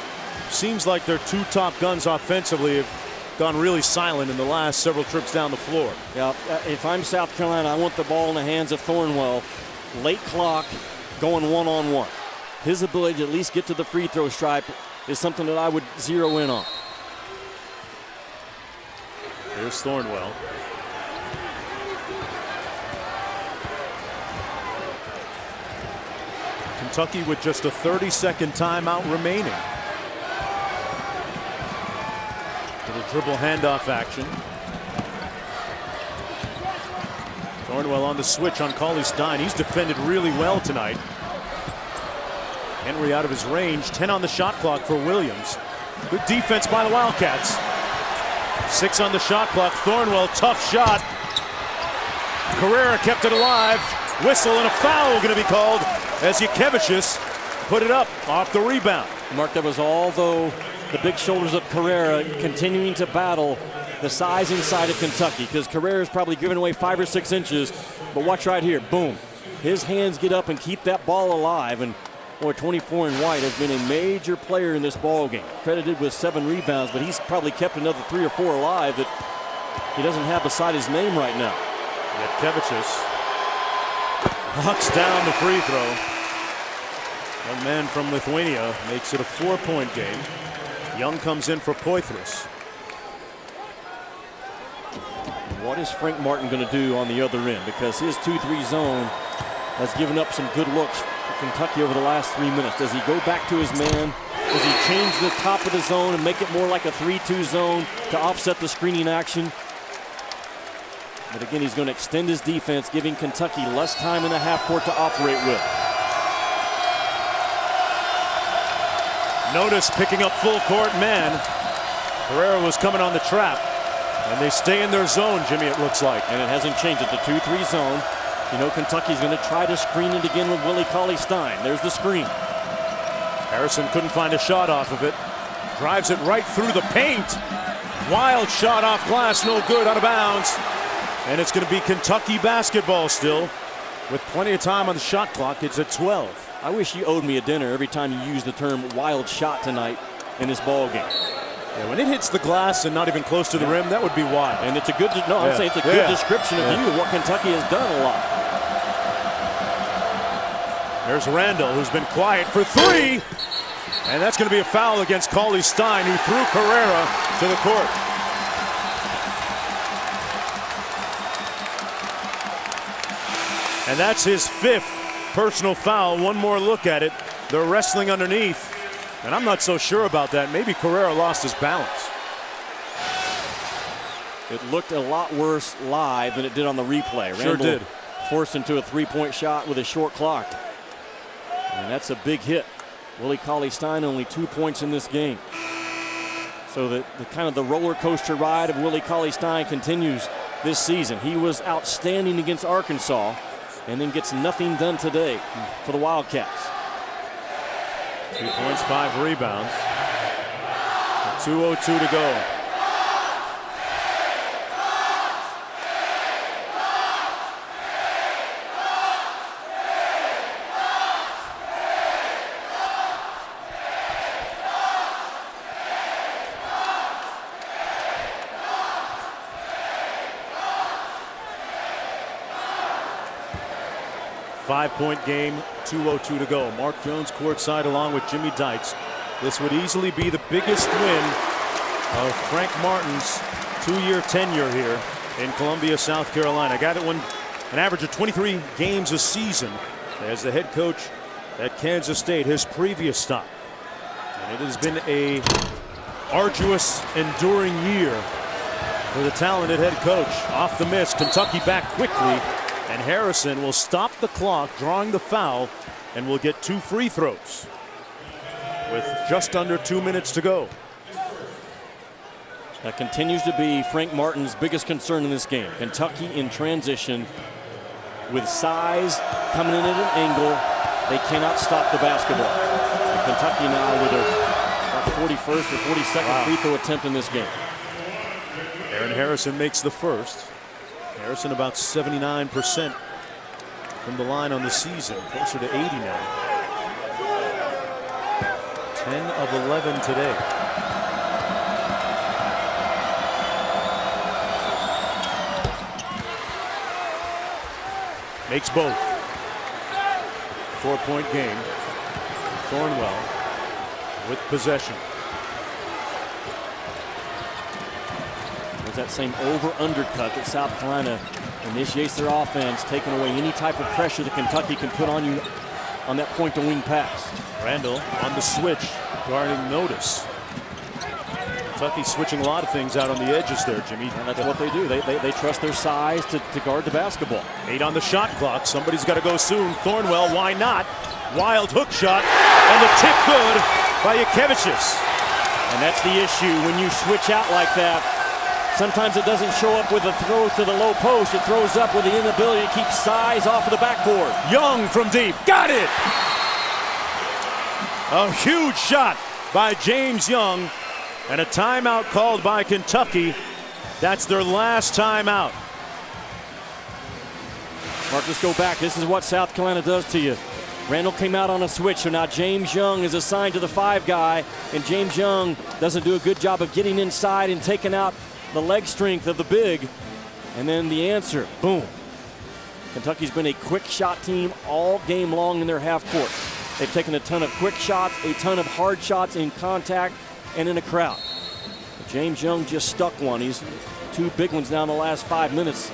Seems like their 2 top guns offensively have gone really silent in the last several trips down the floor. Yeah, if I'm South Carolina, I want the ball in the hands of Thornwell. Late clock, going one-on-one. His ability to at least get to the free throw stripe is something that I would zero in on. Here's Thornwell. Kentucky with just a 30-second timeout remaining. Little dribble handoff action. Thornwell on the switch on Cauley-Stein. He's defended really well tonight. Henry out of his range. 10 on the shot clock for Williams. Good defense by the Wildcats. 6 on the shot clock. Thornwell, tough shot. Carrera kept it alive. Whistle and a foul going to be called as Yukevicius put it up off the rebound. Mark, that was all, though, the big shoulders of Carrera continuing to battle the size inside of Kentucky, because Carrera's probably given away 5 or 6 inches. But watch right here, boom. His hands get up and keep that ball alive. And boy, 24 in white has been a major player in this ball game. Credited with 7 rebounds, but he's probably kept another 3 or 4 alive that he doesn't have beside his name right now. Yukevicius knocks down the free throw. Young man from Lithuania makes it a 4-point game. Young comes in for Poitras. What is Frank Martin going to do on the other end? Because his 2-3 zone has given up some good looks for Kentucky over the last 3 minutes. Does he go back to his man? Does he change the top of the zone and make it more like a 3-2 zone to offset the screening action? But again, he's going to extend his defense, giving Kentucky less time in the half court to operate with. Notice picking up full court man. Carrera was coming on the trap. And they stay in their zone, Jimmy, it looks like. And it hasn't changed. It's a 2-3 zone. You know Kentucky's going to try to screen it again with Willie Cauley-Stein. There's the screen. Harrison couldn't find a shot off of it. Drives it right through the paint. Wild shot off glass, no good, out of bounds. And it's going to be Kentucky basketball still. With plenty of time on the shot clock, it's at 12. I wish you owed me a dinner every time you use the term wild shot tonight in this ball game. Yeah, when it hits the glass and not even close to the rim, that would be wild. And it's a good, I'm saying it's a good description of you of what Kentucky has done a lot. There's Randall, who's been quiet for 3. And that's going to be a foul against Cauley-Stein, who threw Carrera to the court. And that's his 5th personal foul. One more look at it. They're wrestling underneath. And I'm not so sure about that. Maybe Carrera lost his balance. It looked a lot worse live than it did on the replay. Sure Randall did. Forced into a 3-point shot with a short clock. And that's a big hit. Willie Cauley-Stein only 2 points in this game. So the kind of the roller coaster ride of Willie Cauley-Stein continues this season. He was outstanding against Arkansas and then gets nothing done today for the Wildcats. 2 points, 5 rebounds. 2:02 to go. 5-point game, 2:02 to go. Mark Jones courtside along with Jimmy Dykes. This would easily be the biggest win of Frank Martin's 2-year tenure here in Columbia, South Carolina. A guy that won an average of 23 games a season as the head coach at Kansas State, his previous stop. And it has been a arduous, enduring year for the talented head coach. Off the miss, Kentucky back quickly, and Harrison will stop the clock, drawing the foul, and will get 2 free throws with just under 2 minutes to go. That continues to be Frank Martin's biggest concern in this game. Kentucky in transition with size coming in at an angle. They cannot stop the basketball. And Kentucky now with a 41st or 42nd free throw attempt in this game. Aaron Harrison makes the first. Harrison about 79% from the line on the season, closer to 80 now. 10 of 11 today. Makes both. 4-point game. Thornwell with possession. There's that same over-undercut that South Carolina initiates their offense, taking away any type of pressure that Kentucky can put on you on that point-to-wing pass. Randall on the switch, guarding notice. Kentucky switching a lot of things out on the edges there, Jimmy. And that's what they do. They trust their size to guard the basketball. 8 on the shot clock. Somebody's got to go soon. Thornwell, why not? Wild hook shot, and the tip good by Yakevicius. And that's the issue when you switch out like that. Sometimes it doesn't show up with a throw to the low post. It throws up with the inability to keep size off of the backboard. Young from deep. Got it! A huge shot by James Young. And a timeout called by Kentucky. That's their last timeout. Marcus, go back. This is what South Carolina does to you. Randall came out on a switch, so now James Young is assigned to the 5 guy, and James Young doesn't do a good job of getting inside and taking out the leg strength of the big. And then the answer, boom. Kentucky's been a quick shot team all game long in their half court. They've taken a ton of quick shots, a ton of hard shots in contact and in a crowd. But James Young just stuck one. He's 2 big ones now in the last 5 minutes.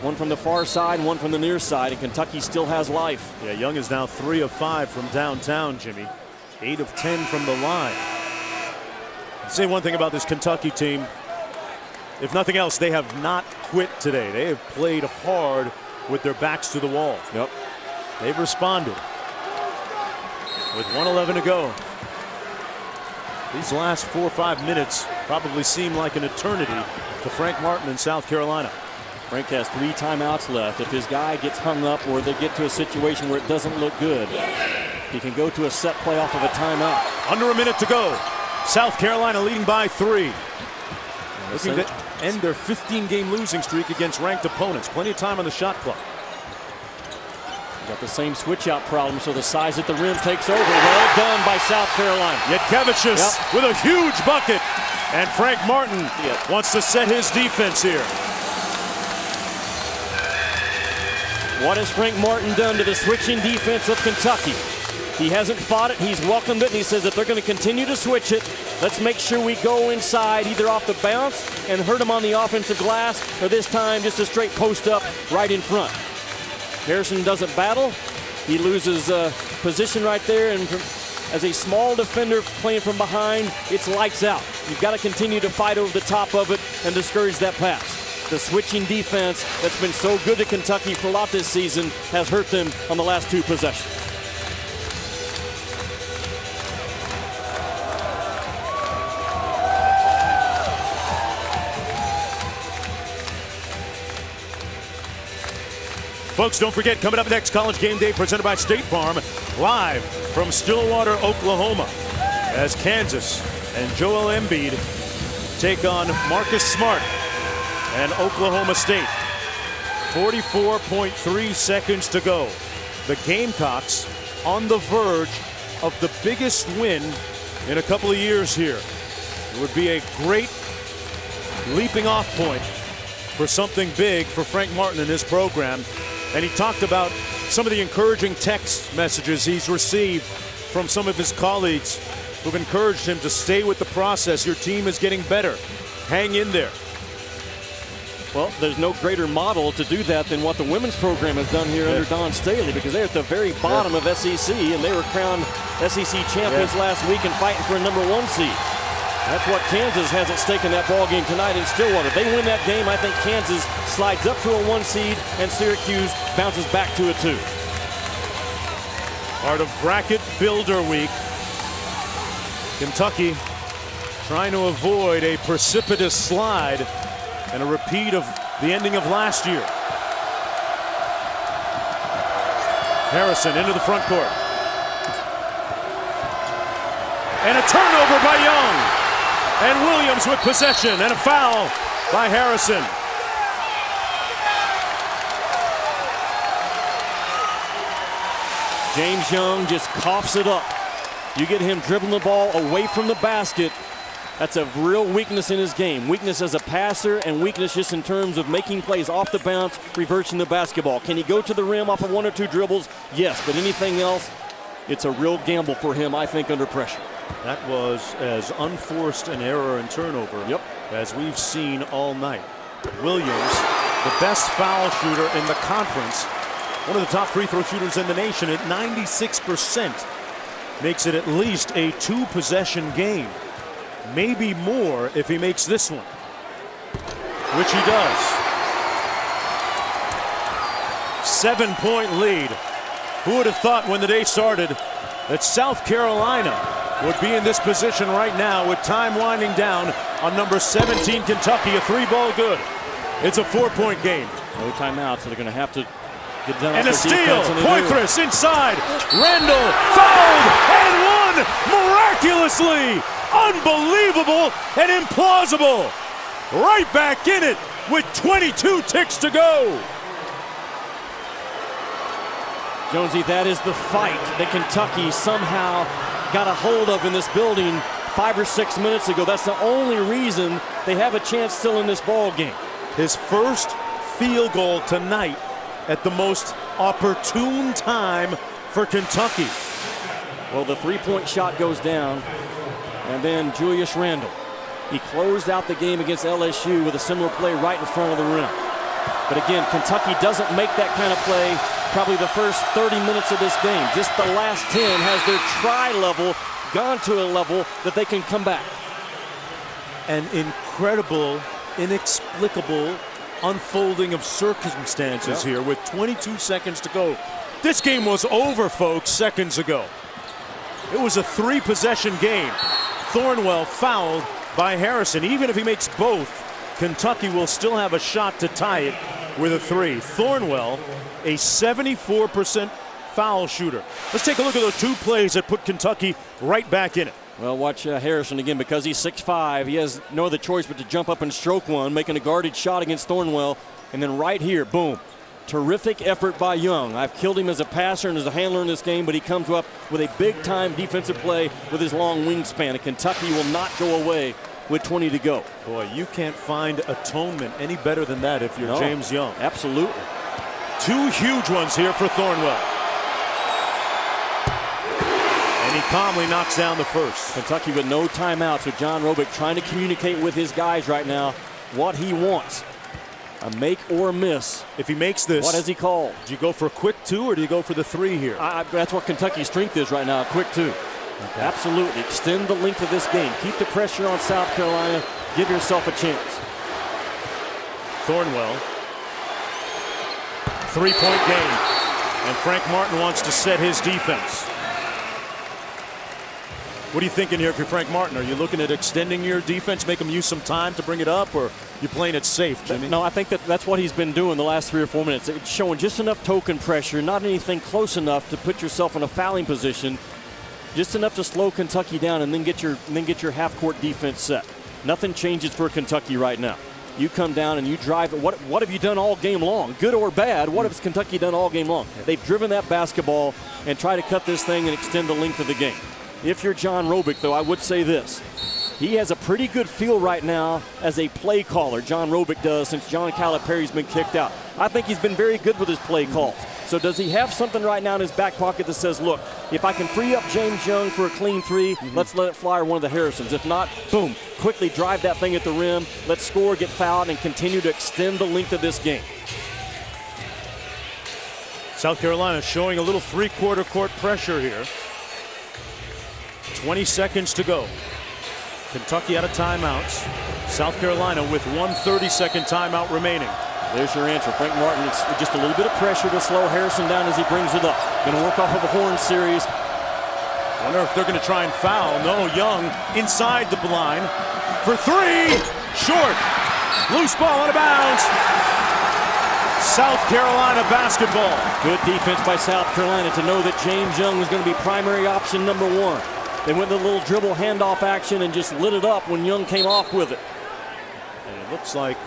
One from the far side, one from the near side, and Kentucky still has life. Yeah, Young is now 3 of 5 from downtown, Jimmy. 8 of 10 from the line. I'll say one thing about this Kentucky team. If nothing else, they have not quit today. They have played hard with their backs to the wall. Yep. They've responded. With 1:11 to go. These last 4 or 5 minutes probably seem like an eternity to Frank Martin in South Carolina. Frank has 3 timeouts left. If his guy gets hung up or they get to a situation where it doesn't look good, he can go to a set play off of a timeout. Under a minute to go. South Carolina leading by 3. Looking to end their 15-game losing streak against ranked opponents. Plenty of time on the shot clock. Got the same switch-out problem, so the size at the rim takes over. Well done by South Carolina. Yatkevicius with a huge bucket. And Frank Martin wants to set his defense here. What has Frank Martin done to the switching defense of Kentucky? He hasn't fought it. He's welcomed it, and he says that they're going to continue to switch it. Let's make sure we go inside either off the bounce and hurt them on the offensive glass, or this time just a straight post up right in front. Harrison doesn't battle. He loses position right there, and as a small defender playing from behind, it's lights out. You've got to continue to fight over the top of it and discourage that pass. The switching defense that's been so good to Kentucky for a lot this season has hurt them on the last 2 possessions. Folks, don't forget, coming up next, College Game Day presented by State Farm, live from Stillwater, Oklahoma, as Kansas and Joel Embiid take on Marcus Smart and Oklahoma State. 44.3 seconds to go. The Gamecocks on the verge of the biggest win in a couple of years here. It would be a great leaping off point for something big for Frank Martin and his program. And he talked about some of the encouraging text messages he's received from some of his colleagues who've encouraged him to stay with the process. Your team is getting better. Hang in there. Well, there's no greater model to do that than what the women's program has done here under Don Staley, because they're at the very bottom of SEC, and they were crowned SEC champions last week and fighting for a #1 seed. That's what Kansas has at stake in that ball game tonight in Stillwater. If they win that game, I think Kansas slides up to a 1 seed, and Syracuse bounces back to a 2. Part of bracket builder week. Kentucky trying to avoid a precipitous slide and a repeat of the ending of last year. Harrison into the front court. And a turnover by Young. And Williams with possession, and a foul by Harrison. James Young just coughs it up. You get him dribbling the ball away from the basket. That's a real weakness in his game. Weakness as a passer and weakness just in terms of making plays off the bounce, reversing the basketball. Can he go to the rim off of 1 or 2 dribbles? Yes, but anything else, it's a real gamble for him, I think, under pressure. That was as unforced an error and turnover as we've seen all night. Williams, the best foul shooter in the conference, one of the top free throw shooters in the nation at 96%. Makes it at least a 2-possession game. Maybe more if he makes this one, which he does. 7-point lead. Who would have thought when the day started that South Carolina would be in this position right now with time winding down on number 17 Kentucky, a 3-ball good. It's a 4-point game. No timeout, so they're going to have to get done. And a steal, Poitras inside. Randall fouled and won miraculously. Unbelievable and implausible. Right back in it with 22 ticks to go. Jonesy, that is the fight that Kentucky somehow got a hold of in this building 5 or 6 minutes ago. That's the only reason they have a chance still in this ball game. His first field goal tonight at the most opportune time for Kentucky. Well, the 3-point shot goes down, and then Julius Randle. He closed out the game against LSU with a similar play right in front of the rim. But again, Kentucky doesn't make that kind of play probably the first 30 minutes of this game. Just the last 10 has their try level gone to a level that they can come back. An incredible, inexplicable unfolding of circumstances here with 22 seconds to go. This game was over, folks, seconds ago. It was a 3-possession game. Thornwell fouled by Harrison. Even if he makes both, Kentucky will still have a shot to tie it with a 3. Thornwell, a 74% foul shooter. Let's take a look at those 2 plays that put Kentucky right back in it. Well, watch Harrison again. Because he's 6'5", he has no other choice but to jump up and stroke one, making a guarded shot against Thornwell. And then right here, boom. Terrific effort by Young. I've killed him as a passer and as a handler in this game, but he comes up with a big-time defensive play with his long wingspan. And Kentucky will not go away with 20 to go. Boy, you can't find atonement any better than that if you're James Young. Absolutely. 2 huge ones here for Thornwell. And he calmly knocks down the first. Kentucky with no timeouts, so John Robick trying to communicate with his guys right now what he wants. A make or a miss. If he makes this, what has he called? Do you go for a quick 2 or do you go for the 3 here? That's what Kentucky's strength is right now, a quick 2. Okay. Absolutely. Extend the length of this game. Keep the pressure on South Carolina. Give yourself a chance. Thornwell. 3-point game. And Frank Martin wants to set his defense. What are you thinking here if you're Frank Martin? Are you looking at extending your defense, make them use some time to bring it up, or you playing it safe, Jimmy? No, I think that's what he's been doing the last 3 or 4 minutes. It's showing just enough token pressure, not anything close enough to put yourself in a fouling position, just enough to slow Kentucky down and then get your half-court defense set. Nothing changes for Kentucky right now. You come down and you drive. What have you done all game long? Good or bad, what has Kentucky done all game long? They've driven that basketball and try to cut this thing and extend the length of the game. If you're John Robick, though, I would say this. He has a pretty good feel right now as a play caller, John Robick does, since John Calipari's been kicked out. I think he's been very good with his play calls. So does he have something right now in his back pocket that says, look, if I can free up James Young for a clean three, let's let it fly, or one of the Harrisons. If not, boom, quickly drive that thing at the rim. Let's score, get fouled, and continue to extend the length of this game. South Carolina showing a little three-quarter court pressure here. 20 seconds to go. Kentucky out of timeouts. South Carolina with 1 30-second timeout remaining. There's your answer. Frank Martin, it's just a little bit of pressure to slow Harrison down as he brings it up. Going to work off of a horn series. Wonder if they're going to try and foul. No, Young inside the line for three. Short. Loose ball out of bounds. South Carolina basketball. Good defense by South Carolina to know that James Young was going to be primary option number one. They went the little dribble handoff action and just lit it up when Young came off with it. And it looks like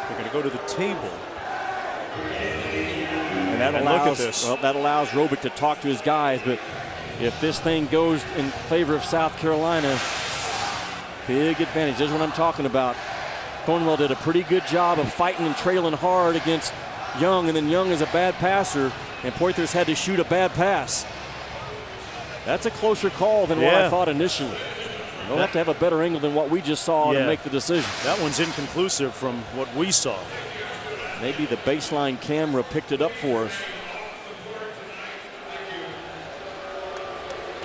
they're going to go to the table. And that allows, look at this. Well, that allows Robick to talk to his guys, but if this thing goes in favor of South Carolina, big advantage. This is what I'm talking about. Thornwell did a pretty good job of fighting and trailing hard against Young, and then Young is a bad passer, and Poitras had to shoot a bad pass. That's a closer call than what I thought initially. They'll have to have a better angle than what we just saw to make the decision. That one's inconclusive from what we saw. Maybe the baseline camera picked it up for us.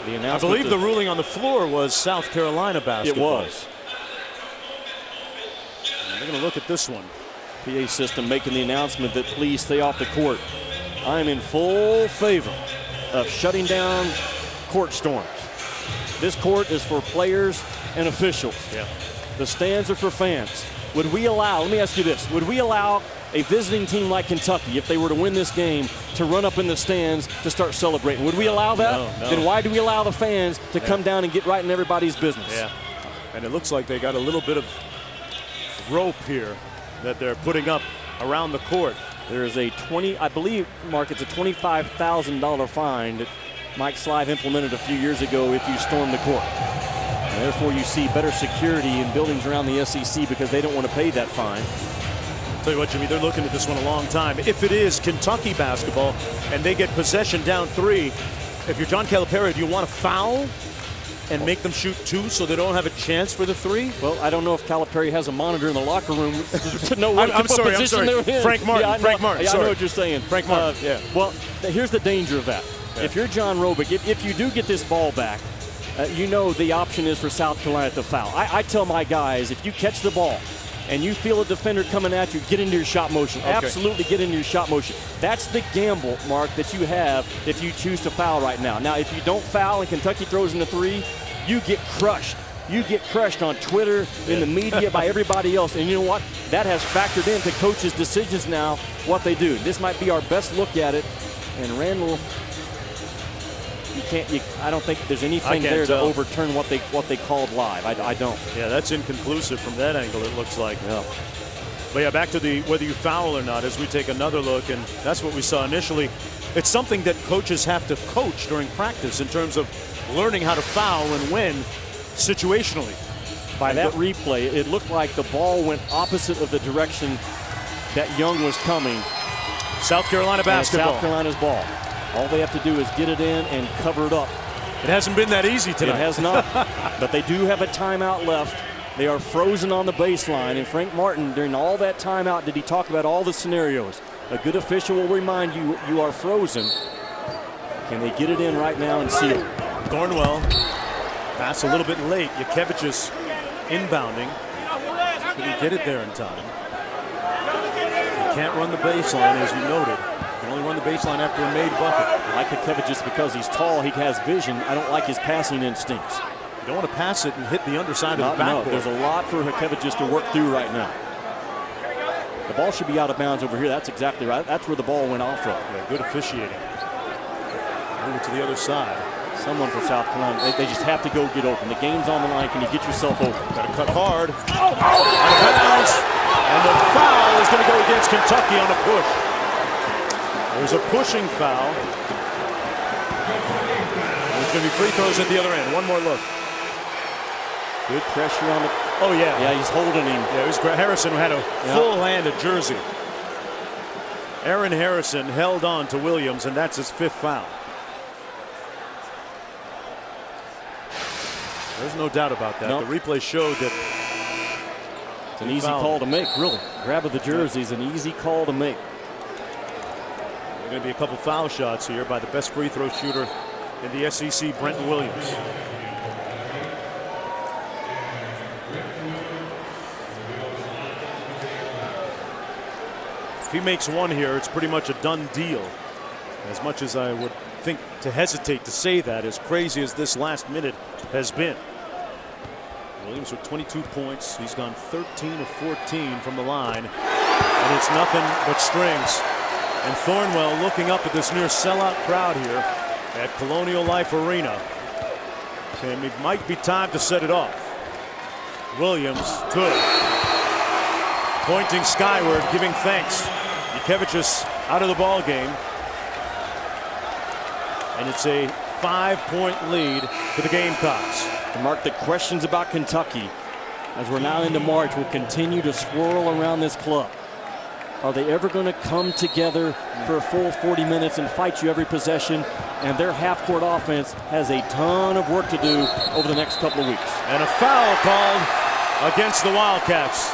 I believe the ruling on the floor was South Carolina basketball. It was. And they're going to look at this one. PA system making the announcement that please stay off the court. I am in full favor of shutting down court storms. This court is for players and officials. Yeah. The stands are for fans. Would we allow, let me ask you this, would we allow a visiting team like Kentucky, if they were to win this game, to run up in the stands to start celebrating? Would we allow that? No. Then why do we allow the fans to come down and get right in everybody's business? Yeah. And it looks like they got a little bit of rope here that they're putting up around the court. There is a I believe, Mark, it's a $25,000 fine that Mike Slive implemented a few years ago if you storm the court. And therefore, you see better security in buildings around the SEC because they don't want to pay that fine. Tell you what, Jimmy, they're looking at this one a long time. If it is Kentucky basketball and they get possession down three, if you're John Calipari, do you want to foul and make them shoot two so they don't have a chance for the three? Well, I don't know if Calipari has a monitor in the locker room to know what position they're in. Frank Martin. Yeah, Frank Martin. I know what you're saying. Frank Martin. Well, here's the danger of that. Yeah. If you're John Robick, if you do get this ball back, you know the option is for South Carolina to foul. I tell my guys, if you catch the ball and you feel a defender coming at you, get into your shot motion. Okay. Absolutely get into your shot motion. That's the gamble, Mark, that you have if you choose to foul right now. Now, if you don't foul and Kentucky throws in the three, you get crushed. You get crushed on Twitter, in the media, by everybody else. And you know what? That has factored into coaches' decisions now, what they do. This might be our best look at it. And Randall, I don't think there's anything there to overturn what they called live. I don't. Yeah, that's inconclusive from that angle, it looks like. Yeah. But yeah, back to the whether you foul or not as we take another look, and that's what we saw initially. It's something that coaches have to coach during practice in terms of learning how to foul and when situationally. By that replay, it looked like the ball went opposite of the direction that Young was coming. South Carolina basketball. South Carolina's ball. All they have to do is get it in and cover it up. It hasn't been that easy tonight. It has not. But they do have a timeout left. They are frozen on the baseline. And Frank Martin, during all that timeout, did he talk about all the scenarios? A good official will remind you, you are frozen. Can they get it in right now and seal it? Thornwell, pass a little bit late. Yakevich's inbounding. Couldn't get it there in time. You can't run the baseline, as you noted. You can only run the baseline after a made bucket. I like Yakevich's because he's tall, he has vision. I don't like his passing instincts. You don't want to pass it and hit the underside of the backboard. No, there's a lot for Yakevich's to work through right now. The ball should be out of bounds over here. That's exactly right. That's where the ball went off from. Yeah, good officiating. Move it to the other side. Someone for South Carolina, they just have to go get open. The game's on the line. Can you get yourself open? Got to cut hard. Out of bounds. And the foul is going to go against Kentucky on a push. There's a pushing foul. There's going to be free throws at the other end. One more look. Good pressure on the... Oh, yeah. Yeah, he's holding him. Yeah, it was Harrison who had a full hand of jersey. Aaron Harrison held on to Williams, and that's his 5th foul. There's no doubt about that. Nope. The replay showed that it's an easy call to make, really. Grab of the jersey is an easy call to make. There are going to be a couple foul shots here by the best free throw shooter in the SEC, Brenton Williams. If he makes one here, it's pretty much a done deal. As much as I would think to hesitate to say that, as crazy as this last minute has been. Williams with 22 points. He's gone 13 of 14 from the line, and it's nothing but strings. And Thornwell looking up at this near sellout crowd here at Colonial Life Arena. And it might be time to set it off. Williams, good. Pointing skyward, giving thanks. Yukevicius out of the ball game. And it's a 5-point lead for the Gamecocks. And Mark, the questions about Kentucky, as we're now into March, will continue to swirl around this club. Are they ever going to come together for a full 40 minutes and fight you every possession? And their half-court offense has a ton of work to do over the next couple of weeks. And a foul called against the Wildcats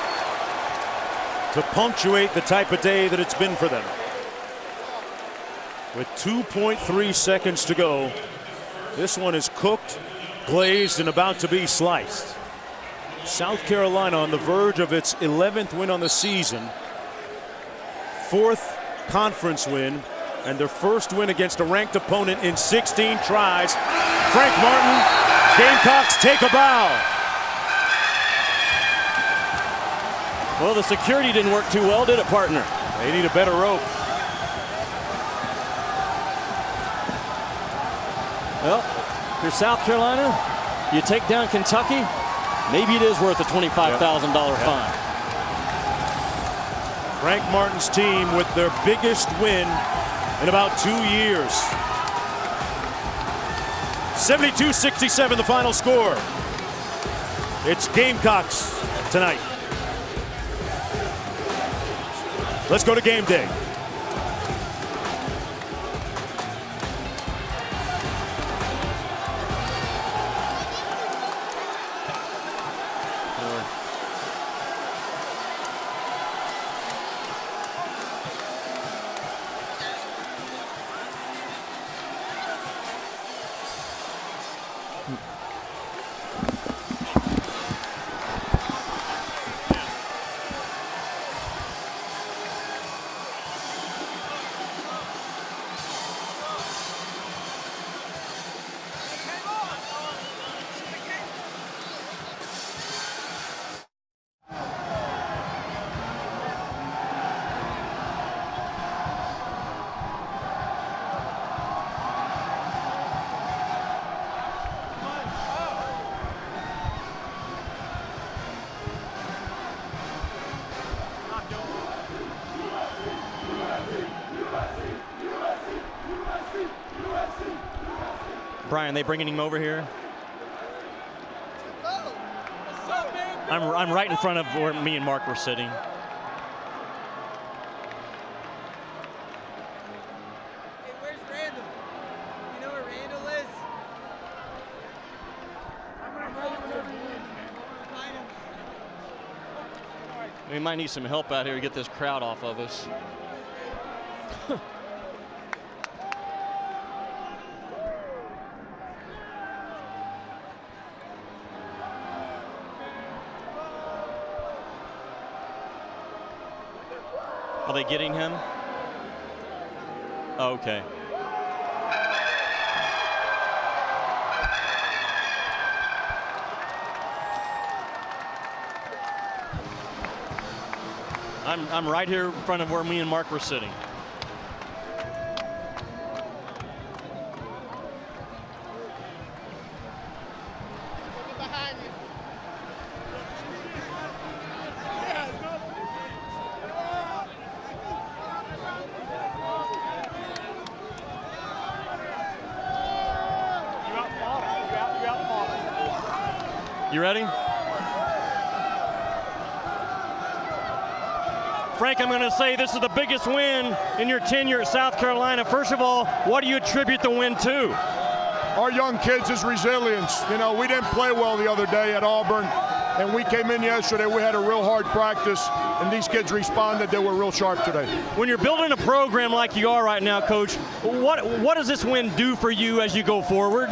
to punctuate the type of day that it's been for them. With 2.3 seconds to go, this one is cooked, glazed, and about to be sliced. South Carolina on the verge of its 11th win on the season, 4th conference win, and their first win against a ranked opponent in 16 tries. Frank Martin, Gamecocks take a bow. Well, the security didn't work too well, did it, partner? They need a better rope. Well, if you're South Carolina, you take down Kentucky, maybe it is worth a $25,000 fine. Frank Martin's team with their biggest win in about 2 years. 72-67 the final score. It's Gamecocks tonight. Let's go to game day. Brian, they bringing him over here? I'm right in front of where me and Mark were sitting. Hey, where's Randall? You know where Randall is? We might need some help out here to get this crowd off of us. Are they getting him? Oh, okay. I'm right here in front of where me and Mark were sitting. You ready? Frank, I'm going to say this is the biggest win in your tenure at South Carolina. First of all, what do you attribute the win to? Our young kids' resilience. You know, we didn't play well the other day at Auburn, and we came in yesterday, we had a real hard practice, and these kids responded. They were real sharp today. When you're building a program like you are right now, Coach, what does this win do for you as you go forward?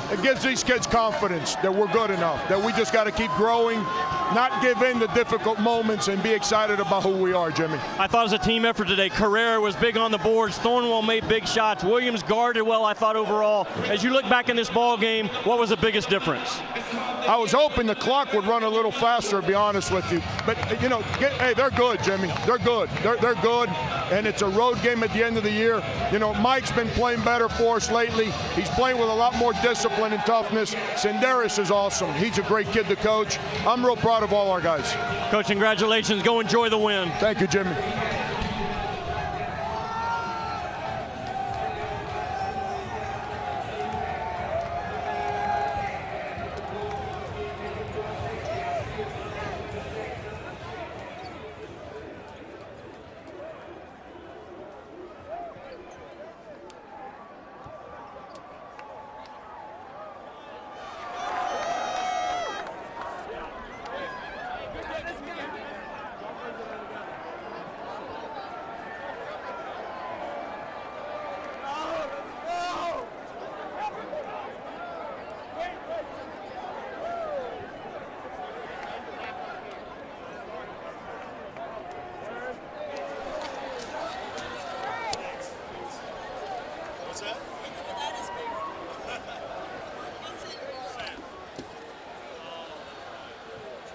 It gives these kids confidence that we're good enough, that we just got to keep growing, not give in to difficult moments, and be excited about who we are, Jimmy. I thought it was a team effort today. Carrera was big on the boards. Thornwell made big shots. Williams guarded well, I thought, overall. As you look back in this ball game, what was the biggest difference? I was hoping the clock would run a little faster, to be honest with you. But, you know, hey, they're good, Jimmy. They're good. They're good, and it's a road game at the end of the year. You know, Mike's been playing better for us lately. He's playing with a lot more discipline and toughness. Senderis is awesome. He's a great kid to coach. I'm real proud of all our guys. Coach, congratulations. Go enjoy the win. Thank you, Jimmy.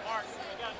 Mark, you got